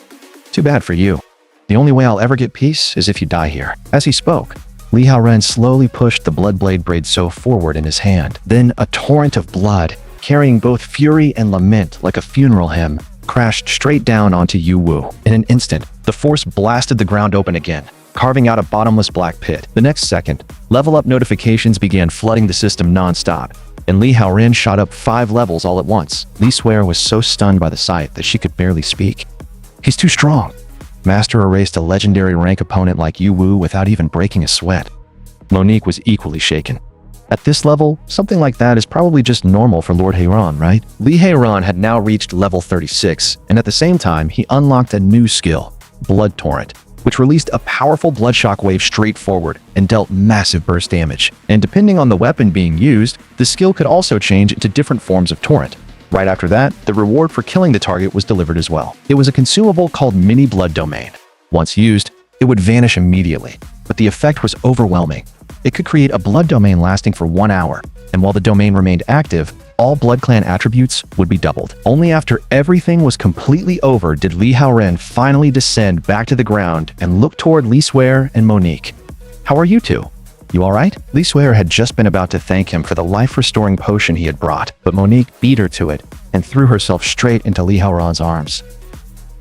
Too bad for you. The only way I'll ever get peace is if you die here. As he spoke, Li Haoran slowly pushed the blood blade braid so forward in his hand. Then a torrent of blood, carrying both fury and lament like a funeral hymn, crashed straight down onto Yu Wu. In an instant, the force blasted the ground open again, carving out a bottomless black pit. The next second, level up notifications began flooding the system non-stop, and Li Haoran shot up 5 levels all at once. Li Swear was so stunned by the sight that she could barely speak. He's too strong. Master erased a legendary rank opponent like Yu Wu without even breaking a sweat. Monique was equally shaken. At this level, something like that is probably just normal for Lord Haoran, right? Li Haoran had now reached level 36, and at the same time, he unlocked a new skill, Blood Torrent, which released a powerful blood shock wave straight forward and dealt massive burst damage. And depending on the weapon being used, the skill could also change into different forms of torrent. Right after that, the reward for killing the target was delivered as well. It was a consumable called Mini Blood Domain. Once used, it would vanish immediately, but the effect was overwhelming. It could create a blood domain lasting for 1 hour, and while the domain remained active, all Blood Clan attributes would be doubled. Only after everything was completely over did Li Haoran finally descend back to the ground and look toward Li Swear and Monique. "How are you two? You alright?" Li Swear had just been about to thank him for the life-restoring potion he had brought, but Monique beat her to it and threw herself straight into Li Haoran's arms.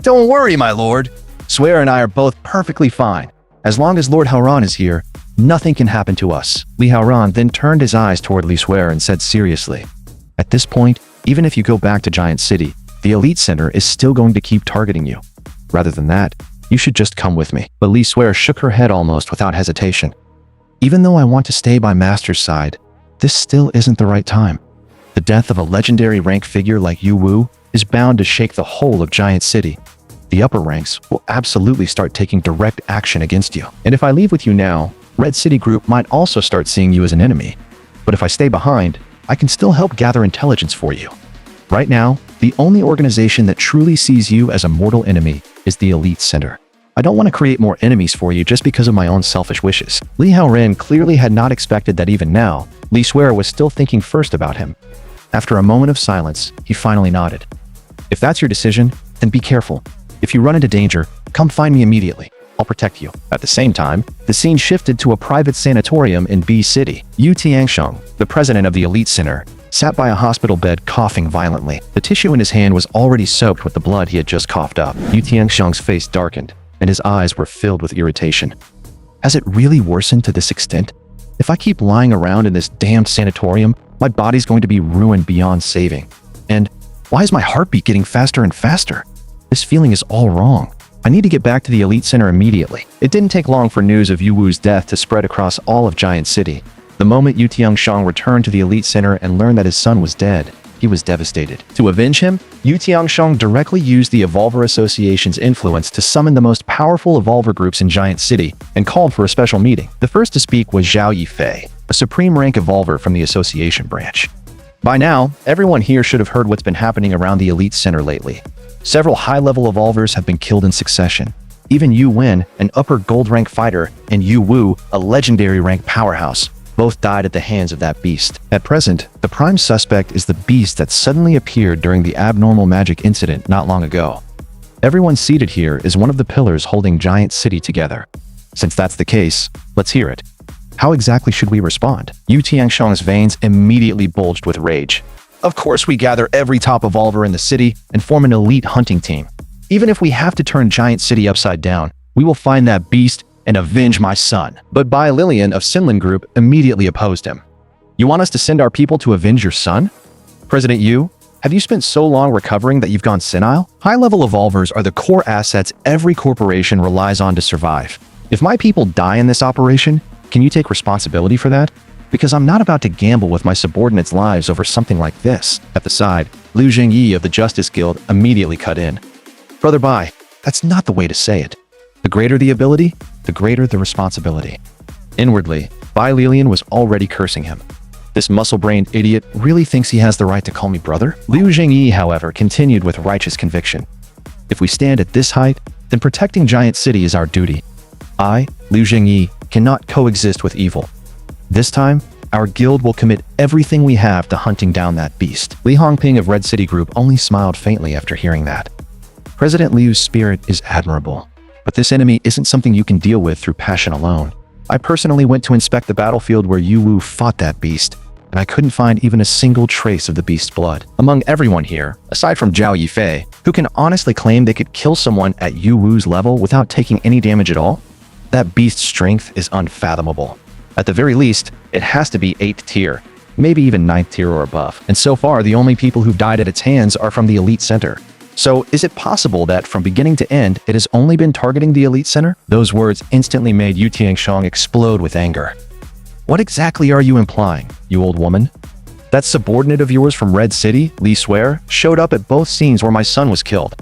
"Don't worry, my lord. Swear and I are both perfectly fine. As long as Lord Haoran is here, nothing can happen to us." Li Haoran then turned his eyes toward Li Swear and said seriously, "At this point, even if you go back to Giant City, the Elite Center is still going to keep targeting you. Rather than that, you should just come with me." But Li Swear shook her head almost without hesitation. "Even though I want to stay by Master's side, this still isn't the right time. The death of a legendary rank figure like Yu Wu is bound to shake the whole of Giant City. The upper ranks will absolutely start taking direct action against you. And if I leave with you now, Red City Group might also start seeing you as an enemy. But if I stay behind, I can still help gather intelligence for you. Right now, the only organization that truly sees you as a mortal enemy is the Elite Center. I don't want to create more enemies for you just because of my own selfish wishes." Li Haoran clearly had not expected that even now, Li Swear was still thinking first about him. After a moment of silence, he finally nodded. "If that's your decision, then be careful. If you run into danger, come find me immediately. I'll protect you." At the same time, the scene shifted to a private sanatorium in B City. Yu Tiangsheng, the president of the Elite Center, sat by a hospital bed coughing violently. The tissue in his hand was already soaked with the blood he had just coughed up. Yu Tiangsheng's face darkened, and his eyes were filled with irritation. Has it really worsened to this extent? If I keep lying around in this damned sanatorium, my body's going to be ruined beyond saving. And why is my heartbeat getting faster and faster? This feeling is all wrong. I need to get back to the Elite Center immediately. It didn't take long for news of Yu Wu's death to spread across all of Giant City. The moment Yu Tiangsheng returned to the Elite Center and learned that his son was dead, he was devastated. To avenge him, Yu Tiangsheng directly used the Evolver Association's influence to summon the most powerful Evolver groups in Giant City and called for a special meeting. The first to speak was Zhao Yifei, a supreme rank Evolver from the Association branch. By now, everyone here should have heard what's been happening around the Elite Center lately. Several high-level Evolvers have been killed in succession. Even Yu Wen, an upper gold rank fighter, and Yu Wu, a legendary rank powerhouse, both died at the hands of that beast. At present, the prime suspect is the beast that suddenly appeared during the abnormal magic incident not long ago. Everyone seated here is one of the pillars holding Giant City together. Since that's the case, let's hear it. How exactly should we respond? Yu Tiangsheng's veins immediately bulged with rage. Of course we gather every top Evolver in the city and form an elite hunting team. Even if we have to turn Giant City upside down, we will find that beast and avenge my son. But Bai Lilian of Sinlin Group immediately opposed him. You want us to send our people to avenge your son? President Yu, Have you spent so long recovering that you've gone senile? High-level evolvers are the core assets every corporation relies on to survive. If my people die in this operation, can you take responsibility for that? Because I'm not about to gamble with my subordinates' lives over something like this. At the side, Liu Jingyi of the Justice Guild immediately cut in. Brother Bai, that's not the way to say it. The greater the ability, the greater the responsibility. Inwardly, Bai Lilian was already cursing him. This muscle-brained idiot really thinks he has the right to call me brother? Liu Jingyi, however, continued with righteous conviction. If we stand at this height, then protecting Giant City is our duty. I, Liu Jingyi, cannot coexist with evil. This time, our guild will commit everything we have to hunting down that beast. Li Hongping of Red City Group only smiled faintly after hearing that. President Liu's spirit is admirable, but this enemy isn't something you can deal with through passion alone. I personally went to inspect the battlefield where Yu Wu fought that beast, and I couldn't find even a single trace of the beast's blood. Among everyone here, aside from Zhao Yifei, who can honestly claim they could kill someone at Yu Wu's level without taking any damage at all, that beast's strength is unfathomable. At the very least, it has to be 8th tier, maybe even 9th tier or above. And so far, the only people who've died at its hands are from the Elite Center. So is it possible that from beginning to end, it has only been targeting the Elite Center? Those words instantly made Yu Tianxiong explode with anger. What exactly are you implying, you old woman? That subordinate of yours from Red City, Li Swear, showed up at both scenes where my son was killed.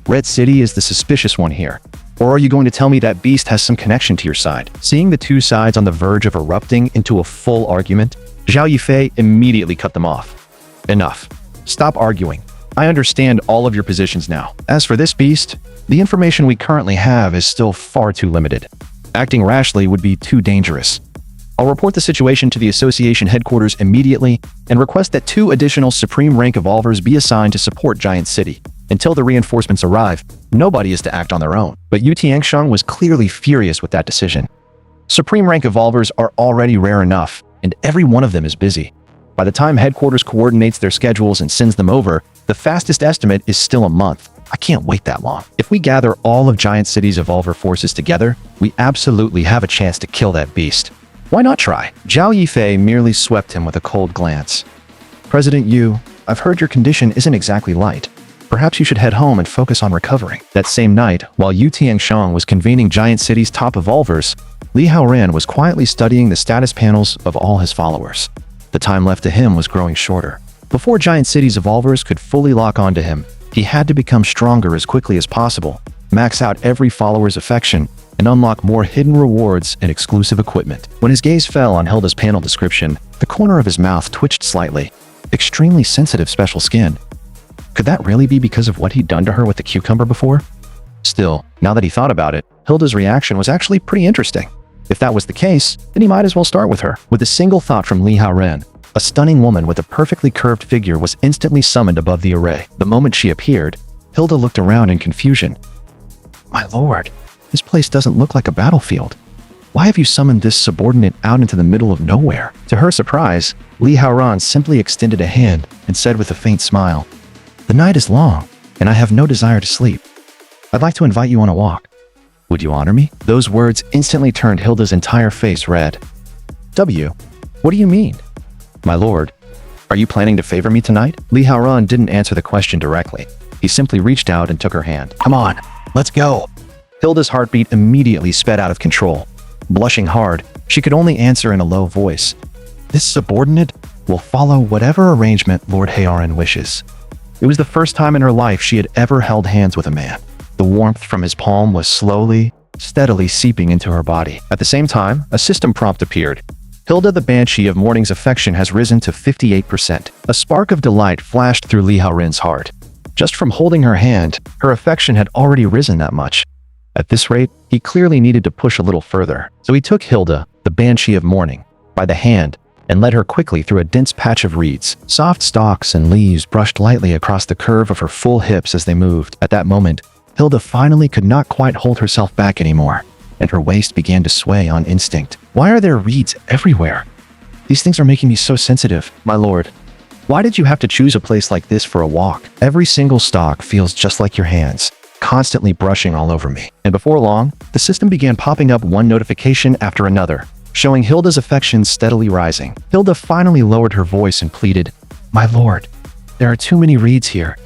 Red City is the suspicious one here. Or are you going to tell me that beast has some connection to your side? Seeing the two sides on the verge of erupting into a full argument, Zhao Yifei immediately cut them off. Enough. Stop arguing. I understand all of your positions now. As for this beast, the information we currently have is still far too limited. Acting rashly would be too dangerous. I'll report the situation to the association headquarters immediately and request that 2 additional supreme rank evolvers be assigned to support Giant City. Until the reinforcements arrive, nobody is to act on their own. But Yu Tianxiong was clearly furious with that decision. Supreme rank evolvers are already rare enough, and every one of them is busy. By the time headquarters coordinates their schedules and sends them over, the fastest estimate is still a month. I can't wait that long. If we gather all of Giant City's evolver forces together, we absolutely have a chance to kill that beast. Why not try? Zhao Yifei merely swept him with a cold glance. President Yu, I've heard your condition isn't exactly light. Perhaps you should head home and focus on recovering. That same night, while Yu Tianxiong was convening Giant City's top evolvers, Li Haoran was quietly studying the status panels of all his followers. The time left to him was growing shorter. Before Giant City's evolvers could fully lock onto him, he had to become stronger as quickly as possible, max out every follower's affection, and unlock more hidden rewards and exclusive equipment. When his gaze fell on Hilda's panel description, the corner of his mouth twitched slightly. Extremely sensitive special skin. Could that really be because of what he'd done to her with the cucumber before? Still, now that he thought about it, Hilda's reaction was actually pretty interesting. If that was the case, then he might as well start with her. With a single thought from Li Haoran, a stunning woman with a perfectly curved figure was instantly summoned above the array. The moment she appeared, Hilda looked around in confusion. My lord, this place doesn't look like a battlefield. Why have you summoned this subordinate out into the middle of nowhere? To her surprise, Li Haoran simply extended a hand and said with a faint smile, The night is long, and I have no desire to sleep. I'd like to invite you on a walk. Would you honor me? Those words instantly turned Hilda's entire face red. What do you mean? My lord, are you planning to favor me tonight? Li Haoran didn't answer the question directly. He simply reached out and took her hand. Come on, let's go. Hilda's heartbeat immediately sped out of control. Blushing hard, she could only answer in a low voice. This subordinate will follow whatever arrangement Lord Haoran wishes. It was the first time in her life she had ever held hands with a man. The warmth from his palm was slowly, steadily seeping into her body. At the same time, a system prompt appeared. Hilda the Banshee of Morning's affection has risen to 58%. A spark of delight flashed through Li Haoran's heart. Just from holding her hand, her affection had already risen that much. At this rate, he clearly needed to push a little further. So he took Hilda, the Banshee of Morning, by the hand and led her quickly through a dense patch of reeds. Soft stalks and leaves brushed lightly across the curve of her full hips as they moved. At that moment, Hilda finally could not quite hold herself back anymore, and her waist began to sway on instinct. Why are there reeds everywhere? These things are making me so sensitive, my lord. Why did you have to choose a place like this for a walk? Every single stalk feels just like your hands, constantly brushing all over me. And before long, the system began popping up one notification after another, showing Hilda's affections steadily rising. Hilda finally lowered her voice and pleaded, My lord, There are too many reeds here.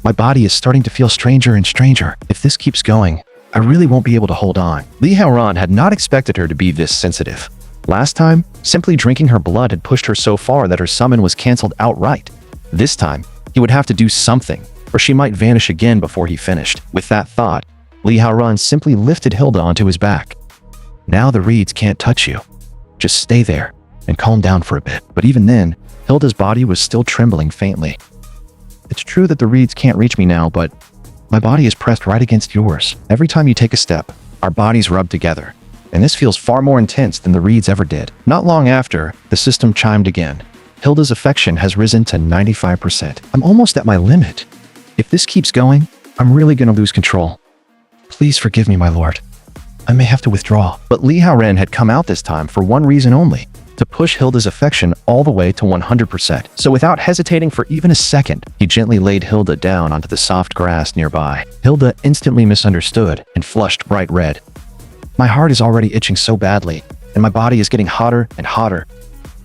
My body is starting to feel stranger and stranger. If this keeps going, I really won't be able to hold on. Li Haoran had not expected her to be this sensitive. Last time, simply drinking her blood had pushed her so far that her summon was cancelled outright. This time, he would have to do something, or she might vanish again before he finished. With that thought, Li Haoran simply lifted Hilda onto his back. Now the reeds can't touch you. Just stay there and calm down for a bit. But even then, Hilda's body was still trembling faintly. It's true that the reeds can't reach me now, but my body is pressed right against yours. Every time you take a step, our bodies rub together, and this feels far more intense than the reeds ever did. Not long after, the system chimed again. Hilda's affection has risen to 95%. I'm almost at my limit. If this keeps going, I'm really going to lose control. Please forgive me, my lord. I may have to withdraw. But Li Haoran had come out this time for one reason only, to push Hilda's affection all the way to 100%. So without hesitating for even a second, he gently laid Hilda down onto the soft grass nearby. Hilda instantly misunderstood and flushed bright red. My heart is already itching so badly, and my body is getting hotter and hotter.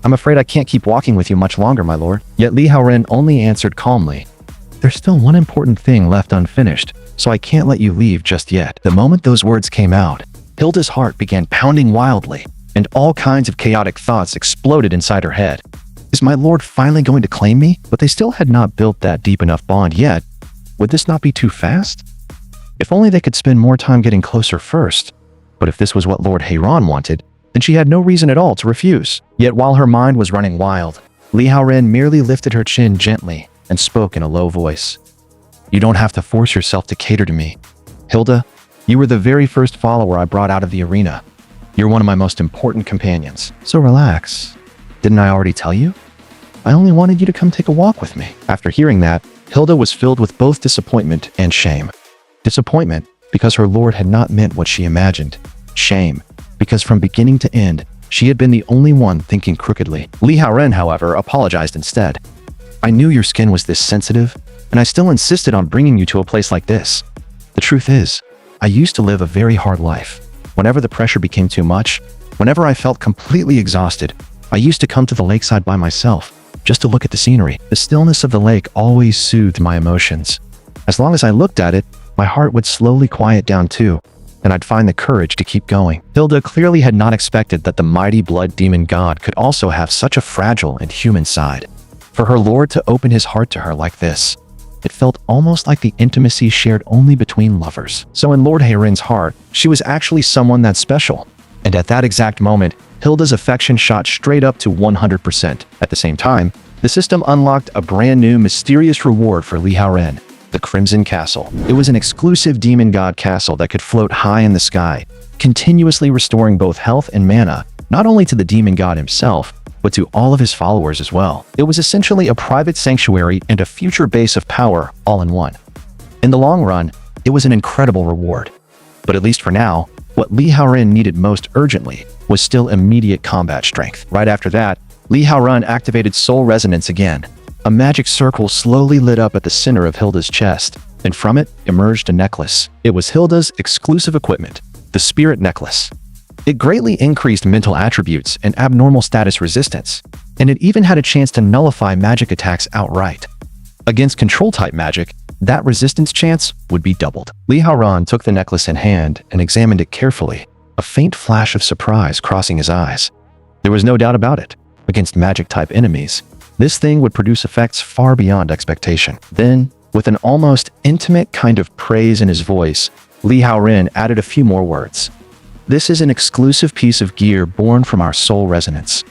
I'm afraid I can't keep walking with you much longer, my lord. Yet Li Haoran only answered calmly, there's still one important thing left unfinished, so I can't let you leave just yet. The moment those words came out, Hilda's heart began pounding wildly, and all kinds of chaotic thoughts exploded inside her head. Is my lord finally going to claim me? But they still had not built that deep enough bond yet. Would this not be too fast? If only they could spend more time getting closer first. But if this was what Lord Haoran wanted, then she had no reason at all to refuse. Yet while her mind was running wild, Li Haoran merely lifted her chin gently and spoke in a low voice. You don't have to force yourself to cater to me. Hilda, you were the very first follower I brought out of the arena. You're one of my most important companions. So relax. Didn't I already tell you? I only wanted you to come take a walk with me. After hearing that, Hilda was filled with both disappointment and shame. Disappointment because her lord had not meant what she imagined. Shame because from beginning to end, she had been the only one thinking crookedly. Li Haoran, however, apologized instead. I knew your skin was this sensitive, and I still insisted on bringing you to a place like this. The truth is, I used to live a very hard life. Whenever the pressure became too much, whenever I felt completely exhausted, I used to come to the lakeside by myself, just to look at the scenery. The stillness of the lake always soothed my emotions. As long as I looked at it, my heart would slowly quiet down too, and I'd find the courage to keep going. Hilda clearly had not expected that the mighty blood demon god could also have such a fragile and human side. For her lord to open his heart to her like this, it felt almost like the intimacy shared only between lovers. So in Lord Haoran's heart, she was actually someone that's special. And at that exact moment, Hilda's affection shot straight up to 100%. At the same time, the system unlocked a brand new mysterious reward for Li Haoran, the Crimson Castle. It was an exclusive demon god castle that could float high in the sky, continuously restoring both health and mana, not only to the demon god himself, but to all of his followers as well. It was essentially a private sanctuary and a future base of power all in one. In the long run, it was an incredible reward. But at least for now, what Li Haoran needed most urgently was still immediate combat strength. Right after that, Li Haoran activated Soul Resonance again. A magic circle slowly lit up at the center of Hilda's chest, and from it emerged a necklace. It was Hilda's exclusive equipment, the Spirit Necklace. It greatly increased mental attributes and abnormal status resistance, and it even had a chance to nullify magic attacks outright. Against control-type magic, that resistance chance would be doubled. Li Haoran took the necklace in hand and examined it carefully, a faint flash of surprise crossing his eyes. There was no doubt about it. Against magic-type enemies, this thing would produce effects far beyond expectation. Then, with an almost intimate kind of praise in his voice, Li Haoran added a few more words. This is an exclusive piece of gear born from our soul resonance.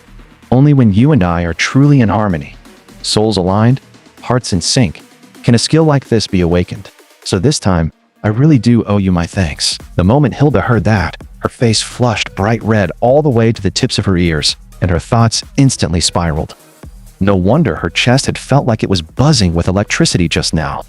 Only when you and I are truly in harmony, souls aligned, hearts in sync, can a skill like this be awakened. So this time, I really do owe you my thanks. The moment Hilda heard that, her face flushed bright red all the way to the tips of her ears, and her thoughts instantly spiraled. No wonder her chest had felt like it was buzzing with electricity just now.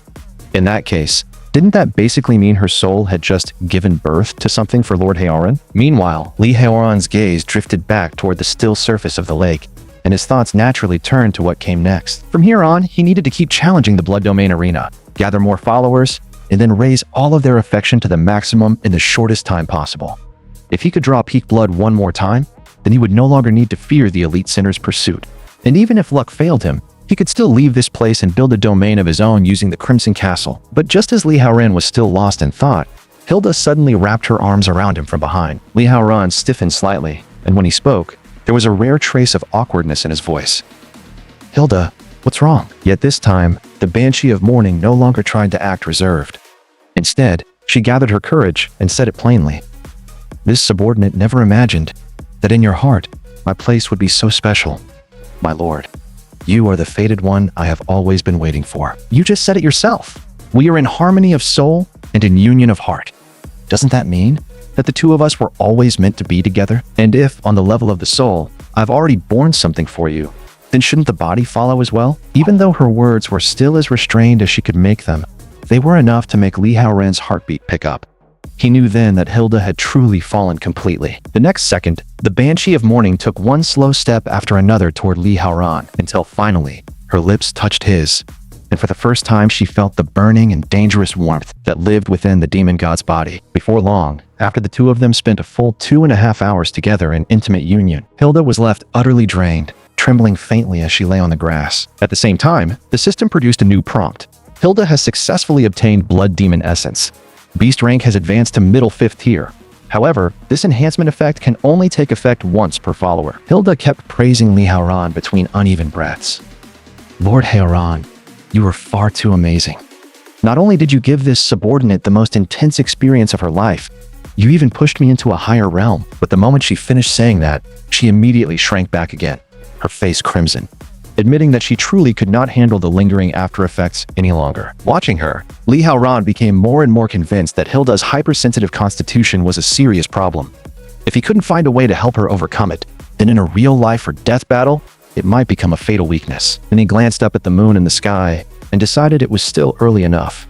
In that case, didn't that basically mean her soul had just given birth to something for Lord Haoran? Meanwhile, Li Haoran's gaze drifted back toward the still surface of the lake, and his thoughts naturally turned to what came next. From here on, he needed to keep challenging the Blood Domain arena, gather more followers, and then raise all of their affection to the maximum in the shortest time possible. If he could draw peak blood one more time, then he would no longer need to fear the Elite Center's pursuit. And even if luck failed him, He could still leave this place and build a domain of his own using the Crimson Castle. But just as Li Haoran was still lost in thought, Hilda suddenly wrapped her arms around him from behind. Li Haoran stiffened slightly, and when he spoke, there was a rare trace of awkwardness in his voice. "Hilda, what's wrong?" Yet this time, the Banshee of Mourning no longer tried to act reserved. Instead, she gathered her courage and said it plainly. "This subordinate never imagined that in your heart, my place would be so special. My lord, you are the fated one I have always been waiting for." You just said it yourself. We are in harmony of soul and in union of heart. Doesn't that mean that the two of us were always meant to be together? And if, on the level of the soul, I've already borne something for you, then shouldn't the body follow as well? Even though her words were still as restrained as she could make them, they were enough to make Li Haoran's heartbeat pick up. He knew then that Hilda had truly fallen completely. The next second, the Banshee of Mourning took one slow step after another toward Li Haoran, until finally, her lips touched his. And for the first time she felt the burning and dangerous warmth that lived within the demon god's body. Before long, after the two of them spent a full 2.5 hours together in intimate union, Hilda was left utterly drained, trembling faintly as she lay on the grass. At the same time, the system produced a new prompt. Hilda has successfully obtained Blood Demon Essence. Beast rank has advanced to middle 5th tier. However, this enhancement effect can only take effect once per follower. Hilda kept praising Li Haoran between uneven breaths. "Lord Haoran, you were far too amazing. Not only did you give this subordinate the most intense experience of her life, you even pushed me into a higher realm." But the moment she finished saying that, she immediately shrank back again, her face crimson, admitting that she truly could not handle the lingering after effects any longer. Watching her, Li Haoran became more and more convinced that Hilda's hypersensitive constitution was a serious problem. If he couldn't find a way to help her overcome it, then in a real life or death battle, it might become a fatal weakness. Then he glanced up at the moon in the sky and decided it was still early enough.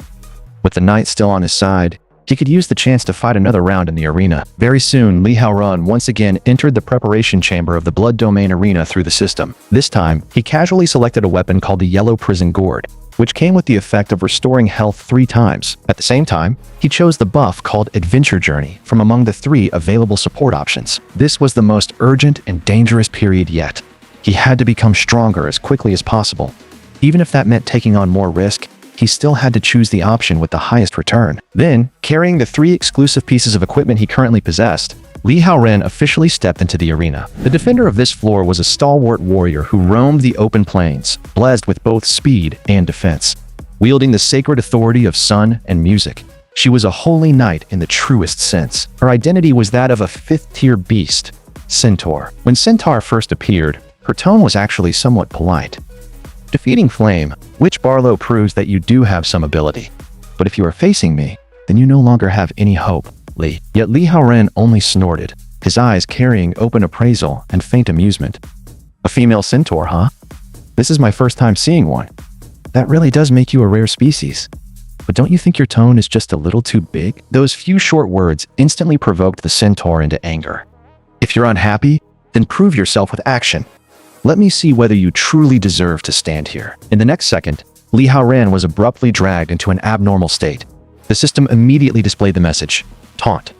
With the night still on his side, he could use the chance to fight another round in the arena. Very soon, Li Haoran once again entered the preparation chamber of the Blood Domain arena through the system. This time, he casually selected a weapon called the Yellow Prison Gourd, which came with the effect of restoring health 3 times. At the same time, he chose the buff called Adventure Journey from among the 3 available support options. This was the most urgent and dangerous period yet. He had to become stronger as quickly as possible. Even if that meant taking on more risk, he still had to choose the option with the highest return. Then, carrying the 3 exclusive pieces of equipment he currently possessed, Li Haoran officially stepped into the arena. The defender of this floor was a stalwart warrior who roamed the open plains, blessed with both speed and defense. Wielding the sacred authority of sun and music, she was a holy knight in the truest sense. Her identity was that of a 5th-tier beast, Centaur. When Centaur first appeared, her tone was actually somewhat polite. "Defeating Flame, Witch Barlow proves that you do have some ability. But if you are facing me, then you no longer have any hope, Li." Yet Li Haoran only snorted, his eyes carrying open appraisal and faint amusement. "A female centaur, huh? This is my first time seeing one. That really does make you a rare species. But don't you think your tone is just a little too big?" Those few short words instantly provoked the centaur into anger. "If you're unhappy, then prove yourself with action. Let me see whether you truly deserve to stand here." In the next second, Li Haoran was abruptly dragged into an abnormal state. The system immediately displayed the message, "Taunt.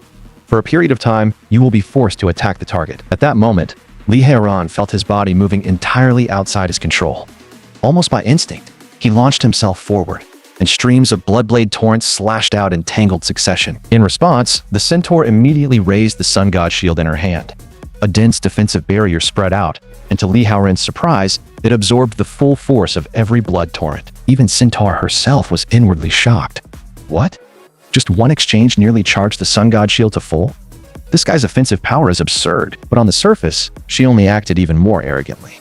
For a period of time, you will be forced to attack the target." At that moment, Li Haoran felt his body moving entirely outside his control. Almost by instinct, he launched himself forward, and streams of bloodblade torrents slashed out in tangled succession. In response, the centaur immediately raised the sun god shield in her hand. A dense defensive barrier spread out, and to Li Haoran's surprise, it absorbed the full force of every blood torrent. Even Centaur herself was inwardly shocked. What? Just one exchange nearly charged the sun god shield to full? This guy's offensive power is absurd, but on the surface, she only acted even more arrogantly.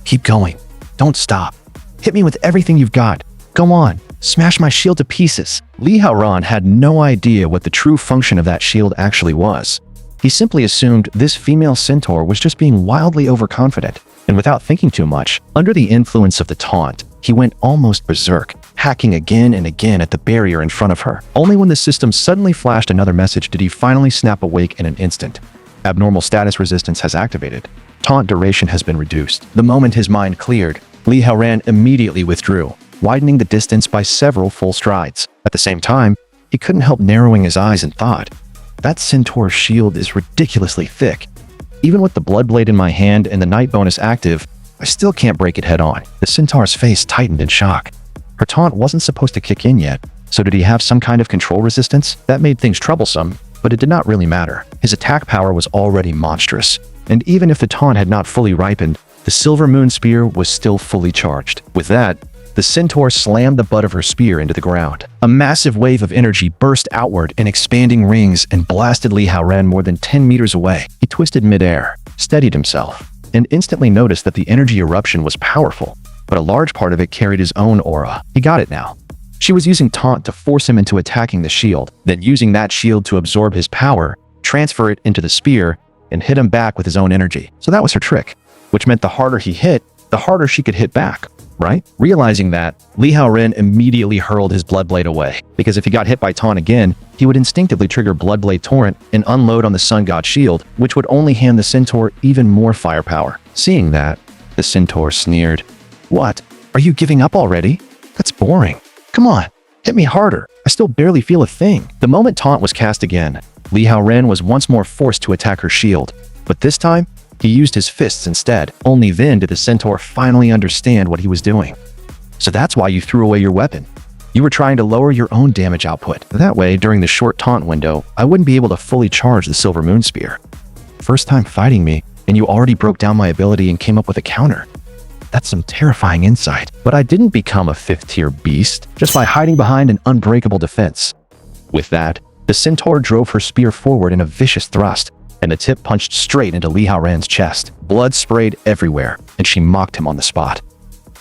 "Keep going. Don't stop. Hit me with everything you've got. Go on. Smash my shield to pieces." Li Haoran had no idea what the true function of that shield actually was. He simply assumed this female centaur was just being wildly overconfident, and without thinking too much, under the influence of the taunt, he went almost berserk, hacking again and again at the barrier in front of her. Only when the system suddenly flashed another message did he finally snap awake in an instant. "Abnormal status resistance has activated. Taunt duration has been reduced." The moment his mind cleared, Li Haoran immediately withdrew, widening the distance by several full strides. At the same time, he couldn't help narrowing his eyes in thought. That centaur's shield is ridiculously thick. Even with the bloodblade in my hand and the night bonus active, I still can't break it head on. The centaur's face tightened in shock. Her taunt wasn't supposed to kick in yet, so did he have some kind of control resistance? That made things troublesome, but it did not really matter. His attack power was already monstrous, and even if the taunt had not fully ripened, the Silver Moon Spear was still fully charged. With that, the centaur slammed the butt of her spear into the ground. A massive wave of energy burst outward in expanding rings and blasted Li Haoren more than 10 meters away. He twisted midair, steadied himself, and instantly noticed that the energy eruption was powerful, but a large part of it carried his own aura. He got it now. She was using taunt to force him into attacking the shield, then using that shield to absorb his power, transfer it into the spear, and hit him back with his own energy. So that was her trick, which meant the harder he hit, the harder she could hit back, right? Realizing that, Li Haoren immediately hurled his Bloodblade away, because if he got hit by taunt again, he would instinctively trigger Bloodblade Torrent and unload on the Sun God shield, which would only hand the centaur even more firepower. Seeing that, the centaur sneered. What? Are you giving up already? That's boring. Come on, hit me harder. I still barely feel a thing. The moment taunt was cast again, Li Haoren was once more forced to attack her shield, but this time, he used his fists instead. Only then did the centaur finally understand what he was doing. So that's why you threw away your weapon. You were trying to lower your own damage output. That way, during the short taunt window, I wouldn't be able to fully charge the Silver Moon Spear. First time fighting me, and you already broke down my ability and came up with a counter. That's some terrifying insight. But I didn't become a 5th-tier beast just by hiding behind an unbreakable defense. With that, the centaur drove her spear forward in a vicious thrust, and the tip punched straight into Li Haoren's chest. Blood sprayed everywhere, and she mocked him on the spot.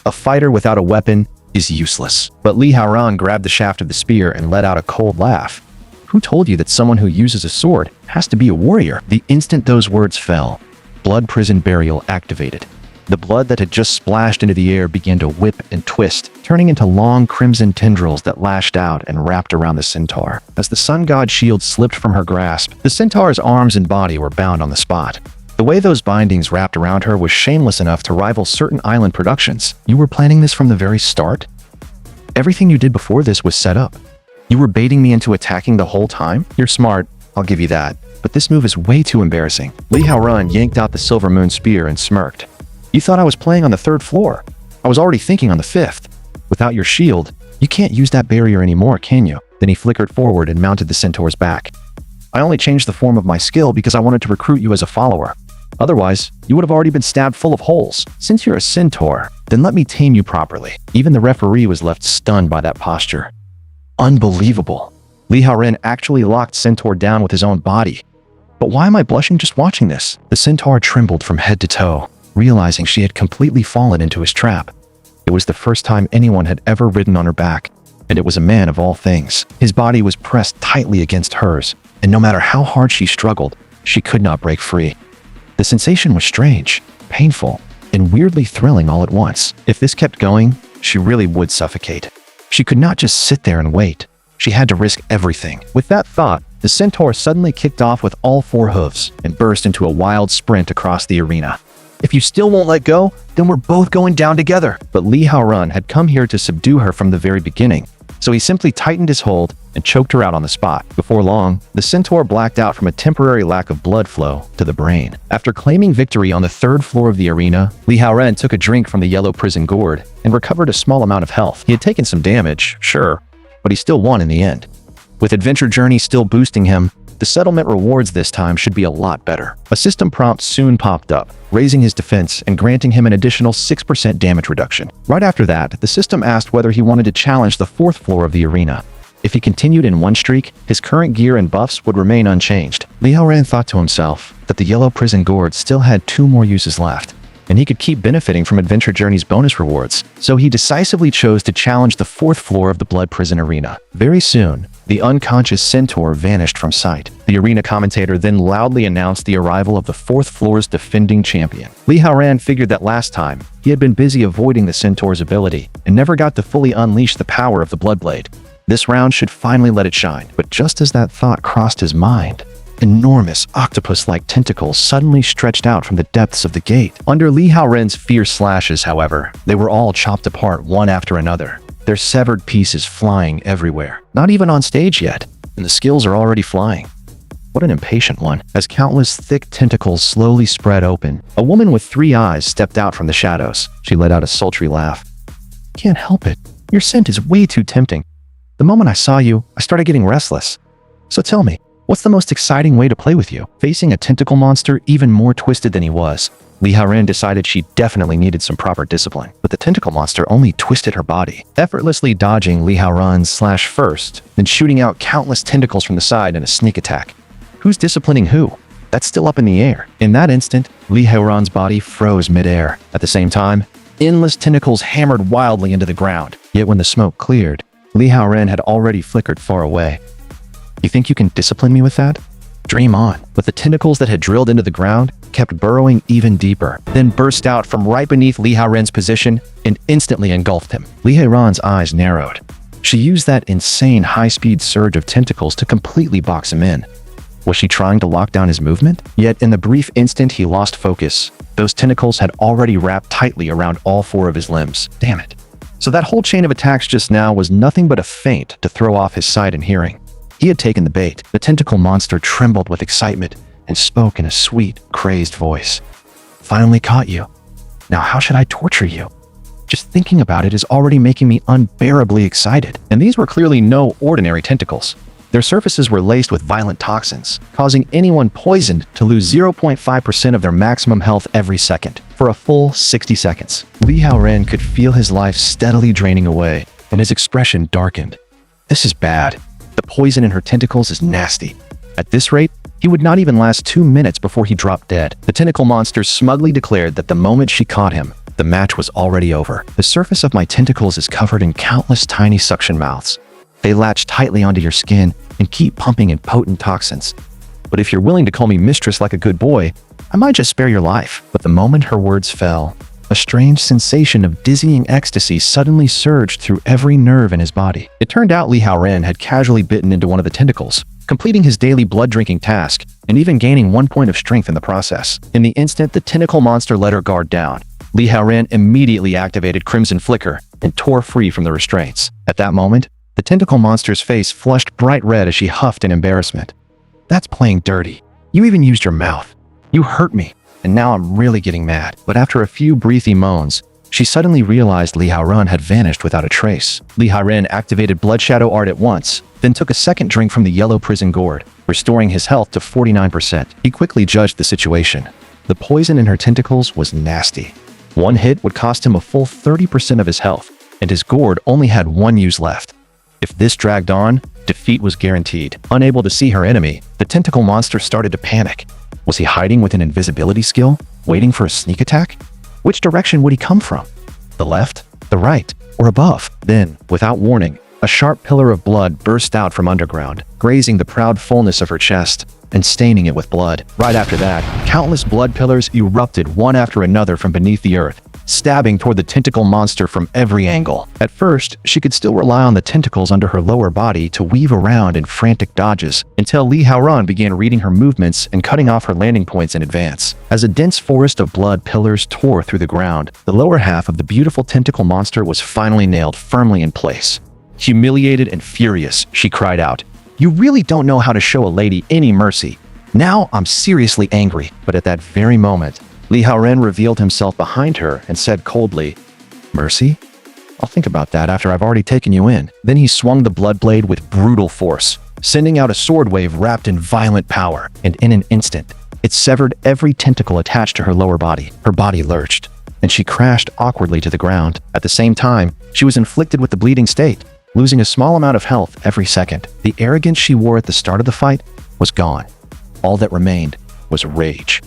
A fighter without a weapon is useless. But Li Haoren grabbed the shaft of the spear and let out a cold laugh. Who told you that someone who uses a sword has to be a warrior? The instant those words fell, Blood Prison Burial activated. The blood that had just splashed into the air began to whip and twist, turning into long crimson tendrils that lashed out and wrapped around the centaur. As the Sun God shield slipped from her grasp, the centaur's arms and body were bound on the spot. The way those bindings wrapped around her was shameless enough to rival certain island productions. You were planning this from the very start? Everything you did before this was set up. You were baiting me into attacking the whole time? You're smart, I'll give you that. But this move is way too embarrassing. Li Haoren yanked out the Silver Moon Spear and smirked. You thought I was playing on the 3rd floor. I was already thinking on the 5th. Without your shield, you can't use that barrier anymore, can you? Then he flickered forward and mounted the centaur's back. I only changed the form of my skill because I wanted to recruit you as a follower. Otherwise, you would have already been stabbed full of holes. Since you're a centaur, then let me tame you properly. Even the referee was left stunned by that posture. Unbelievable. Li Haoren actually locked Centaur down with his own body. But why am I blushing just watching this? The centaur trembled from head to toe, realizing she had completely fallen into his trap. It was the first time anyone had ever ridden on her back, and it was a man of all things. His body was pressed tightly against hers, and no matter how hard she struggled, she could not break free. The sensation was strange, painful, and weirdly thrilling all at once. If this kept going, she really would suffocate. She could not just sit there and wait. She had to risk everything. With that thought, the centaur suddenly kicked off with all 4 hooves and burst into a wild sprint across the arena. If you still won't let go, then we're both going down together. But Li Haoren had come here to subdue her from the very beginning, so he simply tightened his hold and choked her out on the spot. Before long, the centaur blacked out from a temporary lack of blood flow to the brain. After claiming victory on the 3rd floor of the arena, Li Haoren took a drink from the yellow prison gourd and recovered a small amount of health. He had taken some damage, sure, but he still won in the end. With Adventure Journey still boosting him, the settlement rewards this time should be a lot better. A system prompt soon popped up, raising his defense and granting him an additional 6% damage reduction. Right after that, the system asked whether he wanted to challenge the 4th floor of the arena. If he continued in one streak, his current gear and buffs would remain unchanged. Li Haoren thought to himself that the yellow prison gourd still had 2 more uses left, and he could keep benefiting from Adventure Journey's bonus rewards, so he decisively chose to challenge the 4th floor of the Blood Prison Arena. Very soon, the unconscious centaur vanished from sight. The arena commentator then loudly announced the arrival of the 4th floor's defending champion. Li Haoren figured that last time, he had been busy avoiding the centaur's ability and never got to fully unleash the power of the Bloodblade. This round should finally let it shine. But just as that thought crossed his mind, enormous octopus-like tentacles suddenly stretched out from the depths of the gate. Under Li Haoren's fierce slashes, however, they were all chopped apart one after another, their severed pieces flying everywhere. Not even on stage yet, and the skills are already flying. What an impatient one. As countless thick tentacles slowly spread open, a woman with 3 eyes stepped out from the shadows. She let out a sultry laugh. Can't help it. Your scent is way too tempting. The moment I saw you, I started getting restless. So tell me, what's the most exciting way to play with you? Facing a tentacle monster even more twisted than he was, Li Haoren decided she definitely needed some proper discipline, but the tentacle monster only twisted her body, effortlessly dodging Li Haoren's slash first, then shooting out countless tentacles from the side in a sneak attack. Who's disciplining who? That's still up in the air. In that instant, Li Haoren's body froze midair. At the same time, endless tentacles hammered wildly into the ground. Yet when the smoke cleared, Li Haoren had already flickered far away. You think you can discipline me with that? Dream on. But the tentacles that had drilled into the ground kept burrowing even deeper, then burst out from right beneath Li Haoren's position and instantly engulfed him. Li Haoren's eyes narrowed. She used that insane high-speed surge of tentacles to completely box him in. Was she trying to lock down his movement? Yet in the brief instant he lost focus, those tentacles had already wrapped tightly around all 4 of his limbs. Damn it. So that whole chain of attacks just now was nothing but a feint to throw off his sight and hearing. He had taken the bait. The tentacle monster trembled with excitement and spoke in a sweet, crazed voice. Finally caught you. Now how should I torture you? Just thinking about it is already making me unbearably excited. And these were clearly no ordinary tentacles. Their surfaces were laced with violent toxins, causing anyone poisoned to lose 0.5% of their maximum health every second, for a full 60 seconds. Li Haoren could feel his life steadily draining away, and his expression darkened. This is bad. The poison in her tentacles is nasty. At this rate, he would not even last 2 minutes before he dropped dead. The tentacle monster smugly declared that the moment she caught him, the match was already over. The surface of my tentacles is covered in countless tiny suction mouths. They latch tightly onto your skin and keep pumping in potent toxins. But if you're willing to call me mistress like a good boy, I might just spare your life. But the moment her words fell, a strange sensation of dizzying ecstasy suddenly surged through every nerve in his body. It turned out Li Haoren had casually bitten into one of the tentacles, completing his daily blood-drinking task, and even gaining 1 point of strength in the process. In the instant the tentacle monster let her guard down, Li Haoren immediately activated Crimson Flicker and tore free from the restraints. At that moment, the tentacle monster's face flushed bright red as she huffed in embarrassment. That's playing dirty. You even used your mouth. You hurt me. And now I'm really getting mad. But after a few breathy moans, she suddenly realized Li Haoren had vanished without a trace. Li Haoren activated Blood Shadow Art at once, then took a second drink from the yellow prison gourd, restoring his health to 49%. He quickly judged the situation. The poison in her tentacles was nasty. 1 hit would cost him a full 30% of his health, and his gourd only had 1 use left. If this dragged on, defeat was guaranteed. Unable to see her enemy, the tentacle monster started to panic. Was he hiding with an invisibility skill, waiting for a sneak attack? Which direction would he come from? The left, the right, or above? Then, without warning, a sharp pillar of blood burst out from underground, grazing the proud fullness of her chest and staining it with blood. Right after that, countless blood pillars erupted one after another from beneath the earth, stabbing toward the tentacle monster from every angle. At first, she could still rely on the tentacles under her lower body to weave around in frantic dodges, until Li Haoren began reading her movements and cutting off her landing points in advance. As a dense forest of blood pillars tore through the ground, the lower half of the beautiful tentacle monster was finally nailed firmly in place. Humiliated and furious, she cried out, "You really don't know how to show a lady any mercy. Now I'm seriously angry." But at that very moment, Li Haoren revealed himself behind her and said coldly, "Mercy? I'll think about that after I've already taken you in." Then he swung the blood blade with brutal force, sending out a sword wave wrapped in violent power, and in an instant, it severed every tentacle attached to her lower body. Her body lurched, and she crashed awkwardly to the ground. At the same time, she was inflicted with the bleeding state, losing a small amount of health every second. The arrogance she wore at the start of the fight was gone. All that remained was rage.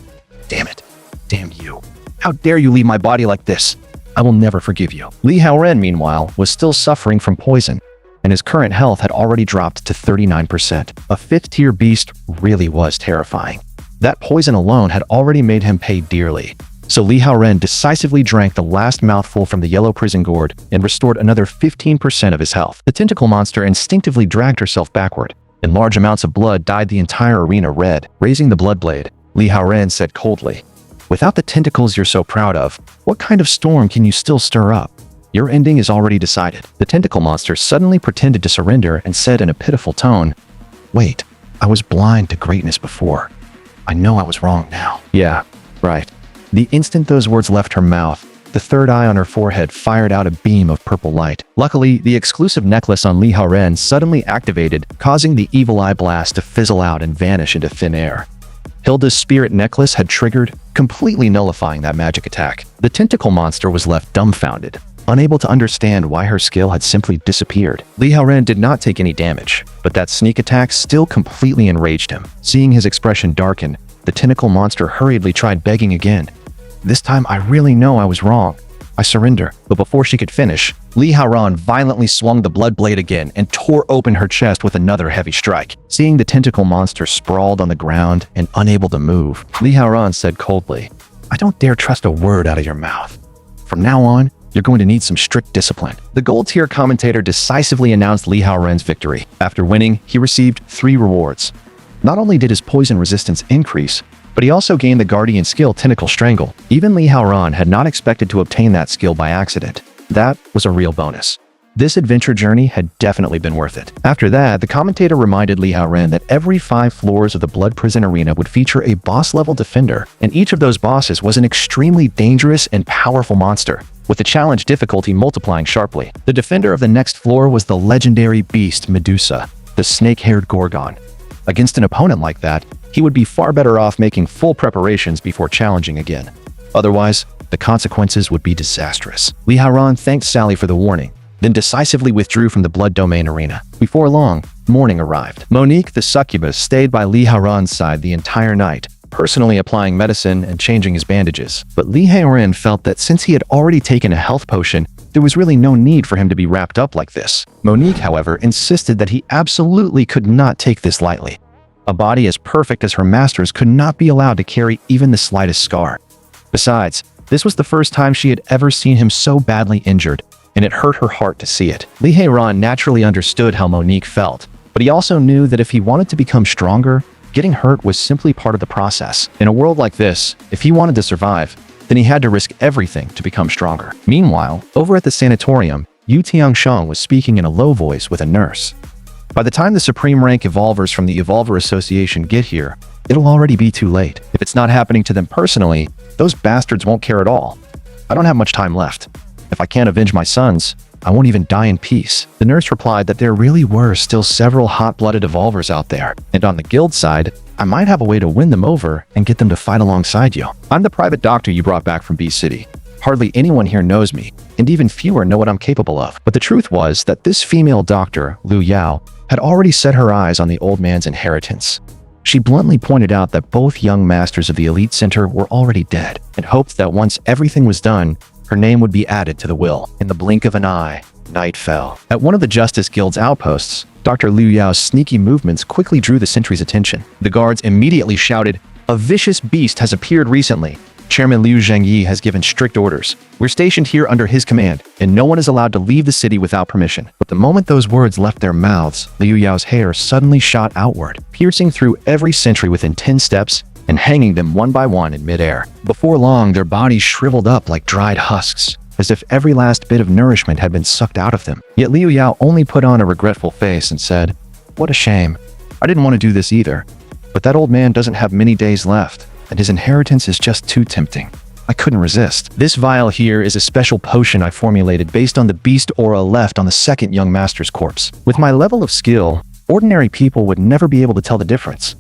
Damn it. Damn you. How dare you leave my body like this? I will never forgive you. Li Haoren, meanwhile, was still suffering from poison, and his current health had already dropped to 39%. A 5th-tier beast really was terrifying. That poison alone had already made him pay dearly. So Li Haoren decisively drank the last mouthful from the yellow prison gourd and restored another 15% of his health. The tentacle monster instinctively dragged herself backward, and large amounts of blood dyed the entire arena red. Raising the blood blade, Li Haoren said coldly, "Without the tentacles you're so proud of, what kind of storm can you still stir up? Your ending is already decided." The tentacle monster suddenly pretended to surrender and said in a pitiful tone, "Wait, I was blind to greatness before. I know I was wrong now. Yeah, right. The instant those words left her mouth, the third eye on her forehead fired out a beam of purple light. Luckily, the exclusive necklace on Li Haoren suddenly activated, causing the evil eye blast to fizzle out and vanish into thin air. Hilda's spirit necklace had triggered, completely nullifying that magic attack. The tentacle monster was left dumbfounded, unable to understand why her skill had simply disappeared. Li Haoren did not take any damage, but that sneak attack still completely enraged him. Seeing his expression darken, the tentacle monster hurriedly tried begging again. This time I really know I was wrong. I surrender. But before she could finish, Li Haoren violently swung the blood blade again and tore open her chest with another heavy strike. Seeing the tentacle monster sprawled on the ground and unable to move, Li Haoren said coldly, "I don't dare trust a word out of your mouth. From now on, you're going to need some strict discipline." The gold tier commentator decisively announced Li Haoren's victory. After winning, he received 3 rewards. Not only did his poison resistance increase, but he also gained the guardian skill Tentacle Strangle. Even Li Haoren had not expected to obtain that skill by accident. That was a real bonus. This adventure journey had definitely been worth it. After that, the commentator reminded Li Haoren that every 5 floors of the Blood Prison Arena would feature a boss-level defender, and each of those bosses was an extremely dangerous and powerful monster, with the challenge difficulty multiplying sharply. The defender of the next floor was the legendary beast Medusa, the snake-haired Gorgon. Against an opponent like that, he would be far better off making full preparations before challenging again. Otherwise, the consequences would be disastrous. Li Haoren thanked Sally for the warning, then decisively withdrew from the Blood Domain arena. Before long, morning arrived. Monique the succubus stayed by Li Haoren's side the entire night, personally applying medicine and changing his bandages. But Li Haoren felt that since he had already taken a health potion, there was really no need for him to be wrapped up like this. Monique, however, insisted that he absolutely could not take this lightly. A body as perfect as her master's could not be allowed to carry even the slightest scar. Besides, this was the first time she had ever seen him so badly injured, and it hurt her heart to see it. Li Haoren naturally understood how Monique felt, but he also knew that if he wanted to become stronger, getting hurt was simply part of the process. In a world like this, if he wanted to survive, then he had to risk everything to become stronger. Meanwhile, over at the sanatorium, Yu Tiangsheng was speaking in a low voice with a nurse. By the time the Supreme Rank Evolvers from the Evolver Association get here, it'll already be too late. If it's not happening to them personally, those bastards won't care at all. I don't have much time left. If I can't avenge my sons, I won't even die in peace. The nurse replied that there really were still several hot-blooded Evolvers out there, and on the guild side, I might have a way to win them over and get them to fight alongside you. I'm the private doctor you brought back from B City. Hardly anyone here knows me, and even fewer know what I'm capable of. But the truth was that this female doctor, Lu Yao, had already set her eyes on the old man's inheritance. She bluntly pointed out that both young masters of the Elite Center were already dead, and hoped that once everything was done, her name would be added to the will. In the blink of an eye, night fell. At one of the Justice Guild's outposts, Dr. Liu Yao's sneaky movements quickly drew the sentry's attention. The guards immediately shouted, "A vicious beast has appeared recently. Chairman Liu Zhengyi has given strict orders. We're stationed here under his command, and no one is allowed to leave the city without permission." But the moment those words left their mouths, Liu Yao's hair suddenly shot outward, piercing through every sentry within 10 steps and hanging them one by one in midair. Before long, their bodies shriveled up like dried husks, as if every last bit of nourishment had been sucked out of them. Yet Liu Yao only put on a regretful face and said, "What a shame. I didn't want to do this either. But that old man doesn't have many days left, and his inheritance is just too tempting. I couldn't resist. This vial here is a special potion I formulated based on the beast aura left on the second young master's corpse. With my level of skill, ordinary people would never be able to tell the difference.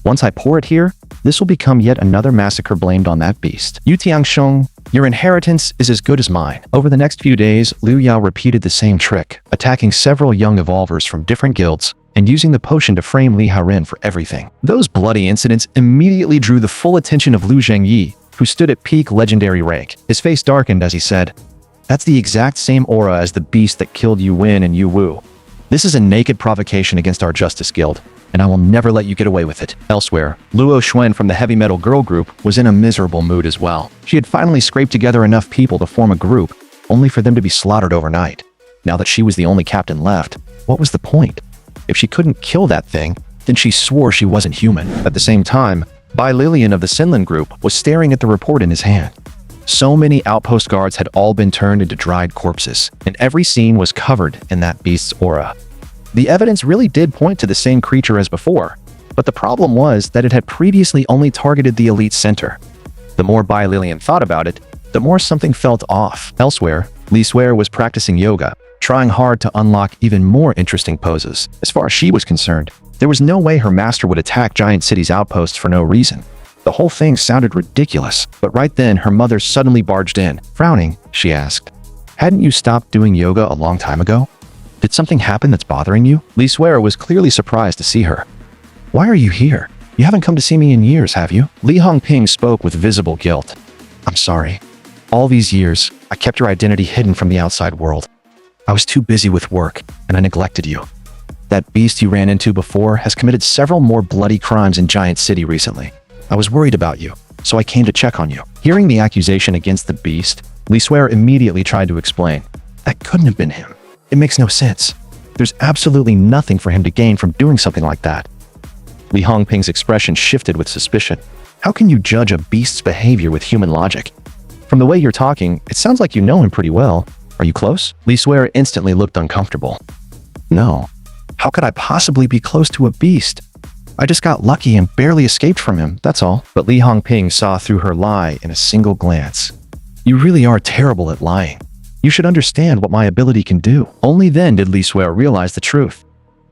Once I pour it here, this will become yet another massacre blamed on that beast. Yu Tiangsheng, your inheritance is as good as mine." Over the next few days, Liu Yao repeated the same trick, attacking several young evolvers from different guilds, and using the potion to frame Li Haoren for everything. Those bloody incidents immediately drew the full attention of Liu Zhengyi, who stood at peak legendary rank. His face darkened as he said, "That's the exact same aura as the beast that killed Yu Wen and Yu Wu. This is a naked provocation against our Justice Guild, and I will never let you get away with it." Elsewhere, Luo Xuan from the Heavy Metal Girl group was in a miserable mood as well. She had finally scraped together enough people to form a group, only for them to be slaughtered overnight. Now that she was the only captain left, what was the point? If she couldn't kill that thing, then she swore she wasn't human. At the same time, Bai Lilian of the Sinlin group was staring at the report in his hand. So many outpost guards had all been turned into dried corpses, and every scene was covered in that beast's aura. The evidence really did point to the same creature as before, But the problem was that it had previously only targeted the elite center. The more Bai Lilian thought about it, the more something felt off. Elsewhere, Li Suer was practicing yoga, trying hard to unlock even more interesting poses. As far as she was concerned, there was no way her master would attack Giant City's outposts for no reason. The whole thing sounded ridiculous, but right then her mother suddenly barged in. Frowning, she asked, "Hadn't you stopped doing yoga a long time ago? Did something happen that's bothering you?" Li Suer was clearly surprised to see her. "Why are you here? You haven't come to see me in years, have you?" Li Hongping spoke with visible guilt. "I'm sorry. All these years, I kept your identity hidden from the outside world. I was too busy with work, and I neglected you. That beast you ran into before has committed several more bloody crimes in Giant City recently. I was worried about you, so I came to check on you." Hearing the accusation against the beast, Li Suer immediately tried to explain. "That couldn't have been him. It makes no sense. There's absolutely nothing for him to gain from doing something like that." Li Hongping's expression shifted with suspicion. "How can you judge a beast's behavior with human logic? From the way you're talking, it sounds like you know him pretty well. Are you close?" Li Suer instantly looked uncomfortable. "No. How could I possibly be close to a beast? I just got lucky and barely escaped from him, that's all." But Li Hongping saw through her lie in a single glance. "You really are terrible at lying. You should understand what my ability can do." Only then did Li Suer realize the truth.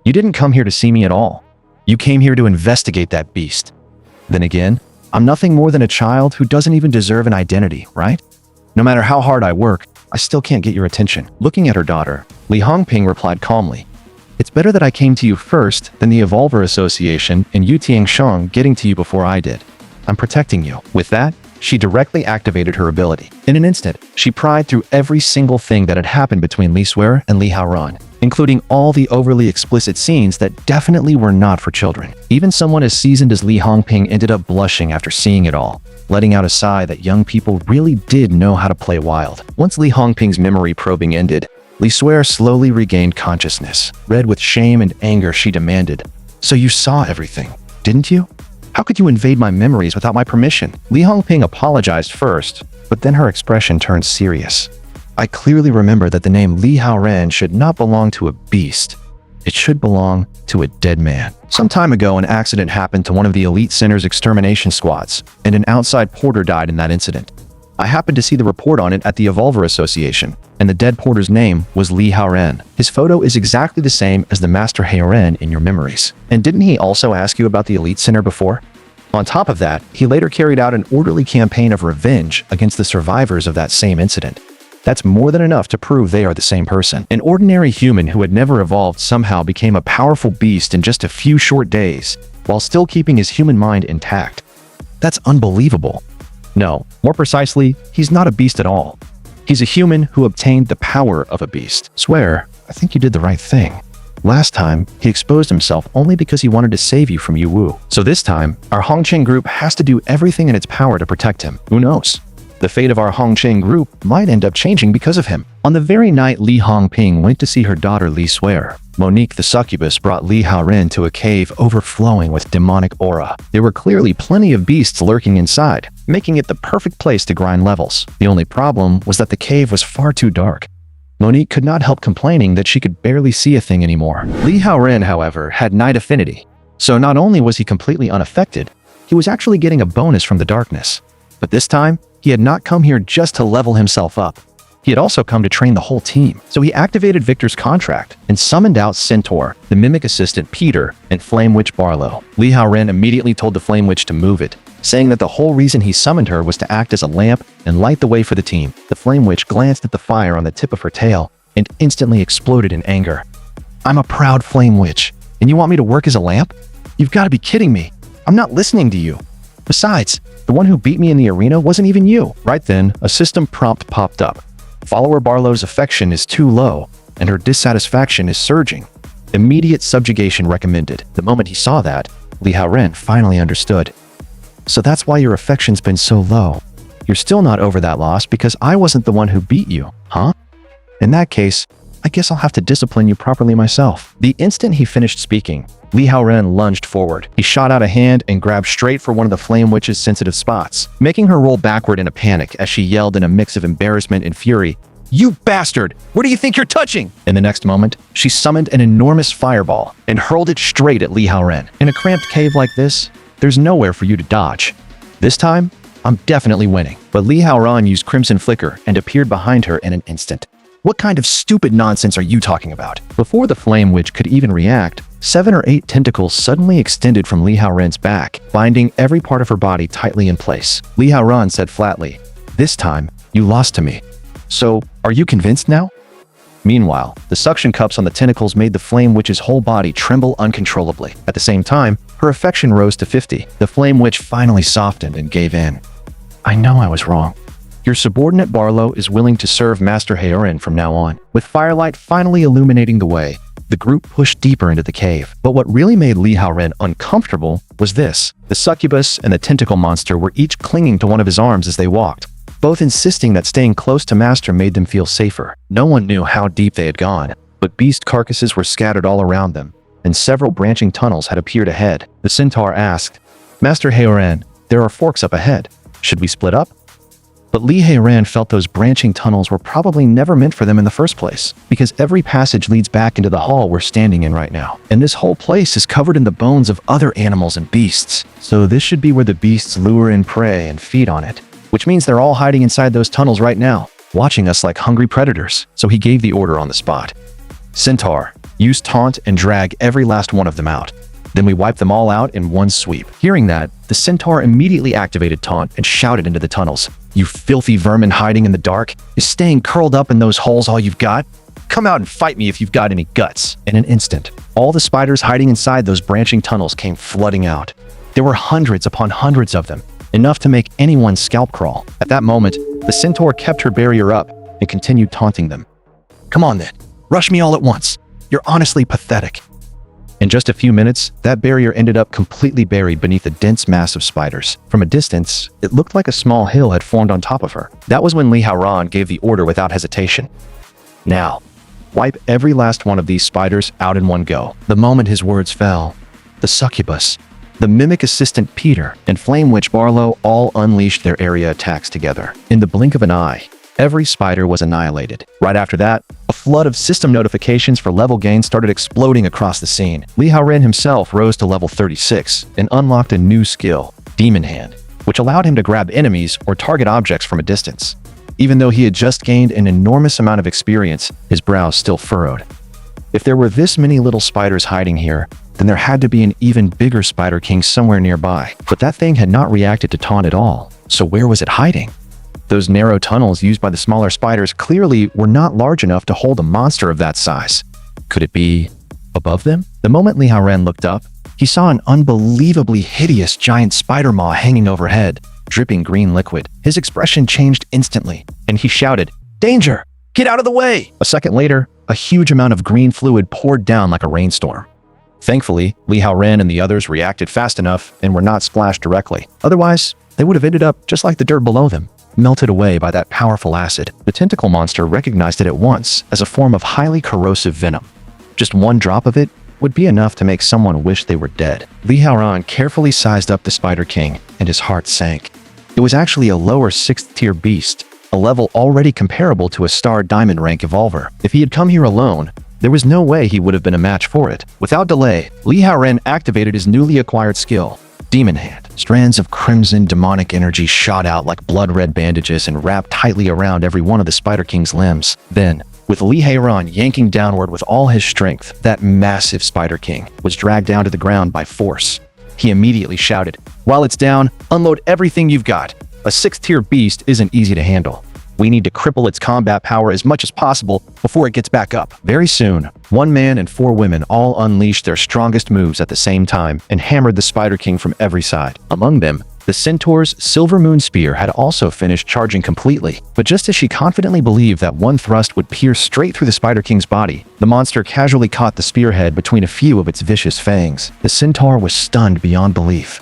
"You didn't come here to see me at all. You came here to investigate that beast. Then again, I'm nothing more than a child who doesn't even deserve an identity, right? No matter how hard I work, I still can't get your attention." Looking at her daughter, Li Hongping replied calmly, "It's better that I came to you first than the Evolver Association and Yu Tiangsheng getting to you before I did. I'm protecting you." With that, she directly activated her ability. In an instant, she pried through every single thing that had happened between Li Suer and Li Haoran, including all the overly explicit scenes that definitely were not for children. Even someone as seasoned as Li Hongping ended up blushing after seeing it all, letting out a sigh that young people really did know how to play wild. Once Li Hongping's memory probing ended, Li Suer slowly regained consciousness. Red with shame and anger, she demanded, "So you saw everything, didn't you? How could you invade my memories without my permission?" Li Hongping apologized first, but then her expression turned serious. "I clearly remember that the name Li Haoran should not belong to a beast. It should belong to a dead man. Some time ago, an accident happened to one of the Elite Center's extermination squads, and an outside porter died in that incident. I happened to see the report on it at the Evolver Association, and the dead porter's name was Li Haoran. His photo is exactly the same as the Master Haoran in your memories. And didn't he also ask you about the Elite Center before? On top of that, he later carried out an orderly campaign of revenge against the survivors of that same incident. That's more than enough to prove they are the same person. An ordinary human who had never evolved somehow became a powerful beast in just a few short days, while still keeping his human mind intact. That's unbelievable. No, more precisely, he's not a beast at all. He's a human who obtained the power of a beast. Swear, I think you did the right thing. Last time, he exposed himself only because he wanted to save you from Yu Wu. So this time, our Hongqing group has to do everything in its power to protect him. Who knows? The fate of our Hongqing group might end up changing because of him." On the very night Li Hongping went to see her daughter Li Suer, Monique the succubus brought Li Haoran to a cave overflowing with demonic aura. There were clearly plenty of beasts lurking inside, making it the perfect place to grind levels. The only problem was that the cave was far too dark. Monique could not help complaining that she could barely see a thing anymore. Li Haoran, however, had night affinity, so not only was he completely unaffected, he was actually getting a bonus from the darkness. But this time, he had not come here just to level himself up. He had also come to train the whole team. So he activated Victor's contract and summoned out Centaur, the mimic assistant Peter, and Flame Witch Barlow. Li Haoran immediately told the Flame Witch to move it, saying that the whole reason he summoned her was to act as a lamp and light the way for the team. The Flame Witch glanced at the fire on the tip of her tail and instantly exploded in anger. "I'm a proud Flame Witch, and you want me to work as a lamp? You've got to be kidding me. I'm not listening to you. Besides, the one who beat me in the arena wasn't even you." Right then, a system prompt popped up. Follower Barlow's affection is too low, and her dissatisfaction is surging. Immediate subjugation recommended. The moment he saw that, Li Haoran finally understood. "So that's why your affection's been so low. You're still not over that loss because I wasn't the one who beat you, huh? In that case, I guess I'll have to discipline you properly myself." The instant he finished speaking, Li Haoran lunged forward. He shot out a hand and grabbed straight for one of the Flame Witch's sensitive spots, making her roll backward in a panic as she yelled in a mix of embarrassment and fury, "You bastard! Where do you think you're touching?" In the next moment, she summoned an enormous fireball and hurled it straight at Li Haoren. In a cramped cave like this, there's nowhere for you to dodge. This time, I'm definitely winning. But Li Haoren used Crimson Flicker and appeared behind her in an instant. What kind of stupid nonsense are you talking about? Before the Flame Witch could even react, 7 or 8 tentacles suddenly extended from Li Haoren's back, binding every part of her body tightly in place. Li Haoren said flatly, "This time, you lost to me. So, are you convinced now?" Meanwhile, the suction cups on the tentacles made the Flame Witch's whole body tremble uncontrollably. At the same time, her affection rose to 50. The Flame Witch finally softened and gave in. "I know I was wrong. Your subordinate Barlow is willing to serve Master Haoren from now on." With firelight finally illuminating the way, the group pushed deeper into the cave. But what really made Li Haoren uncomfortable was this. The succubus and the tentacle monster were each clinging to one of his arms as they walked, both insisting that staying close to Master made them feel safer. No one knew how deep they had gone, but beast carcasses were scattered all around them, and several branching tunnels had appeared ahead. The centaur asked, "Master Haoren, there are forks up ahead. Should we split up?" But Li Haoren felt those branching tunnels were probably never meant for them in the first place, because every passage leads back into the hall we're standing in right now. And this whole place is covered in the bones of other animals and beasts. So this should be where the beasts lure in prey and feed on it, which means they're all hiding inside those tunnels right now, watching us like hungry predators. So he gave the order on the spot. "Centaur, use taunt and drag every last one of them out. Then we wipe them all out in one sweep." Hearing that, the centaur immediately activated taunt and shouted into the tunnels, "You filthy vermin hiding in the dark! Is staying curled up in those holes all you've got? Come out and fight me if you've got any guts." In an instant, all the spiders hiding inside those branching tunnels came flooding out. There were hundreds upon hundreds of them, enough to make anyone's scalp crawl. At that moment, the centaur kept her barrier up and continued taunting them. "Come on then, rush me all at once. You're honestly pathetic." In just a few minutes, that barrier ended up completely buried beneath a dense mass of spiders. From a distance, it looked like a small hill had formed on top of her. That was when Li Haoren gave the order without hesitation. "Now, wipe every last one of these spiders out in one go." The moment his words fell, the succubus, the mimic assistant Peter, and Flame Witch Barlow all unleashed their area attacks together. In the blink of an eye, every spider was annihilated. Right after that, a flood of system notifications for level gain started exploding across the scene. Li Haoren himself rose to level 36 and unlocked a new skill, Demon Hand, which allowed him to grab enemies or target objects from a distance. Even though he had just gained an enormous amount of experience, his brows still furrowed. If there were this many little spiders hiding here, then there had to be an even bigger Spider King somewhere nearby. But that thing had not reacted to taunt at all, so where was it hiding? Those narrow tunnels used by the smaller spiders clearly were not large enough to hold a monster of that size. Could it be above them? The moment Li Haoren looked up, he saw an unbelievably hideous giant spider maw hanging overhead, dripping green liquid. His expression changed instantly, and he shouted, "Danger! Get out of the way!" A second later, a huge amount of green fluid poured down like a rainstorm. Thankfully, Li Haoren and the others reacted fast enough and were not splashed directly. Otherwise, they would have ended up just like the dirt below them, melted away by that powerful acid. The tentacle monster recognized it at once as a form of highly corrosive venom. Just one drop of it would be enough to make someone wish they were dead. Li Haoren carefully sized up the Spider King, and his heart sank. It was actually a lower 6th tier beast, a level already comparable to a Star Diamond rank evolver. If he had come here alone, there was no way he would have been a match for it. Without delay, Li Haoren activated his newly acquired skill, Demon Hand. Strands of crimson demonic energy shot out like blood-red bandages and wrapped tightly around every one of the Spider King's limbs. Then, with Li Haoren yanking downward with all his strength, that massive Spider King was dragged down to the ground by force. He immediately shouted, "While it's down, unload everything you've got. A 6th tier beast isn't easy to handle. We need to cripple its combat power as much as possible before it gets back up." Very soon, 1 man and 4 women all unleashed their strongest moves at the same time and hammered the Spider King from every side. Among them, the centaur's Silver Moon Spear had also finished charging completely. But just as she confidently believed that one thrust would pierce straight through the Spider King's body, the monster casually caught the spearhead between a few of its vicious fangs. The centaur was stunned beyond belief.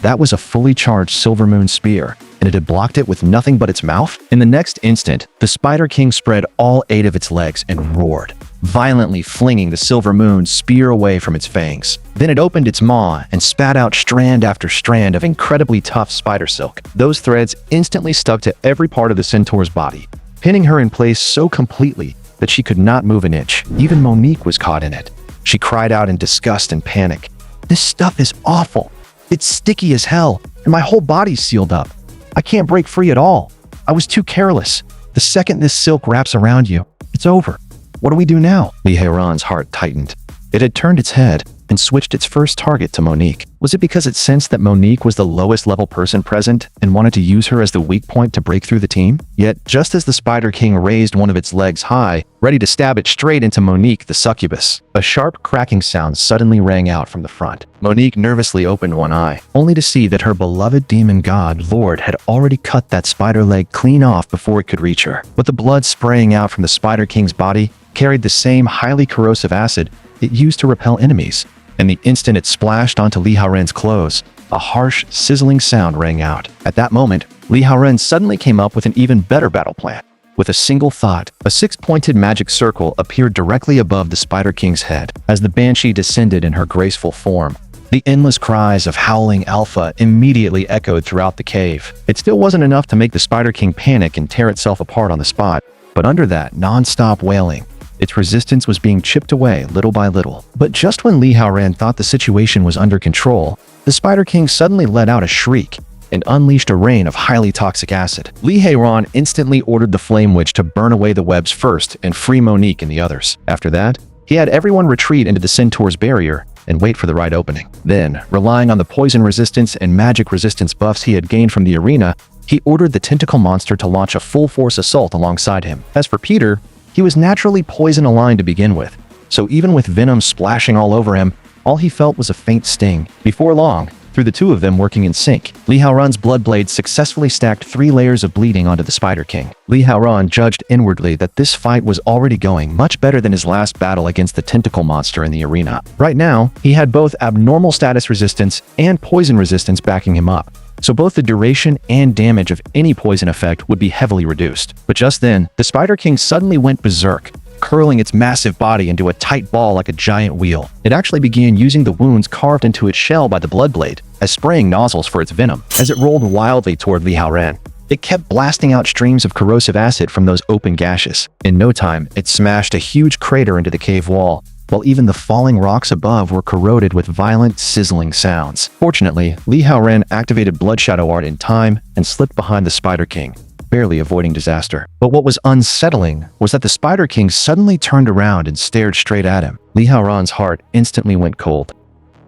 That was a fully charged Silver Moon Spear, and it had blocked it with nothing but its mouth? In the next instant, the Spider King spread all 8 of its legs and roared, violently flinging the Silver Moon Spear away from its fangs. Then it opened its maw and spat out strand after strand of incredibly tough spider silk. Those threads instantly stuck to every part of the centaur's body, pinning her in place so completely that she could not move an inch. Even Monique was caught in it. She cried out in disgust and panic. "This stuff is awful. It's sticky as hell, and my whole body's sealed up. I can't break free at all. I was too careless. The second this silk wraps around you, it's over. What do we do now?" Lee Hae-ran's heart tightened. It had turned its head and switched its first target to Monique. Was it because it sensed that Monique was the lowest level person present and wanted to use her as the weak point to break through the team? Yet, just as the Spider King raised one of its legs high, ready to stab it straight into Monique the succubus, a sharp cracking sound suddenly rang out from the front. Monique nervously opened one eye, only to see that her beloved demon god, Lord, had already cut that spider leg clean off before it could reach her. With the blood spraying out from the Spider King's body, carried the same highly corrosive acid it used to repel enemies. And the instant it splashed onto Lee Hae-ran's clothes, a harsh, sizzling sound rang out. At that moment, Lee Hae-ran suddenly came up with an even better battle plan. With a single thought, a six-pointed magic circle appeared directly above the Spider King's head. As the Banshee descended in her graceful form, the endless cries of howling alpha immediately echoed throughout the cave. It still wasn't enough to make the Spider King panic and tear itself apart on the spot, but under that non-stop wailing, its resistance was being chipped away little by little. But just when Lee Hae-ran thought the situation was under control, the Spider King suddenly let out a shriek and unleashed a rain of highly toxic acid. Lee Hae-ran instantly ordered the Flame Witch to burn away the webs first and free Monique and the others. After that, he had everyone retreat into the Centaur's barrier and wait for the right opening. Then, relying on the poison resistance and magic resistance buffs he had gained from the arena, he ordered the tentacle monster to launch a full-force assault alongside him. As for Peter, he was naturally poison-aligned to begin with, so even with venom splashing all over him, all he felt was a faint sting. Before long, through the two of them working in sync, Lee Hae-ran's blood blade successfully stacked 3 layers of bleeding onto the Spider King. Lee Hae-ran judged inwardly that this fight was already going much better than his last battle against the tentacle monster in the arena. Right now, he had both abnormal status resistance and poison resistance backing him up, so both the duration and damage of any poison effect would be heavily reduced. But just then, the Spider King suddenly went berserk, curling its massive body into a tight ball like a giant wheel. It actually began using the wounds carved into its shell by the blood blade as spraying nozzles for its venom. As it rolled wildly toward Lee Hae-ran, it kept blasting out streams of corrosive acid from those open gashes. In no time, it smashed a huge crater into the cave wall, while even the falling rocks above were corroded with violent, sizzling sounds. Fortunately, Lee Hae-ran activated Blood Shadow Art in time and slipped behind the Spider King, barely avoiding disaster. But what was unsettling was that the Spider King suddenly turned around and stared straight at him. Lee Hae-ran's heart instantly went cold.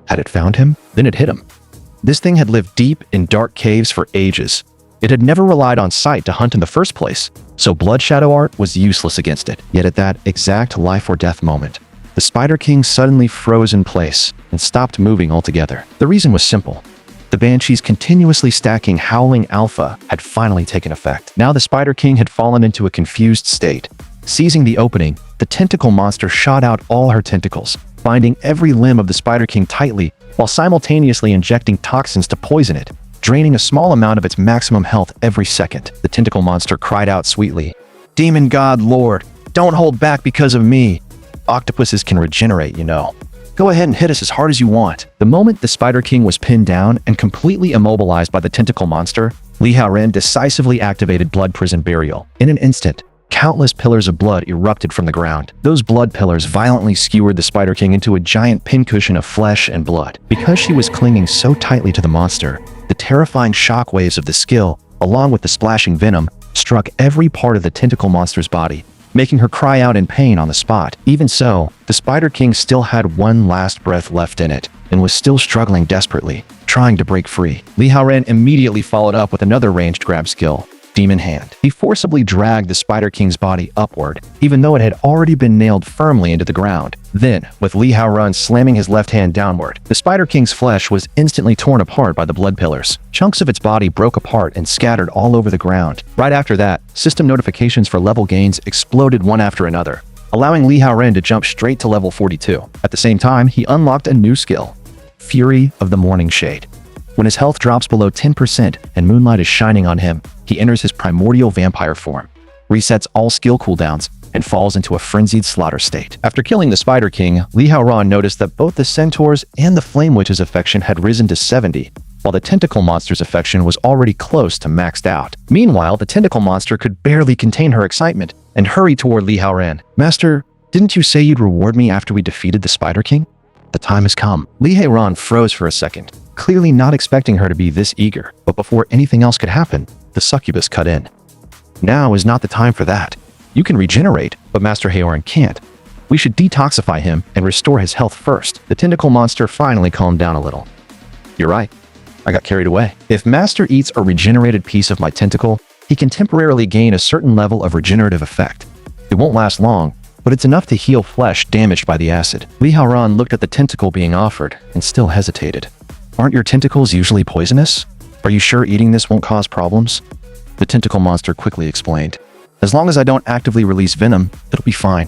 Had it found him? Then it hit him. This thing had lived deep in dark caves for ages. It had never relied on sight to hunt in the first place, so Blood Shadow Art was useless against it. Yet at that exact life or death moment, the Spider King suddenly froze in place and stopped moving altogether. The reason was simple. The Banshee's continuously stacking howling alpha had finally taken effect. Now the Spider King had fallen into a confused state. Seizing the opening, the tentacle monster shot out all her tentacles, binding every limb of the Spider King tightly while simultaneously injecting toxins to poison it, draining a small amount of its maximum health every second. The tentacle monster cried out sweetly, "Demon God Lord, don't hold back because of me. Octopuses can regenerate, you know. Go ahead and hit us as hard as you want." The moment the Spider King was pinned down and completely immobilized by the tentacle monster, Lee Hae-ran decisively activated Blood Prison Burial. In an instant, countless pillars of blood erupted from the ground. Those blood pillars violently skewered the Spider King into a giant pincushion of flesh and blood. Because she was clinging so tightly to the monster, the terrifying shockwaves of the skill, along with the splashing venom, struck every part of the tentacle monster's body, making her cry out in pain on the spot. Even so, the Spider King still had one last breath left in it, and was still struggling desperately, trying to break free. Lee Hae-ran immediately followed up with another ranged grab skill, Demon Hand. He forcibly dragged the Spider King's body upward, even though it had already been nailed firmly into the ground. Then, with Lee Hae-ran slamming his left hand downward, the Spider King's flesh was instantly torn apart by the blood pillars. Chunks of its body broke apart and scattered all over the ground. Right after that, system notifications for level gains exploded one after another, allowing Lee Hae-ran to jump straight to level 42. At the same time, he unlocked a new skill, Fury of the Morning Shade. When his health drops below 10% and moonlight is shining on him, he enters his primordial vampire form, resets all skill cooldowns, and falls into a frenzied slaughter state. After killing the Spider King, Lee Hae-ran noticed that both the Centaur's and the Flame Witch's affection had risen to 70, while the tentacle monster's affection was already close to maxed out. Meanwhile, the tentacle monster could barely contain her excitement and hurried toward Li Haoran. "Master, didn't you say you'd reward me after we defeated the Spider King?" "The time has come." Li Haoran froze for a second, clearly not expecting her to be this eager. But before anything else could happen, the succubus cut in. "Now is not the time for that. You can regenerate, but Master Haoran can't. We should detoxify him and restore his health first." The tentacle monster finally calmed down a little. "You're right. I got carried away. If Master eats a regenerated piece of my tentacle, he can temporarily gain a certain level of regenerative effect. It won't last long, but it's enough to heal flesh damaged by the acid." Li Haoran looked at the tentacle being offered and still hesitated. "Aren't your tentacles usually poisonous? Are you sure eating this won't cause problems?" The tentacle monster quickly explained. "As long as I don't actively release venom, it'll be fine.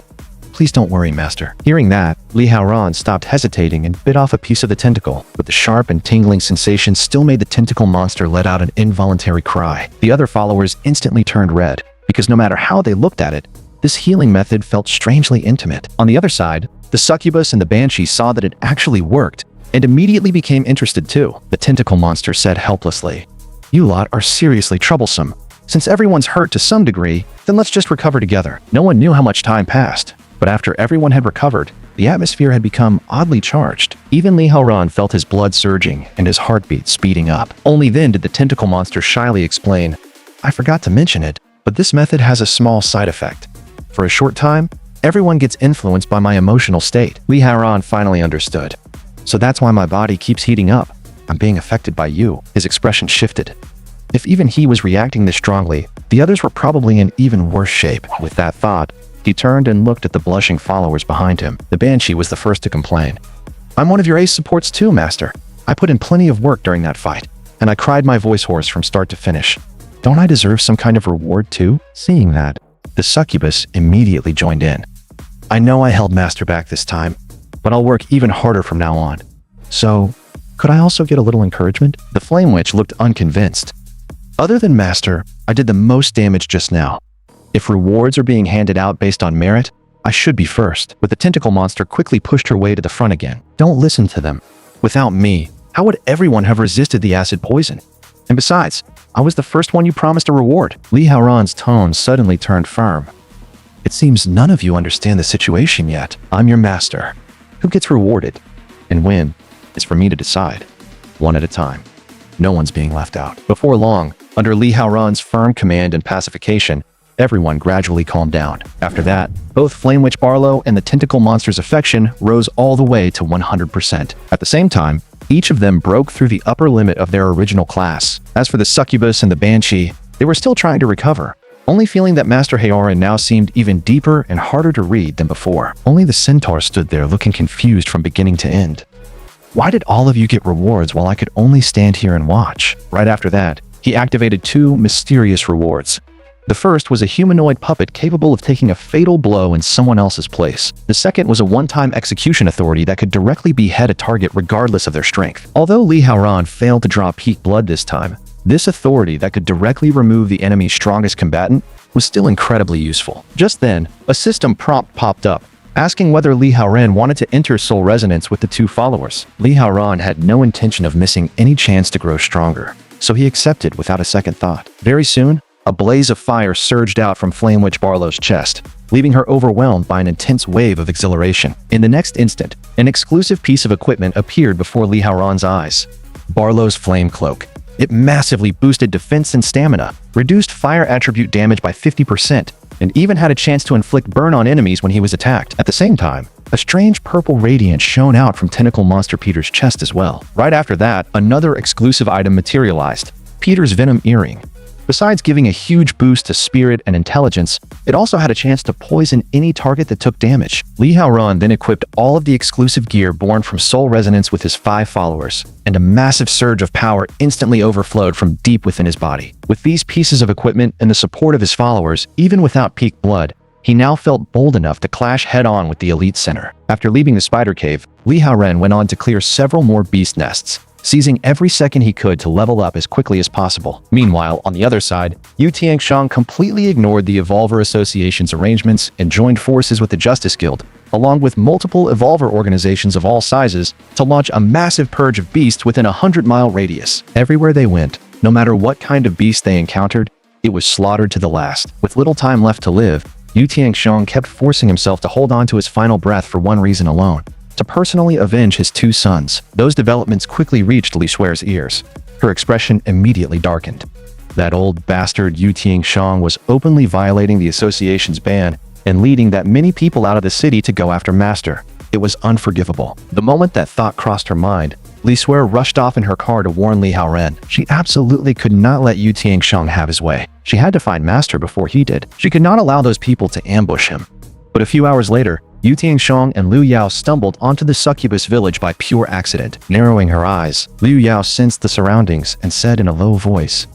Please don't worry, Master." Hearing that, Li Haoran stopped hesitating and bit off a piece of the tentacle, but the sharp and tingling sensation still made the tentacle monster let out an involuntary cry. The other followers instantly turned red, because no matter how they looked at it, this healing method felt strangely intimate. On the other side, the succubus and the banshee saw that it actually worked, and immediately became interested too. The tentacle monster said helplessly, "You lot are seriously troublesome. Since everyone's hurt to some degree, then let's just recover together." No one knew how much time passed, but after everyone had recovered, the atmosphere had become oddly charged. Even Li Haoran felt his blood surging and his heartbeat speeding up. Only then did the tentacle monster shyly explain, "I forgot to mention it, but this method has a small side effect. For a short time, everyone gets influenced by my emotional state." Li Haoran finally understood. "So that's why my body keeps heating up. I'm being affected by you." His expression shifted. If even he was reacting this strongly, the others were probably in even worse shape. With that thought, he turned and looked at the blushing followers behind him. The banshee was the first to complain. "I'm one of your ace supports too, Master. I put in plenty of work during that fight, and I cried my voice hoarse from start to finish. Don't I deserve some kind of reward too?" Seeing that, the succubus immediately joined in. "I know I held Master back this time, but I'll work even harder from now on. So, could I also get a little encouragement?" The flame witch looked unconvinced. "Other than Master, I did the most damage just now. If rewards are being handed out based on merit, I should be first." But the tentacle monster quickly pushed her way to the front again. "Don't listen to them. Without me, how would everyone have resisted the acid poison? And besides, I was the first one you promised a reward." Li Haoran's tone suddenly turned firm. "It seems none of you understand the situation yet. I'm your master. Who gets rewarded and when is for me to decide, one at a time. No one's being left out." Before long, under Li Haoran's firm command and pacification, everyone gradually calmed down. After that, both Flame Witch Barlow and the tentacle monster's affection rose all the way to 100%. At the same time, each of them broke through the upper limit of their original class. As for the succubus and the banshee, they were still trying to recover, only feeling that Master Haoran now seemed even deeper and harder to read than before. Only the centaur stood there looking confused from beginning to end. "Why did all of you get rewards while I could only stand here and watch?" Right after that, he activated two mysterious rewards. The first was a humanoid puppet capable of taking a fatal blow in someone else's place. The second was a one-time execution authority that could directly behead a target regardless of their strength. Although Li Haoran failed to draw peak blood this time, this authority that could directly remove the enemy's strongest combatant was still incredibly useful. Just then, a system prompt popped up, asking whether Li Haoran wanted to enter soul resonance with the two followers. Li Haoran had no intention of missing any chance to grow stronger, so he accepted without a second thought. Very soon, a blaze of fire surged out from Flame Witch Barlow's chest, leaving her overwhelmed by an intense wave of exhilaration. In the next instant, an exclusive piece of equipment appeared before Li Haoran's eyes. Barlow's Flame Cloak. It massively boosted defense and stamina, reduced fire attribute damage by 50%, and even had a chance to inflict burn on enemies when he was attacked. At the same time, a strange purple radiance shone out from Tentacle Monster Peter's chest as well. Right after that, another exclusive item materialized, Peter's Venom Earring. Besides giving a huge boost to spirit and intelligence, it also had a chance to poison any target that took damage. Li Haoran then equipped all of the exclusive gear born from Soul Resonance with his 5 followers, and a massive surge of power instantly overflowed from deep within his body. With these pieces of equipment and the support of his followers, even without peak blood, he now felt bold enough to clash head-on with the Elite Center. After leaving the Spider Cave, Li Haoran went on to clear several more beast nests, seizing every second he could to level up as quickly as possible. Meanwhile, on the other side, Yu Tianxiang completely ignored the Evolver Association's arrangements and joined forces with the Justice Guild, along with multiple Evolver organizations of all sizes, to launch a massive purge of beasts within a 100-mile radius. Everywhere they went, no matter what kind of beast they encountered, it was slaughtered to the last. With little time left to live, Yu Tianxiang kept forcing himself to hold on to his final breath for one reason alone: to personally avenge his two sons. Those developments quickly reached Li Xuer's ears. Her expression immediately darkened. That old bastard Yu Tianxiang was openly violating the association's ban and leading that many people out of the city to go after Master. It was unforgivable. The moment that thought crossed her mind, Li Xuer rushed off in her car to warn Li Haoren. She absolutely could not let Yu Tianxiang have his way. She had to find Master before he did. She could not allow those people to ambush him. But a few hours later, Yu Tianxiang and Liu Yao stumbled onto the succubus village by pure accident. Narrowing her eyes, Liu Yao sensed the surroundings and said in a low voice,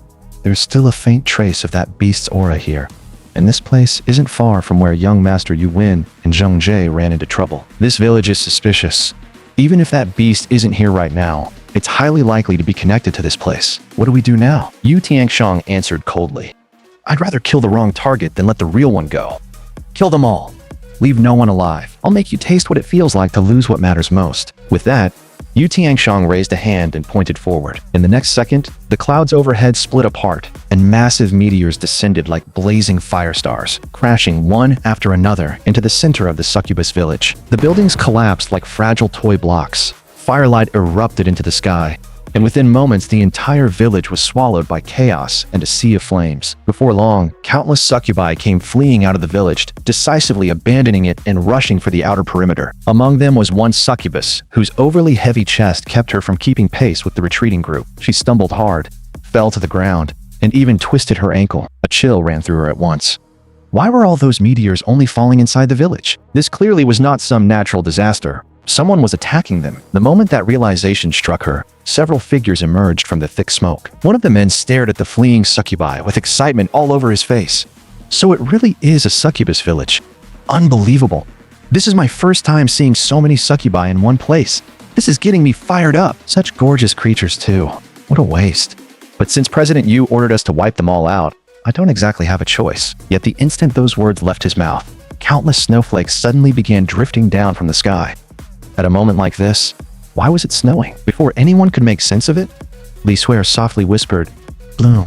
"There's still a faint trace of that beast's aura here. And this place isn't far from where young Master Yu Wen and Zheng Jie ran into trouble. This village is suspicious. Even if that beast isn't here right now, it's highly likely to be connected to this place. What do we do now?" Yu Tianxiang answered coldly, "I'd rather kill the wrong target than let the real one go. Kill them all. Leave no one alive. I'll make you taste what it feels like to lose what matters most." With that, Yu Tianxiang raised a hand and pointed forward. In the next second, the clouds overhead split apart, and massive meteors descended like blazing fire stars, crashing one after another into the center of the succubus village. The buildings collapsed like fragile toy blocks. Firelight erupted into the sky, and within moments the entire village was swallowed by chaos and a sea of flames. Before long, countless succubi came fleeing out of the village, decisively abandoning it and rushing for the outer perimeter. Among them was one succubus, whose overly heavy chest kept her from keeping pace with the retreating group. She stumbled hard, fell to the ground, and even twisted her ankle. A chill ran through her at once. Why were all those meteors only falling inside the village? This clearly was not some natural disaster. Someone was attacking them. The moment that realization struck her, several figures emerged from the thick smoke. One of the men stared at the fleeing succubi with excitement all over his face. So it really is a succubus village. Unbelievable. This is my first time seeing so many succubi in one place. This is getting me fired up. Such gorgeous creatures too. What a waste. But since President Yu ordered us to wipe them all out, I don't exactly have a choice. Yet the instant those words left his mouth, countless snowflakes suddenly began drifting down from the sky. At a moment like this, why was it snowing? Before anyone could make sense of it, Li Xuer softly whispered, "Bloom,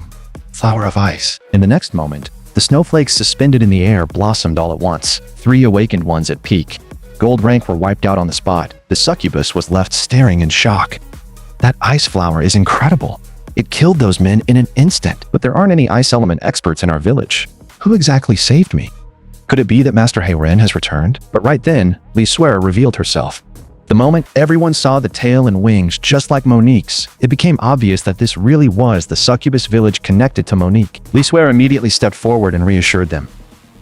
flower of ice." In the next moment, the snowflakes suspended in the air blossomed all at once. 3 awakened ones at peak. Gold rank were wiped out on the spot. The succubus was left staring in shock. That ice flower is incredible. It killed those men in an instant. But there aren't any ice element experts in our village. Who exactly saved me? Could it be that Master Haoren has returned? But right then, Li Xuer revealed herself. The moment everyone saw the tail and wings just like Monique's, it became obvious that this really was the succubus village connected to Monique. Li Xuer immediately stepped forward and reassured them.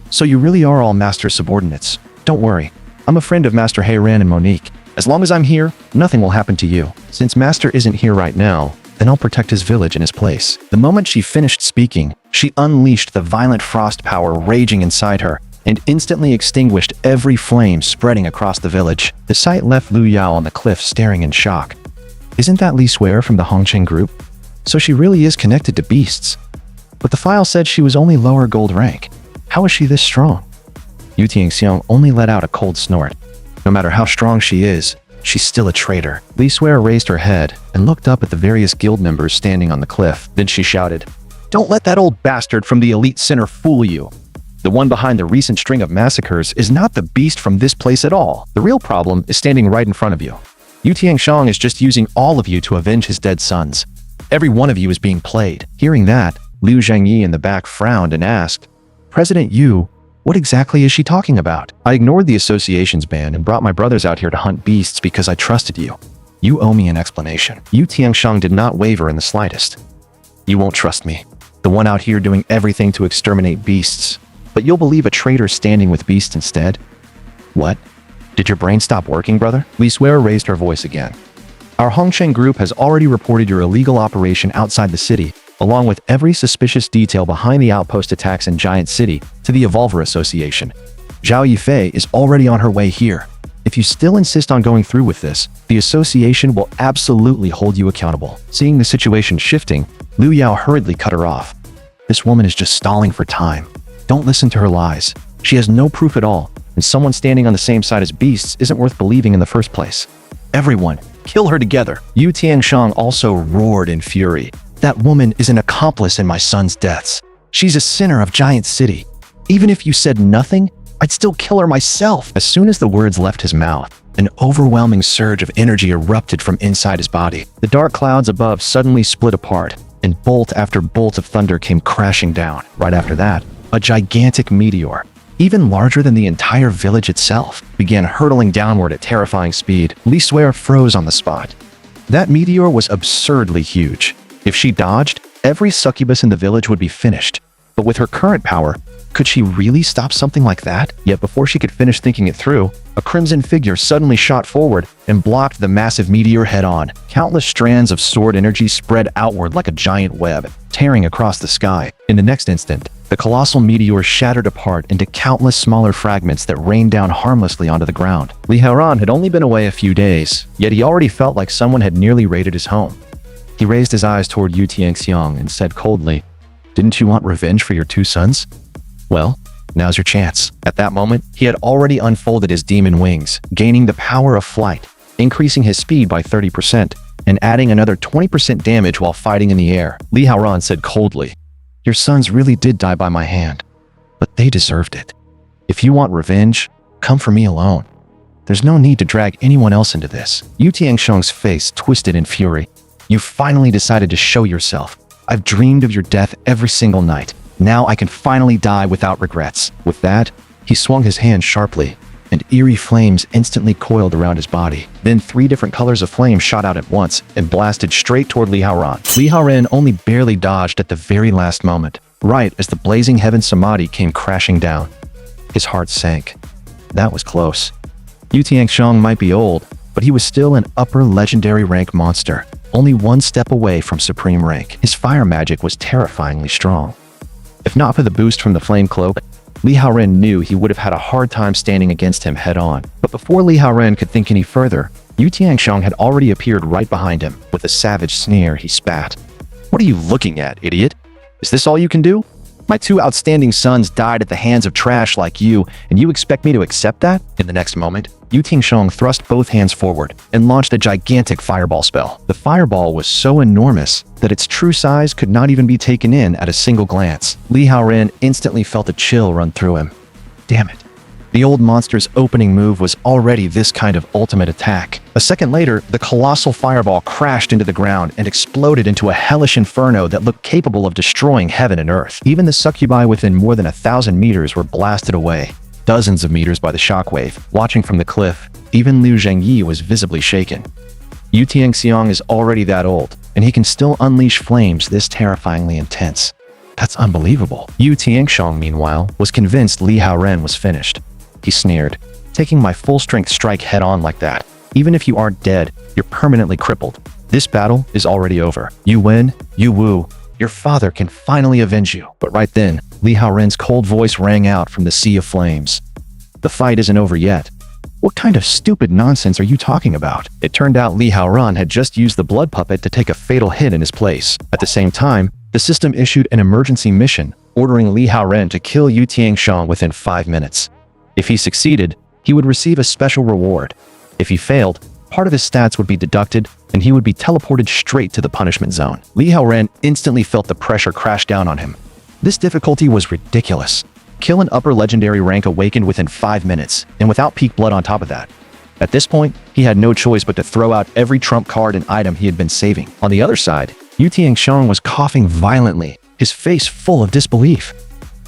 "So you really are all Master's subordinates. Don't worry. I'm a friend of Master Haoren and Monique. As long as I'm here, nothing will happen to you. Since Master isn't here right now, then I'll protect his village in his place." The moment she finished speaking, she unleashed the violent frost power raging inside her, and instantly extinguished every flame spreading across the village. The sight left Liu Yao on the cliff staring in shock. Isn't that Li Xuer from the Hongqing group? So she really is connected to beasts. But the file said she was only lower gold rank. How is she this strong? Yu Tianxiang only let out a cold snort. No matter how strong she is, she's still a traitor. Li Xuer raised her head and looked up at the various guild members standing on the cliff. Then she shouted, "Don't let that old bastard from the elite center fool you. The one behind the recent string of massacres is not the beast from this place at all. The real problem is standing right in front of you. Yu Tianxiang is just using all of you to avenge his dead sons. Every one of you is being played." Hearing that, Liu Zhangyi in the back frowned and asked, "President Yu, what exactly is she talking about? I ignored the association's ban and brought my brothers out here to hunt beasts because I trusted you. You owe me an explanation." Yu Tianxiang did not waver in the slightest. "You won't trust me. The one out here doing everything to exterminate beasts. But you'll believe a traitor standing with beasts instead? What? Did your brain stop working, brother?" Li Xuer raised her voice again. "Our Hongqing group has already reported your illegal operation outside the city, along with every suspicious detail behind the outpost attacks in Giant City, to the Evolver Association. Zhao Yifei is already on her way here. If you still insist on going through with this, the association will absolutely hold you accountable. Seeing the situation shifting, Liu Yao hurriedly cut her off. This woman is just stalling for time. Don't listen to her lies. She has no proof at all, and someone standing on the same side as beasts isn't worth believing in the first place. Everyone, kill her together. Yu Tianxiang also roared in fury. That woman is an accomplice in my son's deaths. She's a sinner of Giant City. Even if you said nothing, I'd still kill her myself. As soon as the words left his mouth, an overwhelming surge of energy erupted from inside his body. The dark clouds above suddenly split apart, and bolt after bolt of thunder came crashing down. Right after that, a gigantic meteor, even larger than the entire village itself, began hurtling downward at terrifying speed. Li Swear froze on the spot. That meteor was absurdly huge. If she dodged, every succubus in the village would be finished. But with her current power, could she really stop something like that? Yet before she could finish thinking it through, a crimson figure suddenly shot forward and blocked the massive meteor head-on. Countless strands of sword energy spread outward like a giant web, tearing across the sky. In the next instant, the colossal meteor shattered apart into countless smaller fragments that rained down harmlessly onto the ground. Li Haoran had only been away a few days, yet he already felt like someone had nearly raided his home. He raised his eyes toward Yu Tianxiang and said coldly, "Didn't you want revenge for your two sons? Well, now's your chance." At that moment, he had already unfolded his demon wings, gaining the power of flight, increasing his speed by 30%, and adding another 20% damage while fighting in the air. Li Haoran said coldly, "Your sons really did die by my hand, but they deserved it. If you want revenge, come for me alone. There's no need to drag anyone else into this." Yu Tianxiang's face twisted in fury. "You finally decided to show yourself. I've dreamed of your death every single night. Now I can finally die without regrets." With that, he swung his hand sharply, and eerie flames instantly coiled around his body. Then 3 different colors of flame shot out at once and blasted straight toward Li Haoran. Li Haoran only barely dodged at the very last moment, right as the blazing heaven samadhi came crashing down. His heart sank. That was close. Yu Tianxiang might be old, but he was still an upper legendary rank monster, only 1 step away from supreme rank. His fire magic was terrifyingly strong. If not for the boost from the flame cloak, Li Haoran knew he would have had a hard time standing against him head-on. But before Li Haoran could think any further, Yu Tianxiang had already appeared right behind him. With a savage sneer, he spat. "What are you looking at, idiot? Is this all you can do? My 2 outstanding sons died at the hands of trash like you, and you expect me to accept that?" In the next moment, Yu Tianxiang thrust both hands forward and launched a gigantic fireball spell. The fireball was so enormous that its true size could not even be taken in at a single glance. Li Haoran instantly felt a chill run through him. Damn it. The old monster's opening move was already this kind of ultimate attack. A second later, the colossal fireball crashed into the ground and exploded into a hellish inferno that looked capable of destroying heaven and earth. Even the succubi within more than 1,000 meters were blasted away, dozens of meters by the shockwave. Watching from the cliff, even Liu Zhengyi was visibly shaken. Yu Tianxiang is already that old, and he can still unleash flames this terrifyingly intense. That's unbelievable. Yu Tianxiang, meanwhile, was convinced Li Haoran was finished. He sneered, "Taking my full-strength strike head-on like that. Even if you aren't dead, you're permanently crippled. This battle is already over. You win, you woo. Your father can finally avenge you." But right then, Li Haoran's cold voice rang out from the sea of flames. "The fight isn't over yet. What kind of stupid nonsense are you talking about?" It turned out Li Haoran had just used the blood puppet to take a fatal hit in his place. At the same time, the system issued an emergency mission, ordering Li Haoran to kill Yu Tianxiang within 5 minutes. If he succeeded, he would receive a special reward. If he failed, part of his stats would be deducted, and he would be teleported straight to the punishment zone. Li Haoran instantly felt the pressure crash down on him. This difficulty was ridiculous. Kill an upper legendary rank awakened within 5 minutes, and without peak blood on top of that. At this point, he had no choice but to throw out every trump card and item he had been saving. On the other side, Yu Tianxiang was coughing violently, his face full of disbelief.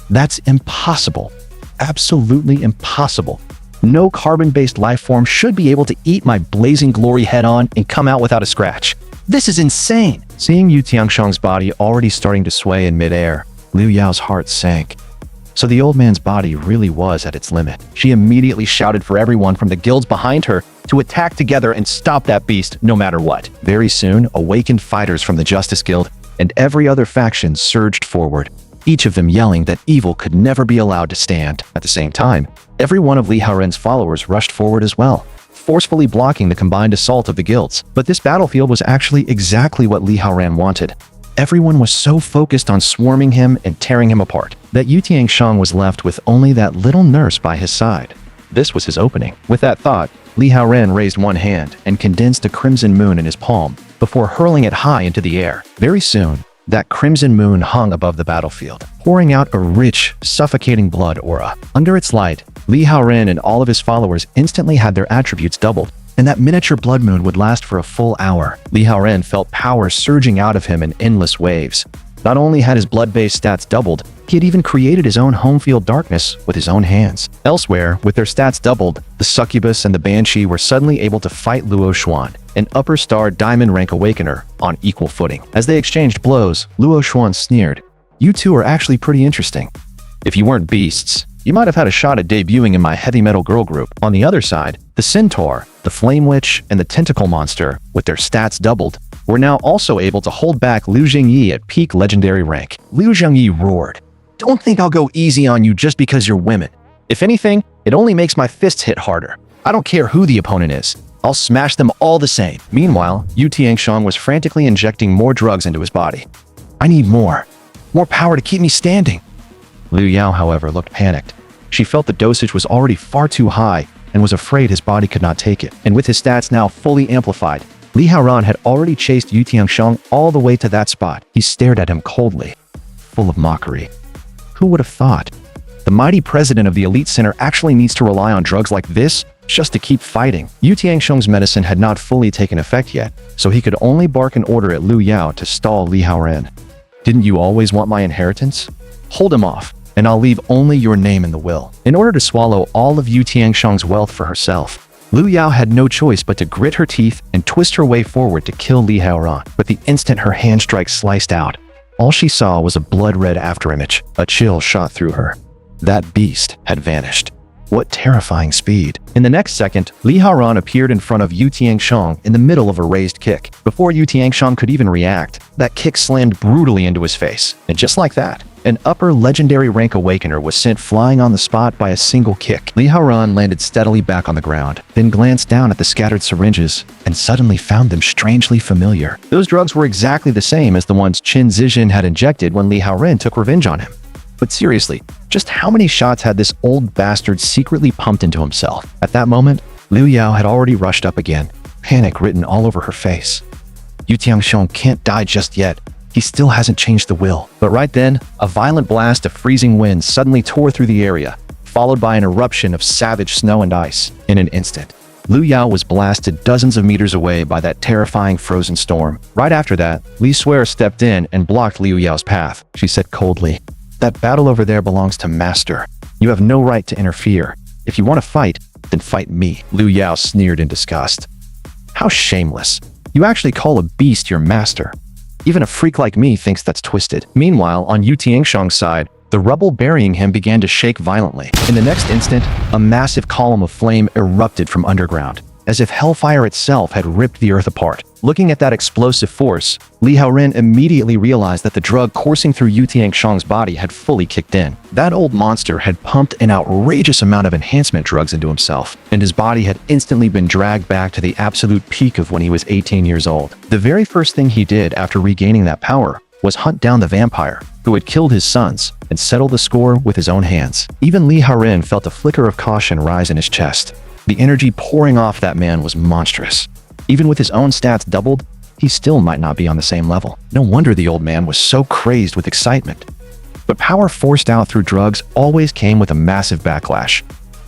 "That's impossible. Absolutely impossible. No carbon-based life form should be able to eat my blazing glory head-on and come out without a scratch. This is insane!" Seeing Yu Tianxiang's body already starting to sway in midair, Liu Yao's heart sank. So the old man's body really was at its limit. She immediately shouted for everyone from the guilds behind her to attack together and stop that beast no matter what. Very soon, awakened fighters from the Justice Guild and every other faction surged forward. each of them yelling that evil could never be allowed to stand. At the same time, every one of Li Haoren's followers rushed forward as well, forcefully blocking the combined assault of the guilds. But this battlefield was actually exactly what Li Haoren wanted. Everyone was so focused on swarming him and tearing him apart that Yu Tianxiang was left with only that little nurse by his side. This was his opening. With that thought, Li Haoren raised one hand and condensed a crimson moon in his palm before hurling it high into the air. Very soon, that crimson moon hung above the battlefield, pouring out a rich, suffocating blood aura. Under its light, Li Haoren and all of his followers instantly had their attributes doubled, and that miniature blood moon would last for a full hour. Li Haoren felt power surging out of him in endless waves. Not only had his blood-based stats doubled, he had even created his own home field darkness with his own hands. Elsewhere, with their stats doubled, the Succubus and the Banshee were suddenly able to fight Luo Xuan, an upper star diamond rank awakener, on equal footing. As they exchanged blows, Luo Xuan sneered, "You two are actually pretty interesting. If you weren't beasts, you might have had a shot at debuting in my heavy metal girl group." On the other side, the Centaur, the Flame Witch, and the Tentacle Monster, with their stats doubled, were now also able to hold back Liu Zhengyi at peak legendary rank. Liu Zhengyi roared, "Don't think I'll go easy on you just because you're women. If anything, it only makes my fists hit harder. I don't care who the opponent is. I'll smash them all the same." Meanwhile, Yu Tianxiang was frantically injecting more drugs into his body. "I need more power to keep me standing." Liu Yao, however, looked panicked. She felt the dosage was already far too high and was afraid his body could not take it. And with his stats now fully amplified, Li Haoren had already chased Yu Tianxiang all the way to that spot. He stared at him coldly, full of mockery. Who would have thought? The mighty president of the elite center actually needs to rely on drugs like this just to keep fighting. Yu Tianxiang's medicine had not fully taken effect yet, so he could only bark an order at Liu Yao to stall Li Haoren. "Didn't you always want my inheritance? Hold him off, and I'll leave only your name in the will." In order to swallow all of Yu Tianxiang's wealth for herself, Liu Yao had no choice but to grit her teeth and twist her way forward to kill Li Haoren. But the instant her hand strike sliced out, all she saw was a blood-red afterimage. A chill shot through her. That beast had vanished. What terrifying speed. In the next second, Li Haoren appeared in front of Yu Tianxiang in the middle of a raised kick. Before Yu Tianxiang could even react, that kick slammed brutally into his face. And just like that, an upper legendary rank awakener was sent flying on the spot by a single kick. Li Haoren landed steadily back on the ground, then glanced down at the scattered syringes and suddenly found them strangely familiar. Those drugs were exactly the same as the ones Qin Zizhen had injected when Li Haoren took revenge on him. But seriously, just how many shots had this old bastard secretly pumped into himself? At that moment, Liu Yao had already rushed up again, panic written all over her face. Yu Tianxiang can't die just yet. He still hasn't changed the will. But right then, a violent blast of freezing wind suddenly tore through the area, followed by an eruption of savage snow and ice. In an instant, Liu Yao was blasted dozens of meters away by that terrifying frozen storm. Right after that, Li Suer stepped in and blocked Liu Yao's path. She said coldly, "That battle over there belongs to Master. You have no right to interfere. If you want to fight, then fight me." Liu Yao sneered in disgust. "How shameless. You actually call a beast your master. Even a freak like me thinks that's twisted." Meanwhile, on Yu Tianxiang's side, the rubble burying him began to shake violently. In the next instant, a massive column of flame erupted from underground, as if hellfire itself had ripped the earth apart. Looking at that explosive force, Li Haoren immediately realized that the drug coursing through Yu Tianxiang's body had fully kicked in. That old monster had pumped an outrageous amount of enhancement drugs into himself, and his body had instantly been dragged back to the absolute peak of when he was 18 years old. The very first thing he did after regaining that power was hunt down the vampire, who had killed his sons, and settle the score with his own hands. Even Li Haoren felt a flicker of caution rise in his chest. The energy pouring off that man was monstrous. Even with his own stats doubled, he still might not be on the same level. No wonder the old man was so crazed with excitement. But power forced out through drugs always came with a massive backlash.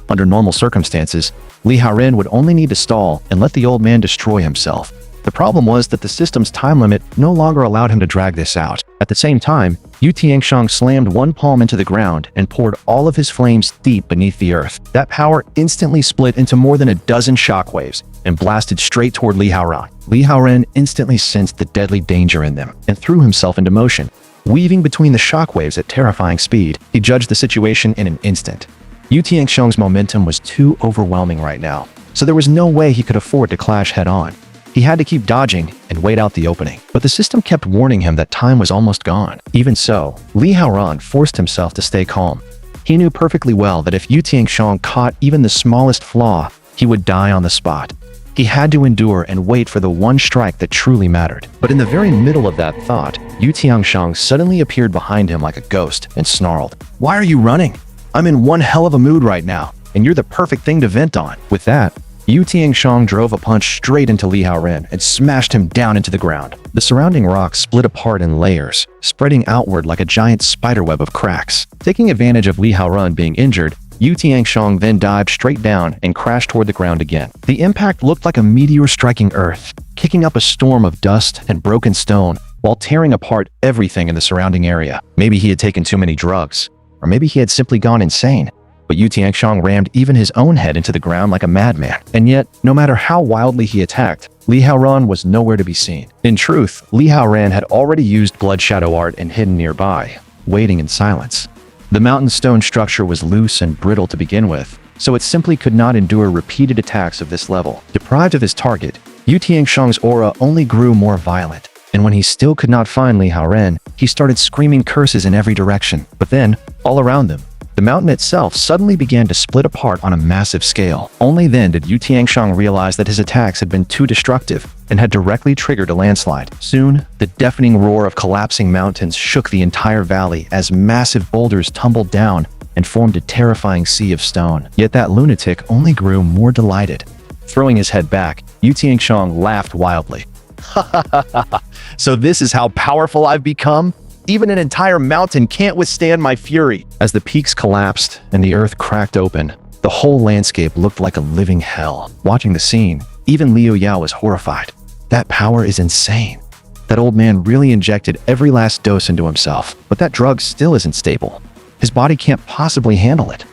Under normal circumstances, Li Haoren would only need to stall and let the old man destroy himself. The problem was that the system's time limit no longer allowed him to drag this out. At the same time, Yu Tianxiang slammed one palm into the ground and poured all of his flames deep beneath the earth. That power instantly split into more than a dozen shockwaves and blasted straight toward Li Haoren. Li Haoren instantly sensed the deadly danger in them and threw himself into motion, weaving between the shockwaves at terrifying speed. He judged the situation in an instant. Yu Tianxiang's momentum was too overwhelming right now, so there was no way he could afford to clash head-on. He had to keep dodging and wait out the opening, but the system kept warning him that time was almost gone. Even so, Li Haoran forced himself to stay calm. He knew perfectly well that if Yu Tianxiong caught even the smallest flaw, he would die on the spot. He had to endure and wait for the one strike that truly mattered. But in the very middle of that thought, Yu Tianxiong suddenly appeared behind him like a ghost and snarled, "Why are you running? I'm in one hell of a mood right now, and you're the perfect thing to vent on." With that, Yu Tianxiong drove a punch straight into Li Haoran and smashed him down into the ground. The surrounding rocks split apart in layers, spreading outward like a giant spiderweb of cracks. Taking advantage of Li Haoran being injured, Yu Tianxiong then dived straight down and crashed toward the ground again. The impact looked like a meteor striking Earth, kicking up a storm of dust and broken stone while tearing apart everything in the surrounding area. Maybe he had taken too many drugs, or maybe he had simply gone insane. But Yu Tianxiong rammed even his own head into the ground like a madman. And yet, no matter how wildly he attacked, Li Haoran was nowhere to be seen. In truth, Li Haoran had already used blood shadow art and hidden nearby, waiting in silence. The mountain stone structure was loose and brittle to begin with, so it simply could not endure repeated attacks of this level. Deprived of his target, Yu Tianxiong's aura only grew more violent, and when he still could not find Li Haoran, he started screaming curses in every direction. But then, all around them, the mountain itself suddenly began to split apart on a massive scale. Only then did Yu Tianxiong realize that his attacks had been too destructive and had directly triggered a landslide. Soon, the deafening roar of collapsing mountains shook the entire valley as massive boulders tumbled down and formed a terrifying sea of stone. Yet that lunatic only grew more delighted. Throwing his head back, Yu Tianxiong laughed wildly. "Ha ha ha ha! So this is how powerful I've become? Even an entire mountain can't withstand my fury." As the peaks collapsed and the earth cracked open, the whole landscape looked like a living hell. Watching the scene, even Liu Yao was horrified. That power is insane. That old man really injected every last dose into himself, but that drug still isn't stable. His body can't possibly handle it.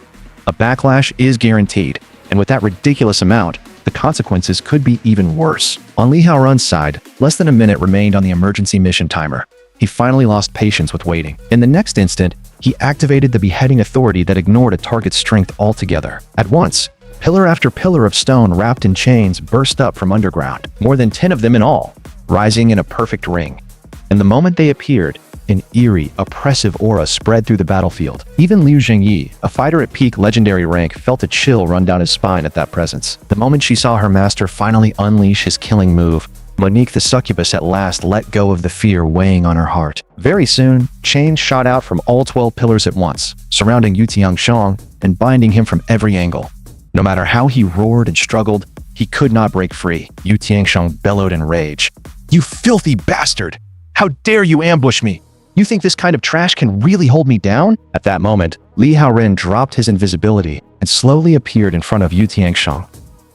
A backlash is guaranteed, and with that ridiculous amount, the consequences could be even worse. On Li Haoran's side, less than a minute remained on the emergency mission timer. He finally lost patience with waiting. In the next instant, he activated the beheading authority that ignored a target's strength altogether. At once, pillar after pillar of stone wrapped in chains burst up from underground, more than 10 of them in all, rising in a perfect ring. And the moment they appeared, an eerie, oppressive aura spread through the battlefield. Even Liu Zhengyi, a fighter at peak legendary rank, felt a chill run down his spine at that presence. The moment she saw her master finally unleash his killing move, Monique the succubus at last let go of the fear weighing on her heart. Very soon, chains shot out from all 12 pillars at once, surrounding Yu Tianxiong and binding him from every angle. No matter how he roared and struggled, he could not break free. Yu Tianxiong bellowed in rage. "You filthy bastard! How dare you ambush me? You think this kind of trash can really hold me down?" At that moment, Li Haoran dropped his invisibility and slowly appeared in front of Yu Tianxiong.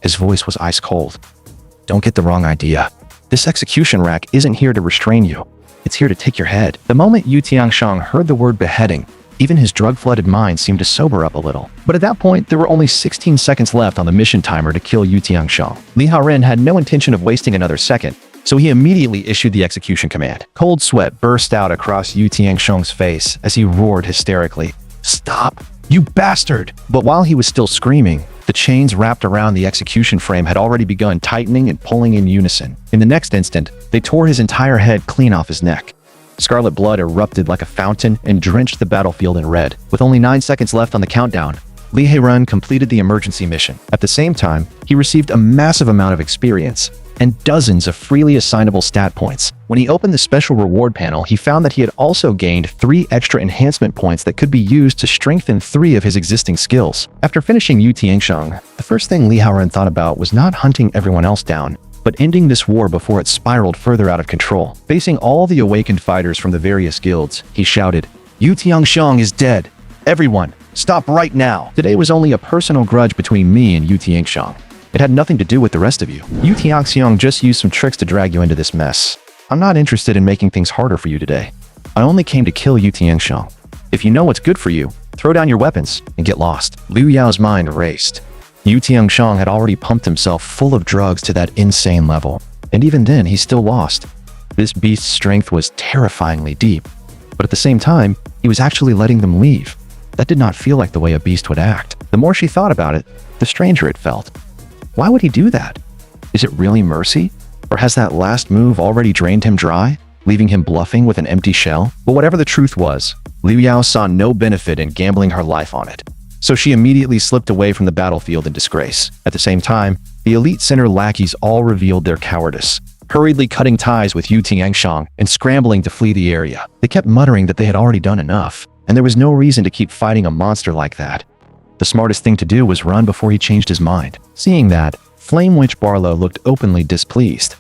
His voice was ice cold. "Don't get the wrong idea. This execution rack isn't here to restrain you. It's here to take your head." The moment Yu Tianxiong heard the word beheading, even his drug-flooded mind seemed to sober up a little. But at that point, there were only 16 seconds left on the mission timer to kill Yu Tianxiong. Li Haoran had no intention of wasting another second, so he immediately issued the execution command. Cold sweat burst out across Yu Tianxiong's face as he roared hysterically, "Stop, you bastard!" But while he was still screaming, the chains wrapped around the execution frame had already begun tightening and pulling in unison. In the next instant, they tore his entire head clean off his neck. Scarlet blood erupted like a fountain and drenched the battlefield in red. With only 9 seconds left on the countdown, Li Haoran completed the emergency mission. At the same time, he received a massive amount of experience and dozens of freely assignable stat points. When he opened the special reward panel, he found that he had also gained 3 extra enhancement points that could be used to strengthen 3 of his existing skills. After finishing Yu Tianxiong, the first thing Li Haoran thought about was not hunting everyone else down, but ending this war before it spiraled further out of control. Facing all the awakened fighters from the various guilds, he shouted, "Yu Tianxiong is dead. Everyone, stop right now. Today was only a personal grudge between me and Yu Tianxiong. It had nothing to do with the rest of you. Yu Tianxiong just used some tricks to drag you into this mess. I'm not interested in making things harder for you today. I only came to kill Yu Tianxiong. If you know what's good for you, throw down your weapons and get lost." Liu Yao's mind raced. Yu Tianxiong had already pumped himself full of drugs to that insane level, and even then he still lost. This beast's strength was terrifyingly deep, but at the same time, he was actually letting them leave. That did not feel like the way a beast would act. The more she thought about it, the stranger it felt. Why would he do that? Is it really mercy? Or has that last move already drained him dry, leaving him bluffing with an empty shell? But whatever the truth was, Liu Yao saw no benefit in gambling her life on it. So she immediately slipped away from the battlefield in disgrace. At the same time, the elite center lackeys all revealed their cowardice, hurriedly cutting ties with Yu Tiangshang and scrambling to flee the area. They kept muttering that they had already done enough, and there was no reason to keep fighting a monster like that. The smartest thing to do was run before he changed his mind. Seeing that, Flame Witch Barlow looked openly displeased.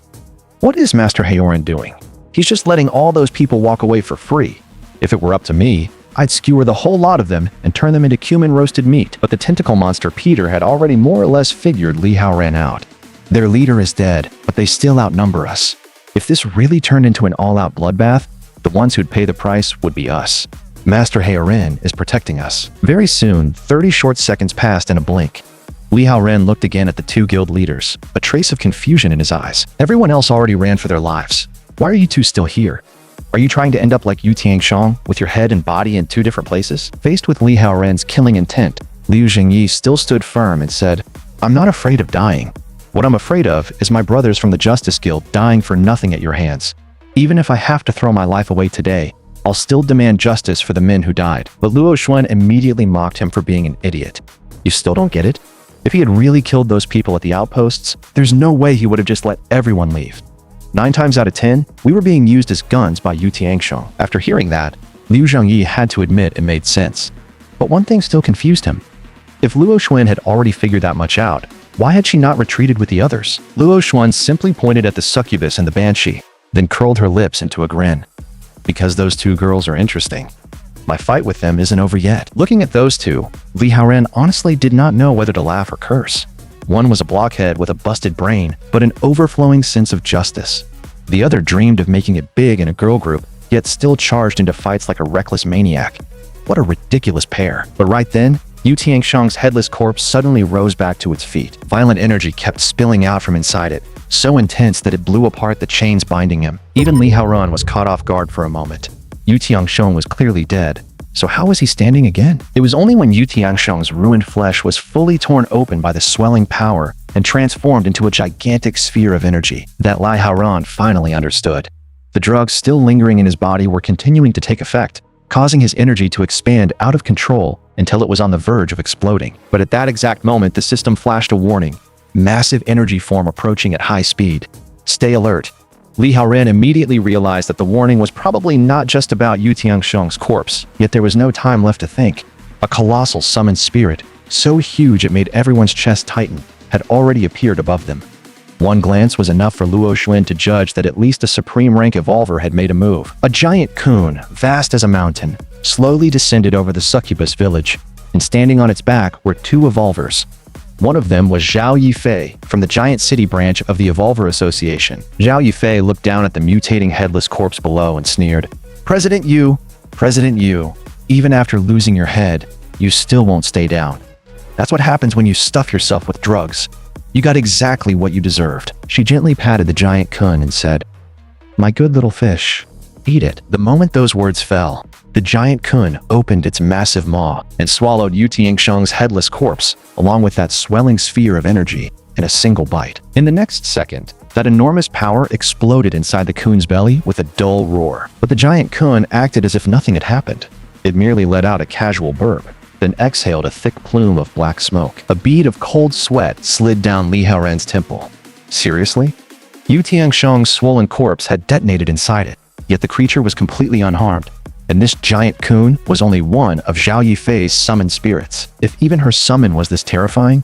What is Master Haoran doing? He's just letting all those people walk away for free. If it were up to me, I'd skewer the whole lot of them and turn them into cumin roasted meat. But the tentacle monster Peter had already more or less figured Li Haoran out. Their leader is dead, but they still outnumber us. If this really turned into an all-out bloodbath, the ones who'd pay the price would be us. Master Haoran is protecting us. Very soon, 30 short seconds passed in a blink. Li Haoran looked again at the two guild leaders, a trace of confusion in his eyes. Everyone else already ran for their lives. Why are you two still here? Are you trying to end up like Yu Tiangshang, with your head and body in two different places? Faced with Li Haoran's killing intent, Liu Jingyi still stood firm and said, I'm not afraid of dying. What I'm afraid of is my brothers from the Justice Guild dying for nothing at your hands. Even if I have to throw my life away today, I'll still demand justice for the men who died. But Luo Xuan immediately mocked him for being an idiot. You still don't get it? If he had really killed those people at the outposts, there's no way he would have just let everyone leave. 9 times out of 10, we were being used as guns by Yu Tiangshang. After hearing that, Liu Zhongyi had to admit it made sense. But one thing still confused him. If Luo Xuan had already figured that much out, why had she not retreated with the others? Luo Xuan simply pointed at the succubus and the banshee, then curled her lips into a grin. Because those two girls are interesting. My fight with them isn't over yet. Looking at those two, Li Haoran honestly did not know whether to laugh or curse. One was a blockhead with a busted brain, but an overflowing sense of justice. The other dreamed of making it big in a girl group, yet still charged into fights like a reckless maniac. What a ridiculous pair. But right then, Yu Tiangshang's headless corpse suddenly rose back to its feet. Violent energy kept spilling out from inside it, so intense that it blew apart the chains binding him. Even Li Haoran was caught off guard for a moment. Yu Tiangshang was clearly dead, so how was he standing again? It was only when Yu Tiangshang's ruined flesh was fully torn open by the swelling power and transformed into a gigantic sphere of energy that Li Haoran finally understood. The drugs still lingering in his body were continuing to take effect, causing his energy to expand out of control until it was on the verge of exploding. But at that exact moment, the system flashed a warning. Massive energy form approaching at high speed. Stay alert. Li Haoran immediately realized that the warning was probably not just about Yu Tiangshang's corpse, yet there was no time left to think. A colossal summoned spirit, so huge it made everyone's chest tighten, had already appeared above them. One glance was enough for Luo Xuan to judge that at least a supreme rank evolver had made a move. A giant coon, vast as a mountain, slowly descended over the succubus village, and standing on its back were 2 evolvers. One of them was Zhao Yifei from the giant city branch of the Evolver Association. Zhao Yifei looked down at the mutating headless corpse below and sneered, President Yu, even after losing your head, you still won't stay down. That's what happens when you stuff yourself with drugs. You got exactly what you deserved. She gently patted the giant kun and said, My good little fish, eat it. The moment those words fell, the giant kun opened its massive maw and swallowed Yu Tiangshang's headless corpse, along with that swelling sphere of energy, in a single bite. In the next second, that enormous power exploded inside the kun's belly with a dull roar. But the giant kun acted as if nothing had happened. It merely let out a casual burp, then exhaled a thick plume of black smoke. A bead of cold sweat slid down Li Haoran's temple. Seriously? Yu Tiangshang's swollen corpse had detonated inside it, yet the creature was completely unharmed. And this giant kun was only one of Zhao Yifei's summoned spirits. If even her summon was this terrifying,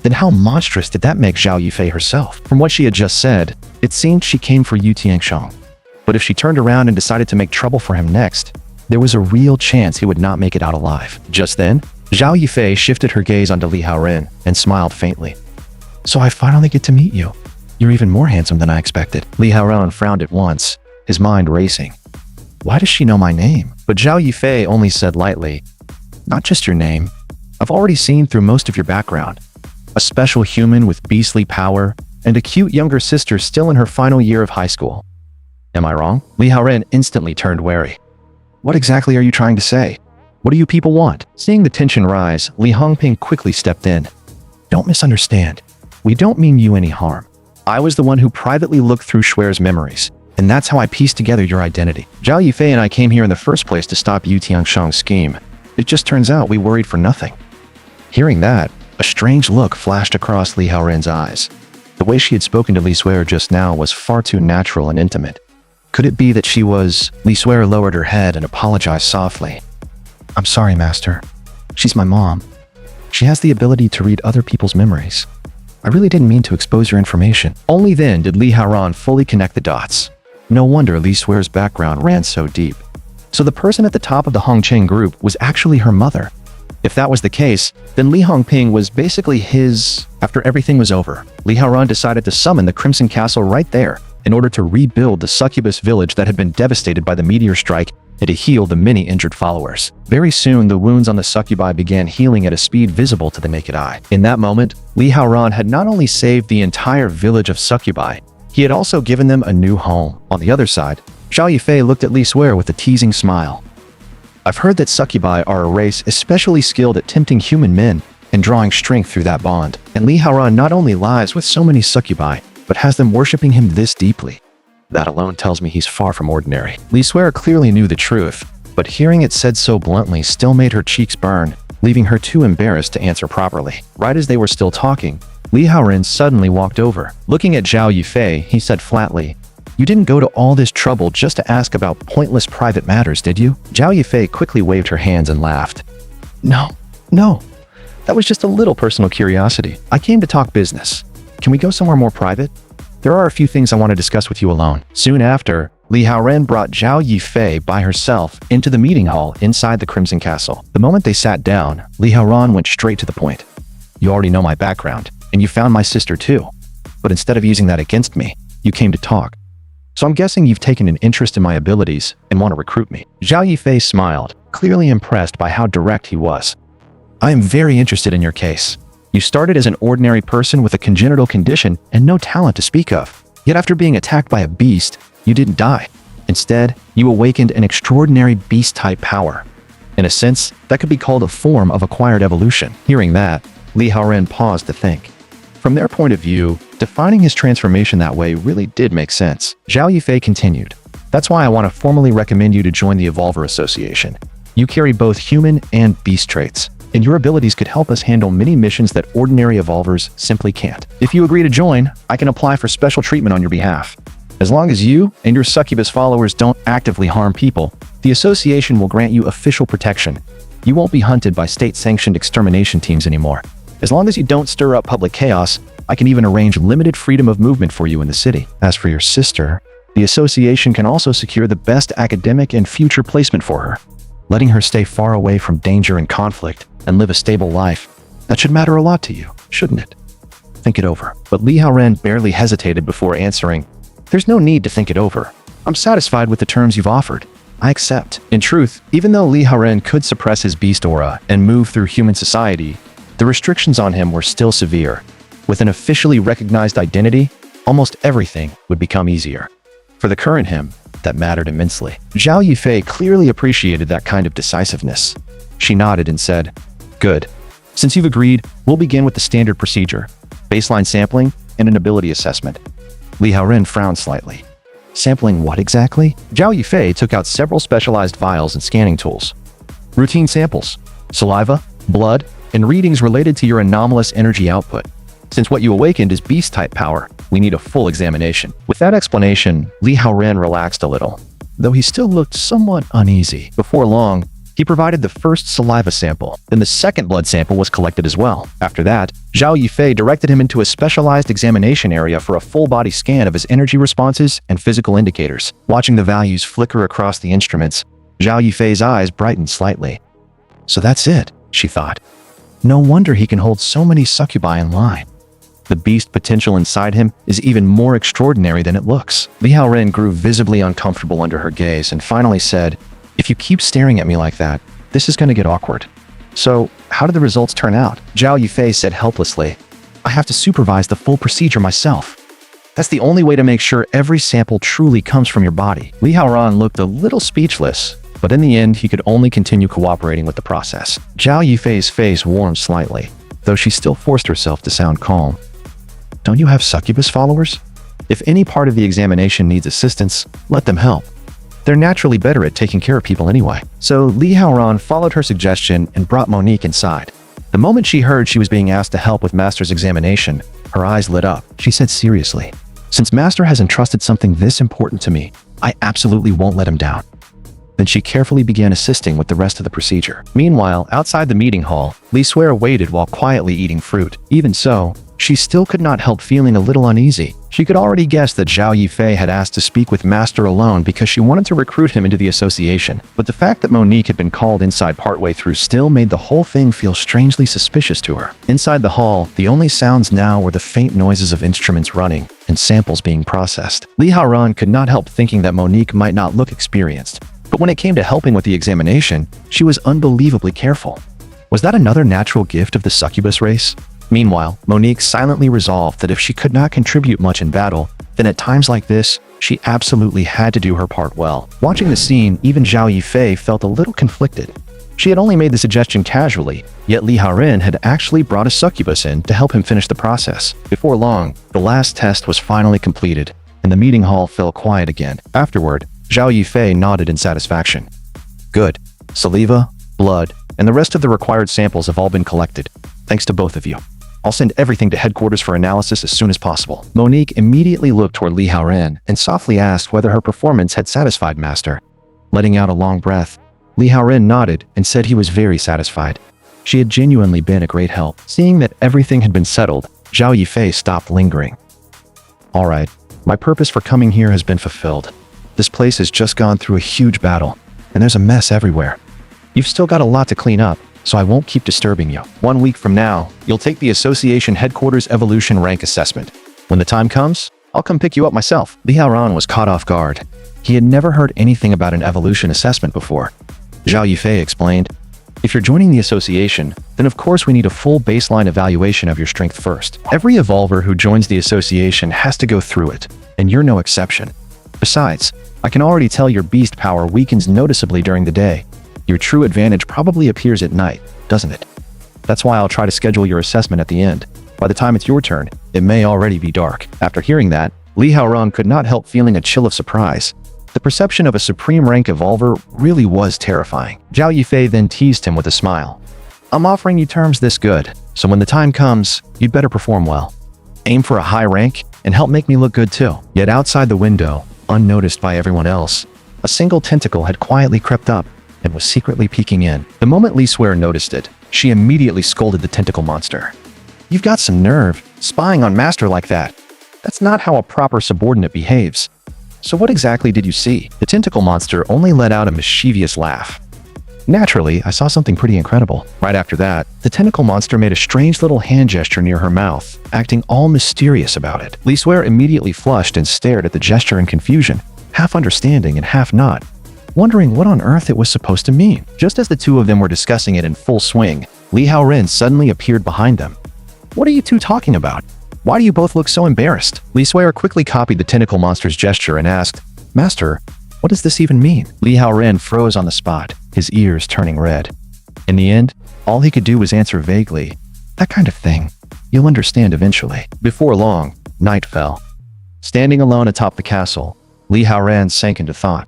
then how monstrous did that make Zhao Yifei herself? From what she had just said, it seemed she came for Yu Tiangshang. But if she turned around and decided to make trouble for him next, there was a real chance he would not make it out alive. Just then, Zhao Yifei shifted her gaze onto Li Haoran and smiled faintly. So I finally get to meet you. You're even more handsome than I expected. Li Haoran frowned at once, his mind racing. Why does she know my name? But Zhao Yifei only said lightly, Not just your name. I've already seen through most of your background. A special human with beastly power, and a cute younger sister still in her final year of high school. Am I wrong? Li Haoran instantly turned wary. What exactly are you trying to say? What do you people want? Seeing the tension rise, Li Hongping quickly stepped in. Don't misunderstand. We don't mean you any harm. I was the one who privately looked through Shuer's memories, and that's how I pieced together your identity. Zhao Yifei and I came here in the first place to stop Yu Tianxiang's scheme. It just turns out we worried for nothing." Hearing that, a strange look flashed across Li Haoren's eyes. The way she had spoken to Li Suer just now was far too natural and intimate. Could it be that she was... Li Suer lowered her head and apologized softly. "I'm sorry, Master. She's my mom. She has the ability to read other people's memories. I really didn't mean to expose your information." Only then did Li Haoren fully connect the dots. No wonder Li Suer's background ran so deep. So the person at the top of the Hongqing group was actually her mother. If that was the case, then Li Hongping was basically his... After everything was over, Li Haoren decided to summon the Crimson Castle right there in order to rebuild the succubus village that had been devastated by the meteor strike and to heal the many injured followers. Very soon, the wounds on the succubi began healing at a speed visible to the naked eye. In that moment, Li Haoren had not only saved the entire village of succubi, he had also given them a new home. On the other side, Zhao Yifei looked at Li Suer with a teasing smile. "I've heard that succubi are a race especially skilled at tempting human men and drawing strength through that bond. And Li Haoren not only lies with so many succubi, but has them worshipping him this deeply. That alone tells me he's far from ordinary." Li Suer clearly knew the truth, but hearing it said so bluntly still made her cheeks burn, leaving her too embarrassed to answer properly. Right as they were still talking, Li Haoren suddenly walked over. Looking at Zhao Yifei, he said flatly, "You didn't go to all this trouble just to ask about pointless private matters, did you?" Zhao Yifei quickly waved her hands and laughed. No. That was just a little personal curiosity. I came to talk business. Can we go somewhere more private? There are a few things I want to discuss with you alone." Soon after, Li Haoren brought Zhao Yifei by herself into the meeting hall inside the Crimson Castle. The moment they sat down, Li Haoren went straight to the point. "You already know my background, and you found my sister too. But instead of using that against me, you came to talk. So I'm guessing you've taken an interest in my abilities and want to recruit me." Zhao Yifei smiled, clearly impressed by how direct he was. "I am very interested in your case. You started as an ordinary person with a congenital condition and no talent to speak of. Yet after being attacked by a beast, you didn't die. Instead, you awakened an extraordinary beast-type power. In a sense, that could be called a form of acquired evolution." Hearing that, Li Haoren paused to think. From their point of view, defining his transformation that way really did make sense. Zhao Yifei continued, "That's why I want to formally recommend you to join the Evolver Association. You carry both human and beast traits, and your abilities could help us handle many missions that ordinary evolvers simply can't. If you agree to join, I can apply for special treatment on your behalf. As long as you and your succubus followers don't actively harm people, the association will grant you official protection. You won't be hunted by state-sanctioned extermination teams anymore. As long as you don't stir up public chaos, I can even arrange limited freedom of movement for you in the city. As for your sister, the association can also secure the best academic and future placement for her, letting her stay far away from danger and conflict and live a stable life. That should matter a lot to you, shouldn't it? Think it over." But Li Haoren barely hesitated before answering, "There's no need to think it over. I'm satisfied with the terms you've offered. I accept." In truth, even though Li Haoren could suppress his beast aura and move through human society, the restrictions on him were still severe. With an officially recognized identity, almost everything would become easier. For the current him, that mattered immensely. Zhao Yifei clearly appreciated that kind of decisiveness. She nodded and said, "Good. Since you've agreed, we'll begin with the standard procedure, baseline sampling and an ability assessment." Li Haoren frowned slightly. "Sampling what exactly?" Zhao Yifei took out several specialized vials and scanning tools. "Routine samples, saliva, blood, and readings related to your anomalous energy output. Since what you awakened is beast-type power, we need a full examination." With that explanation, Li Haoren relaxed a little, though he still looked somewhat uneasy. Before long, he provided the first saliva sample, then the second blood sample was collected as well. After that, Zhao Yifei directed him into a specialized examination area for a full-body scan of his energy responses and physical indicators. Watching the values flicker across the instruments, Zhao Yifei's eyes brightened slightly. "So that's it," she thought. "No wonder he can hold so many succubi in line. The beast potential inside him is even more extraordinary than it looks." Li Haoren grew visibly uncomfortable under her gaze and finally said, "If you keep staring at me like that, this is going to get awkward. So, how did the results turn out?" Zhao Yifei said helplessly, "I have to supervise the full procedure myself. That's the only way to make sure every sample truly comes from your body." Li Haoren looked a little speechless, but in the end he could only continue cooperating with the process. Zhao Yifei's face warmed slightly, though she still forced herself to sound calm. Don't you have succubus followers? If any part of the examination needs assistance, let them help. They're naturally better at taking care of people anyway. So Li Haoran followed her suggestion and brought Monique inside. The moment she heard she was being asked to help with Master's examination, her eyes lit up. She said seriously, "Since Master has entrusted something this important to me, I absolutely won't let him down." Then she carefully began assisting with the rest of the procedure. Meanwhile, outside the meeting hall, Li Suer waited while quietly eating fruit. Even so, she still could not help feeling a little uneasy. She could already guess that Zhao Yifei had asked to speak with Master alone because she wanted to recruit him into the association. But the fact that Monique had been called inside partway through still made the whole thing feel strangely suspicious to her. Inside the hall, the only sounds now were the faint noises of instruments running and samples being processed. Li Haoran could not help thinking that Monique might not look experienced. But when it came to helping with the examination, she was unbelievably careful. Was that another natural gift of the succubus race? Meanwhile, Monique silently resolved that if she could not contribute much in battle, then at times like this, she absolutely had to do her part well. Watching the scene, even Zhao Yifei felt a little conflicted. She had only made the suggestion casually, yet Li Haoran had actually brought a succubus in to help him finish the process. Before long, the last test was finally completed, and the meeting hall fell quiet again. Afterward, Zhao Yifei nodded in satisfaction. "Good. Saliva, blood, and the rest of the required samples have all been collected. Thanks to both of you. I'll send everything to headquarters for analysis as soon as possible." Monique immediately looked toward Li Haoran and softly asked whether her performance had satisfied Master. Letting out a long breath, Li Haoran nodded and said he was very satisfied. She had genuinely been a great help. Seeing that everything had been settled, Zhao Yifei stopped lingering. "All right, my purpose for coming here has been fulfilled. This place has just gone through a huge battle, and there's a mess everywhere. You've still got a lot to clean up, so I won't keep disturbing you. 1 week from now, you'll take the association headquarters evolution rank assessment. When the time comes, I'll come pick you up myself." Li Haoran was caught off guard. He had never heard anything about an evolution assessment before. Zhao Yifei explained, "If you're joining the association, then of course we need a full baseline evaluation of your strength first. Every evolver who joins the association has to go through it, and you're no exception. Besides, I can already tell your beast power weakens noticeably during the day. Your true advantage probably appears at night, doesn't it? That's why I'll try to schedule your assessment at the end. By the time it's your turn, it may already be dark." After hearing that, Li Haoran could not help feeling a chill of surprise. The perception of a supreme rank evolver really was terrifying. Zhao Yifei then teased him with a smile. "I'm offering you terms this good, so when the time comes, you'd better perform well. Aim for a high rank and help make me look good too." Yet outside the window, unnoticed by everyone else, a single tentacle had quietly crept up and was secretly peeking in. The moment Li Suer noticed it, she immediately scolded the tentacle monster. "You've got some nerve, spying on Master like that. That's not how a proper subordinate behaves. So what exactly did you see?" The tentacle monster only let out a mischievous laugh. "Naturally, I saw something pretty incredible." Right after that, the tentacle monster made a strange little hand gesture near her mouth, acting all mysterious about it. Li Suer immediately flushed and stared at the gesture in confusion, half understanding and half not, wondering what on earth it was supposed to mean. Just as the two of them were discussing it in full swing, Li Haoran suddenly appeared behind them. "What are you two talking about? Why do you both look so embarrassed?" Li Suer quickly copied the tentacle monster's gesture and asked, "Master, what does this even mean?" Li Haoran froze on the spot, his ears turning red. In the end, all he could do was answer vaguely, "That kind of thing. You'll understand eventually." Before long, night fell. Standing alone atop the castle, Li Haoran sank into thought.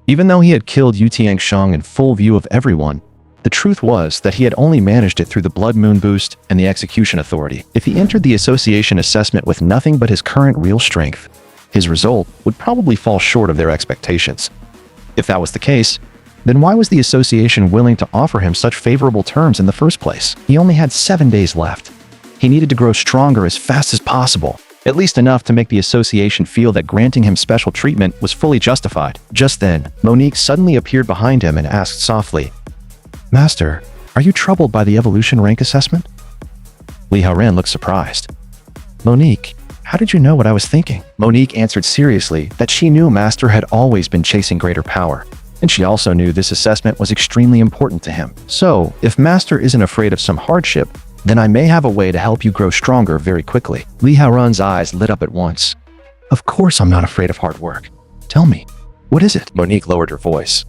Even though he had killed Yu Tiangsheng in full view of everyone, the truth was that he had only managed it through the Blood Moon boost and the Execution Authority. If he entered the association assessment with nothing but his current real strength, his result would probably fall short of their expectations. If that was the case, then why was the association willing to offer him such favorable terms in the first place? He only had 7 days left. He needed to grow stronger as fast as possible, at least enough to make the association feel that granting him special treatment was fully justified. Just then, Monique suddenly appeared behind him and asked softly, "Master, are you troubled by the evolution rank assessment?" Li Haoran looked surprised. "Monique, how did you know what I was thinking?" Monique answered seriously that she knew Master had always been chasing greater power, and she also knew this assessment was extremely important to him. "So, if Master isn't afraid of some hardship, then I may have a way to help you grow stronger very quickly." Li Haoran's eyes lit up at once. "Of course I'm not afraid of hard work. Tell me, what is it?" Monique lowered her voice.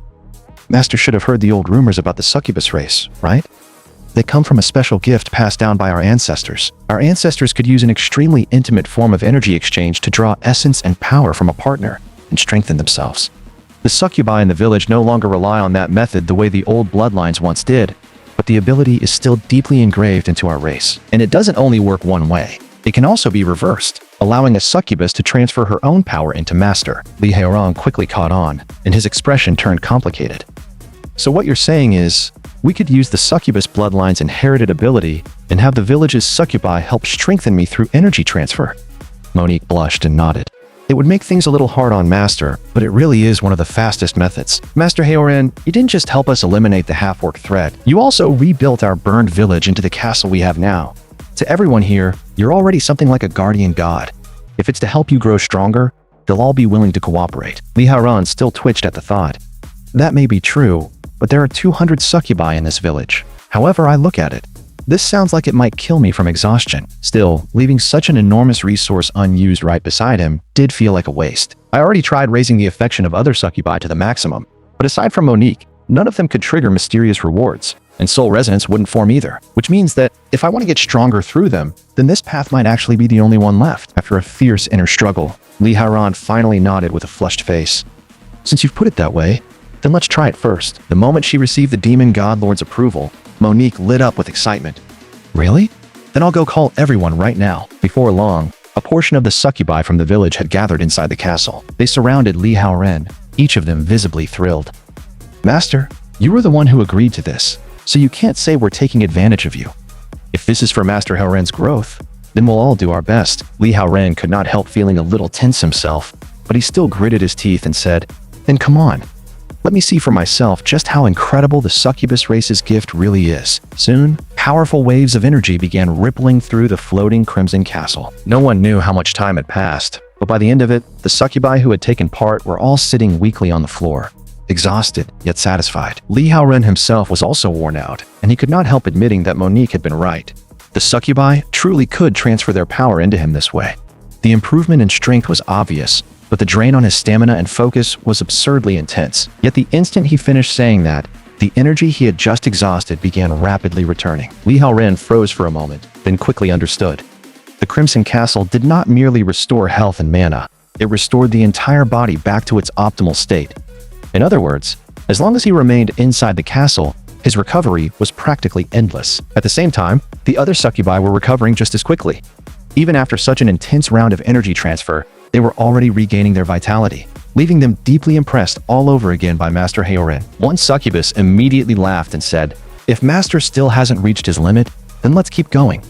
"Master should have heard the old rumors about the succubus race, right? They come from a special gift passed down by our ancestors. Our ancestors could use an extremely intimate form of energy exchange to draw essence and power from a partner and strengthen themselves. The succubi in the village no longer rely on that method the way the old bloodlines once did, but the ability is still deeply engraved into our race. And it doesn't only work one way. It can also be reversed, allowing a succubus to transfer her own power into master. Li Haoran quickly caught on, and his expression turned complicated. So what you're saying is, we could use the succubus bloodline's inherited ability and have the village's succubi help strengthen me through energy transfer. Monique blushed and nodded. It would make things a little hard on Master, but it really is one of the fastest methods. Master Haoran, you didn't just help us eliminate the half-orc threat, you also rebuilt our burned village into the castle we have now. To everyone here, you're already something like a guardian god. If it's to help you grow stronger, they'll all be willing to cooperate. Li Haoran still twitched at the thought. That may be true, but there are 200 succubi in this village. However I look at it, this sounds like it might kill me from exhaustion. Still, leaving such an enormous resource unused right beside him did feel like a waste. I already tried raising the affection of other succubi to the maximum, but aside from Monique, none of them could trigger mysterious rewards, and soul resonance wouldn't form either, which means that if I want to get stronger through them, then this path might actually be the only one left. After a fierce inner struggle, Li Haoran finally nodded with a flushed face. Since you've put it that way, then let's try it first. The moment she received the demon god lord's approval, Monique lit up with excitement. Really? Then I'll go call everyone right now. Before long, a portion of the succubi from the village had gathered inside the castle. They surrounded Li Haoran, each of them visibly thrilled. Master, you were the one who agreed to this, so you can't say we're taking advantage of you. If this is for Master Haoran's growth, then we'll all do our best. Li Haoran could not help feeling a little tense himself, but he still gritted his teeth and said, then come on. Let me see for myself just how incredible the succubus race's gift really is. Soon, powerful waves of energy began rippling through the floating crimson castle. No one knew how much time had passed, but by the end of it, the succubi who had taken part were all sitting weakly on the floor, exhausted yet satisfied. Li Haoran himself was also worn out, and he could not help admitting that Monique had been right. The succubi truly could transfer their power into him this way. The improvement in strength was obvious, but the drain on his stamina and focus was absurdly intense. Yet the instant he finished saying that, the energy he had just exhausted began rapidly returning. Li Haoran froze for a moment, then quickly understood. The Crimson Castle did not merely restore health and mana, it restored the entire body back to its optimal state. In other words, as long as he remained inside the castle, his recovery was practically endless. At the same time, the other succubi were recovering just as quickly. Even after such an intense round of energy transfer, they were already regaining their vitality, leaving them deeply impressed all over again by Master Haoran. One succubus immediately laughed and said, if Master still hasn't reached his limit, then let's keep going.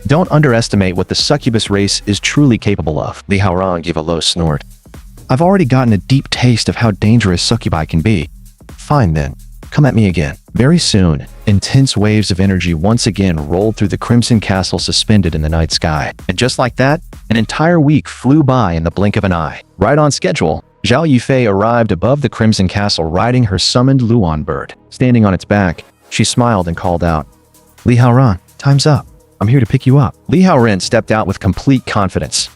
Don't underestimate what the succubus race is truly capable of. Li Haoran gave a low snort. I've already gotten a deep taste of how dangerous succubi can be. Fine then, come at me again. Very soon, intense waves of energy once again rolled through the Crimson Castle suspended in the night sky. And just like that, an entire week flew by in the blink of an eye. Right on schedule, Zhao Yufei arrived above the Crimson Castle riding her summoned Luan bird. Standing on its back, she smiled and called out, Li Haoran, time's up. I'm here to pick you up. Li Haoran stepped out with complete confidence.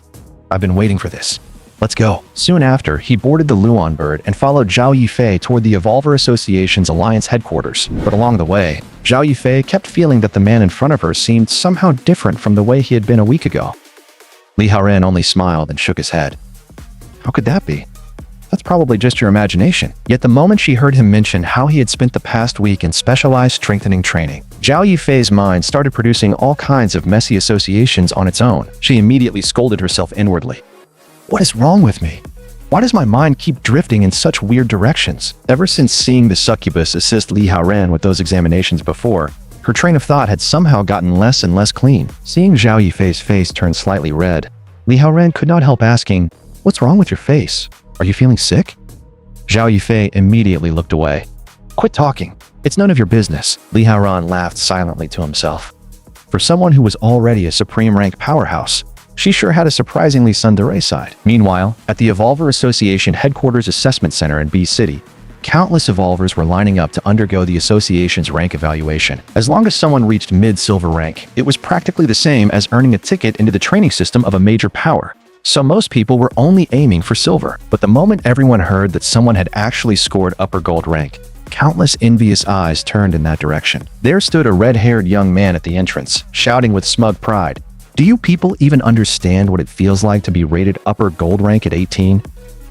I've been waiting for this. Let's go. Soon after, he boarded the Luan bird and followed Zhao Yufei toward the Evolver Association's Alliance headquarters. But along the way, Zhao Yufei kept feeling that the man in front of her seemed somehow different from the way he had been a week ago. Li Haoran only smiled and shook his head. How could that be? That's probably just your imagination. Yet the moment she heard him mention how he had spent the past week in specialized strengthening training, Zhao Yufei's mind started producing all kinds of messy associations on its own. She immediately scolded herself inwardly. What is wrong with me? Why does my mind keep drifting in such weird directions? Ever since seeing the succubus assist Li Haoran with those examinations before, her train of thought had somehow gotten less and less clean. Seeing Zhao Yufei's face turn slightly red, Li Haoran could not help asking, what's wrong with your face? Are you feeling sick? Zhao Yufei immediately looked away. Quit talking. It's none of your business. Li Haoran laughed silently to himself. For someone who was already a supreme rank powerhouse, she sure had a surprisingly tsundere side. Meanwhile, at the Evolver Association Headquarters Assessment Center in B City, countless Evolvers were lining up to undergo the association's rank evaluation. As long as someone reached mid-silver rank, it was practically the same as earning a ticket into the training system of a major power. So most people were only aiming for silver. But the moment everyone heard that someone had actually scored upper gold rank, Countless envious eyes turned in that direction. There stood a red-haired young man at the entrance, shouting with smug pride, "Do you people even understand what it feels like to be rated upper gold rank at 18?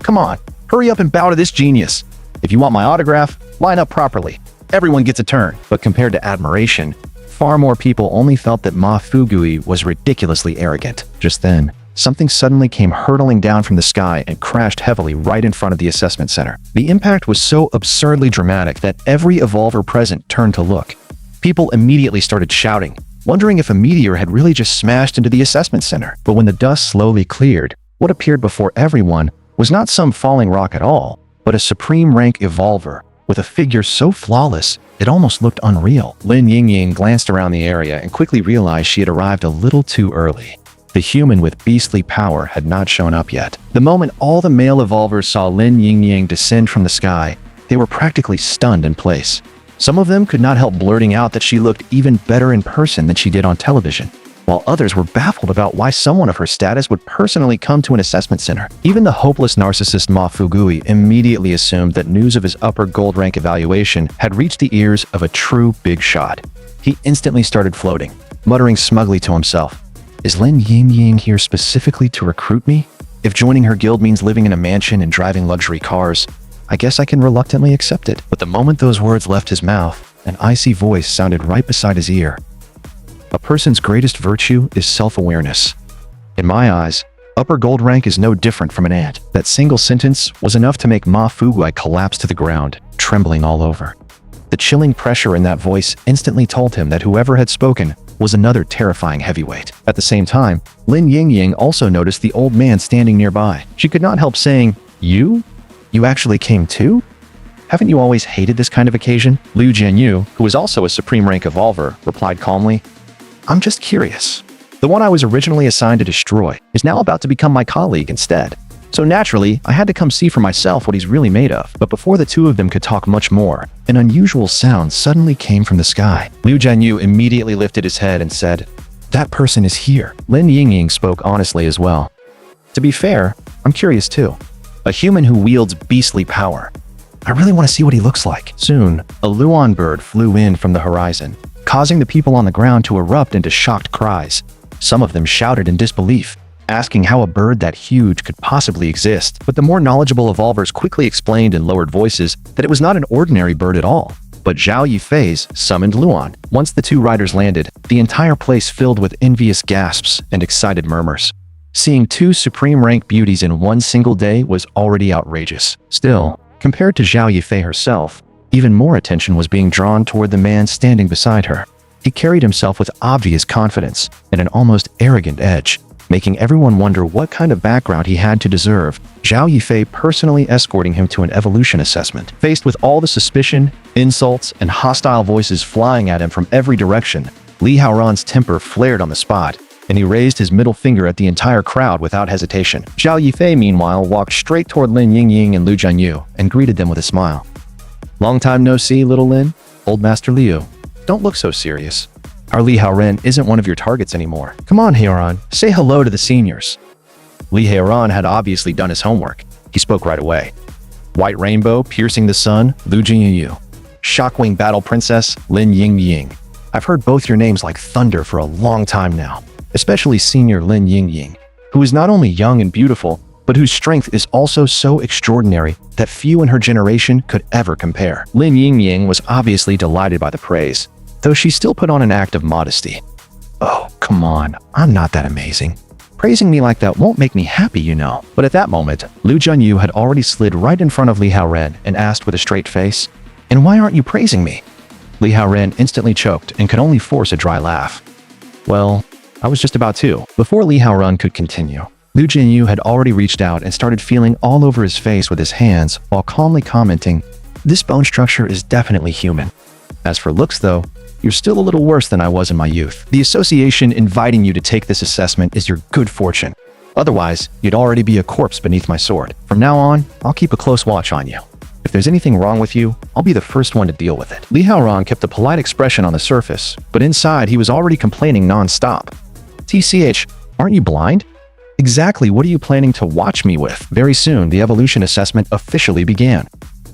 Come on, hurry up and bow to this genius. If you want my autograph, line up properly. Everyone gets a turn." But compared to admiration, far more people only felt that Ma Fugui was ridiculously arrogant. Just then, something suddenly came hurtling down from the sky and crashed heavily right in front of the assessment center. The impact was so absurdly dramatic that every evolver present turned to look. People immediately started shouting, wondering if a meteor had really just smashed into the assessment center. But when the dust slowly cleared, what appeared before everyone was not some falling rock at all, but a supreme rank evolver with a figure so flawless it almost looked unreal. Lin Yingying glanced around the area and quickly realized she had arrived a little too early. The human with beastly power had not shown up yet. The moment all the male evolvers saw Lin Yingying descend from the sky, they were practically stunned in place. Some of them could not help blurting out that she looked even better in person than she did on television, while others were baffled about why someone of her status would personally come to an assessment center. Even the hopeless narcissist Ma Fugui immediately assumed that news of his upper gold rank evaluation had reached the ears of a true big shot. He instantly started floating, muttering smugly to himself, "Is Lin Yingying here specifically to recruit me? If joining her guild means living in a mansion and driving luxury cars, I guess I can reluctantly accept it." But the moment those words left his mouth, an icy voice sounded right beside his ear. "A person's greatest virtue is self-awareness. In my eyes, upper gold rank is no different from an ant." That single sentence was enough to make Ma Fugui collapse to the ground, trembling all over. The chilling pressure in that voice instantly told him that whoever had spoken was another terrifying heavyweight. At the same time, Lin Yingying also noticed the old man standing nearby. She could not help saying, "You? You actually came too? Haven't you always hated this kind of occasion?" Liu Jianyu, who was also a supreme rank evolver, replied calmly, "I'm just curious. The one I was originally assigned to destroy is now about to become my colleague instead. So naturally, I had to come see for myself what he's really made of." But before the two of them could talk much more, an unusual sound suddenly came from the sky. Liu Jianyu immediately lifted his head and said, "That person is here." Lin Yingying spoke honestly as well. "To be fair, I'm curious too. A human who wields beastly power. I really want to see what he looks like." Soon, a Luan bird flew in from the horizon, causing the people on the ground to erupt into shocked cries. Some of them shouted in disbelief, asking how a bird that huge could possibly exist. But the more knowledgeable evolvers quickly explained in lowered voices that it was not an ordinary bird at all, but Zhao Yifei's summoned Luan. Once the two riders landed, the entire place filled with envious gasps and excited murmurs. Seeing two supreme rank beauties in one single day was already outrageous. Still, compared to Zhao Yifei herself, even more attention was being drawn toward the man standing beside her. He carried himself with obvious confidence and an almost arrogant edge, making everyone wonder what kind of background he had to deserve Zhao Yifei personally escorting him to an evolution assessment. Faced with all the suspicion, insults, and hostile voices flying at him from every direction, Li Haoran's temper flared on the spot, and he raised his middle finger at the entire crowd without hesitation. Zhao Yifei, meanwhile, walked straight toward Lin Yingying and Liu Jianyu and greeted them with a smile. "Long time no see, little Lin. Old Master Liu. Don't look so serious. Our Li Haoran isn't one of your targets anymore. Come on, Haoran, say hello to the seniors." Li Haoran had obviously done his homework. He spoke right away. "White Rainbow, Piercing the Sun, Liu Jianyu. Shockwing Battle Princess, Lin Yingying. I've heard both your names like thunder for a long time now, especially senior Lin Yingying, who is not only young and beautiful, but whose strength is also so extraordinary that few in her generation could ever compare." Lin Yingying was obviously delighted by the praise, though she still put on an act of modesty. "Oh, come on, I'm not that amazing. Praising me like that won't make me happy, you know." But at that moment, Liu Jianyu had already slid right in front of Li Haoran and asked with a straight face, "And why aren't you praising me?" Li Haoran instantly choked and could only force a dry laugh. "Well, I was just about to." Before Li Haoran could continue, Liu Jianyu had already reached out and started feeling all over his face with his hands while calmly commenting, "This bone structure is definitely human. As for looks though, you're still a little worse than I was in my youth. The association inviting you to take this assessment is your good fortune. Otherwise, you'd already be a corpse beneath my sword. From now on, I'll keep a close watch on you. If there's anything wrong with you, I'll be the first one to deal with it." Li Haoran kept a polite expression on the surface, but inside he was already complaining non-stop. "TCH, aren't you blind? Exactly what are you planning to watch me with?" Very soon, the evolution assessment officially began.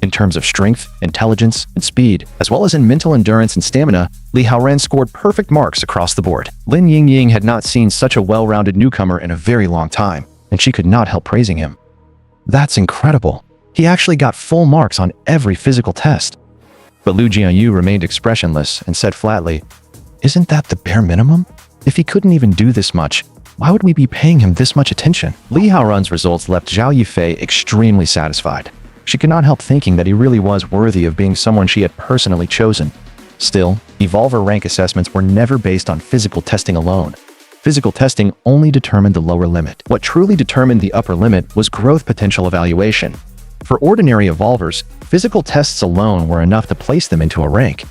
In terms of strength, intelligence, and speed, as well as in mental endurance and stamina, Li Haoren scored perfect marks across the board. Lin Yingying had not seen such a well-rounded newcomer in a very long time, and she could not help praising him. That's incredible. He actually got full marks on every physical test. But Lu Jianyu remained expressionless and said flatly, "Isn't that the bare minimum? If he couldn't even do this much, why would we be paying him this much attention?" Li Haoren's results left Zhao Yifei extremely satisfied. She could not help thinking that he really was worthy of being someone she had personally chosen. Still, Evolver rank assessments were never based on physical testing alone. Physical testing only determined the lower limit. What truly determined the upper limit was growth potential evaluation. For ordinary Evolvers, physical tests alone were enough to place them into a rank.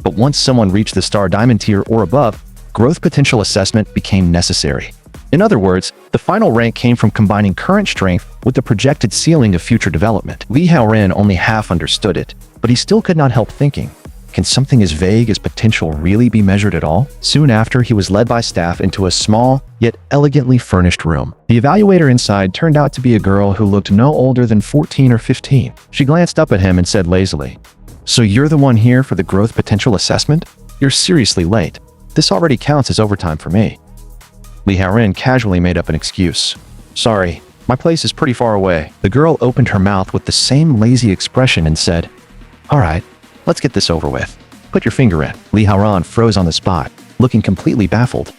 But once someone reached the Star Diamond tier or above, growth potential assessment became necessary. In other words, the final rank came from combining current strength with the projected ceiling of future development. Li Haoren only half understood it, but he still could not help thinking, can something as vague as potential really be measured at all? Soon after, he was led by staff into a small, yet elegantly furnished room. The evaluator inside turned out to be a girl who looked no older than 14 or 15. She glanced up at him and said lazily, "So you're the one here for the growth potential assessment? You're seriously late. This already counts as overtime for me." Li Haoren casually made up an excuse. "Sorry, my place is pretty far away." The girl opened her mouth with the same lazy expression and said, "All right, let's get this over with. Put your finger in." Li Haoren froze on the spot, looking completely baffled.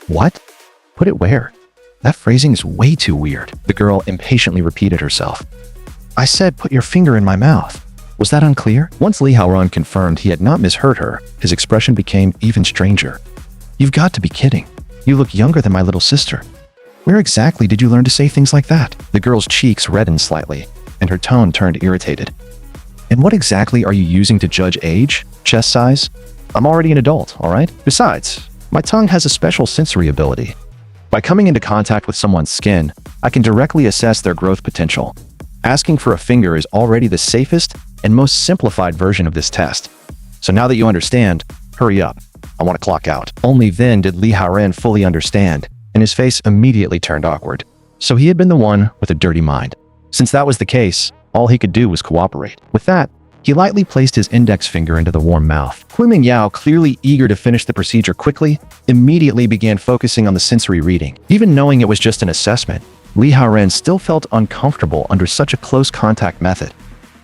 "What? Put it where? That phrasing is way too weird." The girl impatiently repeated herself. "I said put your finger in my mouth. Was that unclear?" Once Li Haoren confirmed he had not misheard her, his expression became even stranger. "You've got to be kidding. You look younger than my little sister. Where exactly did you learn to say things like that?" The girl's cheeks reddened slightly, and her tone turned irritated. "And what exactly are you using to judge age? Chest size? I'm already an adult, all right? Besides, my tongue has a special sensory ability. By coming into contact with someone's skin, I can directly assess their growth potential. Asking for a finger is already the safest and most simplified version of this test. So now that you understand, hurry up. I want to clock out." Only then did Li Haoren fully understand, and his face immediately turned awkward. So he had been the one with a dirty mind. Since that was the case, all he could do was cooperate. With that, he lightly placed his index finger into the warm mouth. Kui Yao, clearly eager to finish the procedure quickly, immediately began focusing on the sensory reading. Even knowing it was just an assessment, Li Haoren still felt uncomfortable under such a close contact method.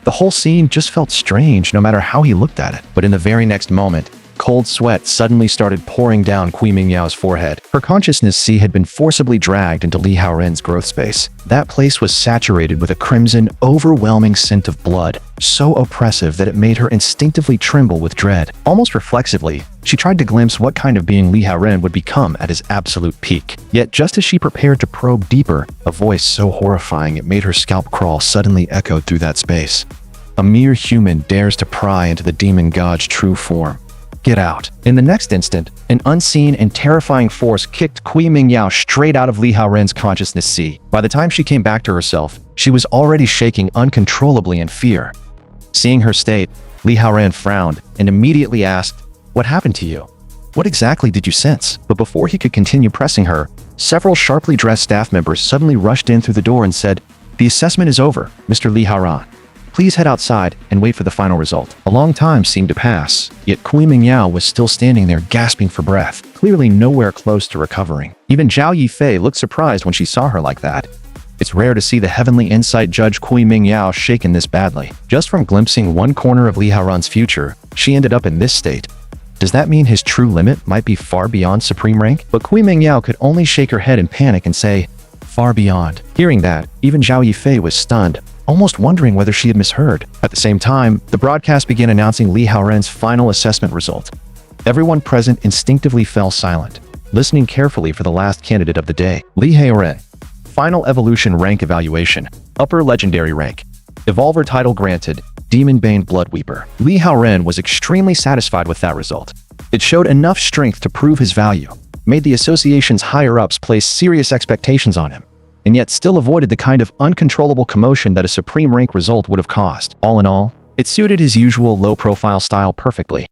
The whole scene just felt strange no matter how he looked at it. But in the very next moment, cold sweat suddenly started pouring down Kui Mingyao's forehead. Her consciousness sea had been forcibly dragged into Li Haoren's growth space. That place was saturated with a crimson, overwhelming scent of blood, so oppressive that it made her instinctively tremble with dread. Almost reflexively, she tried to glimpse what kind of being Li Haoren would become at his absolute peak. Yet just as she prepared to probe deeper, a voice so horrifying it made her scalp crawl suddenly echoed through that space. "A mere human dares to pry into the demon god's true form. Get out." In the next instant, an unseen and terrifying force kicked Kui Mingyao straight out of Li Haoren's consciousness sea. By the time she came back to herself, she was already shaking uncontrollably in fear. Seeing her state, Li Haoren frowned and immediately asked, "What happened to you? What exactly did you sense?" But before he could continue pressing her, several sharply dressed staff members suddenly rushed in through the door and said, "The assessment is over, Mr. Li Haoren. Please head outside and wait for the final result." A long time seemed to pass, yet Kui Mingyao was still standing there gasping for breath, clearly nowhere close to recovering. Even Zhao Yifei looked surprised when she saw her like that. It's rare to see the heavenly insight judge Kui Mingyao shaken this badly. Just from glimpsing one corner of Li Haoren's future, she ended up in this state. Does that mean his true limit might be far beyond supreme rank? But Kui Mingyao could only shake her head in panic and say, "Far beyond." Hearing that, even Zhao Yifei was stunned, almost wondering whether she had misheard. At the same time, the broadcast began announcing Li Haoren's final assessment result. Everyone present instinctively fell silent, listening carefully for the last candidate of the day. Li Haoren. Final Evolution Rank Evaluation. Upper Legendary Rank. Evolver title granted. Demon-Bane Bloodweeper. Li Haoren was extremely satisfied with that result. It showed enough strength to prove his value, made the association's higher-ups place serious expectations on him, and yet still avoided the kind of uncontrollable commotion that a supreme rank result would have caused. All in all, it suited his usual low-profile style perfectly.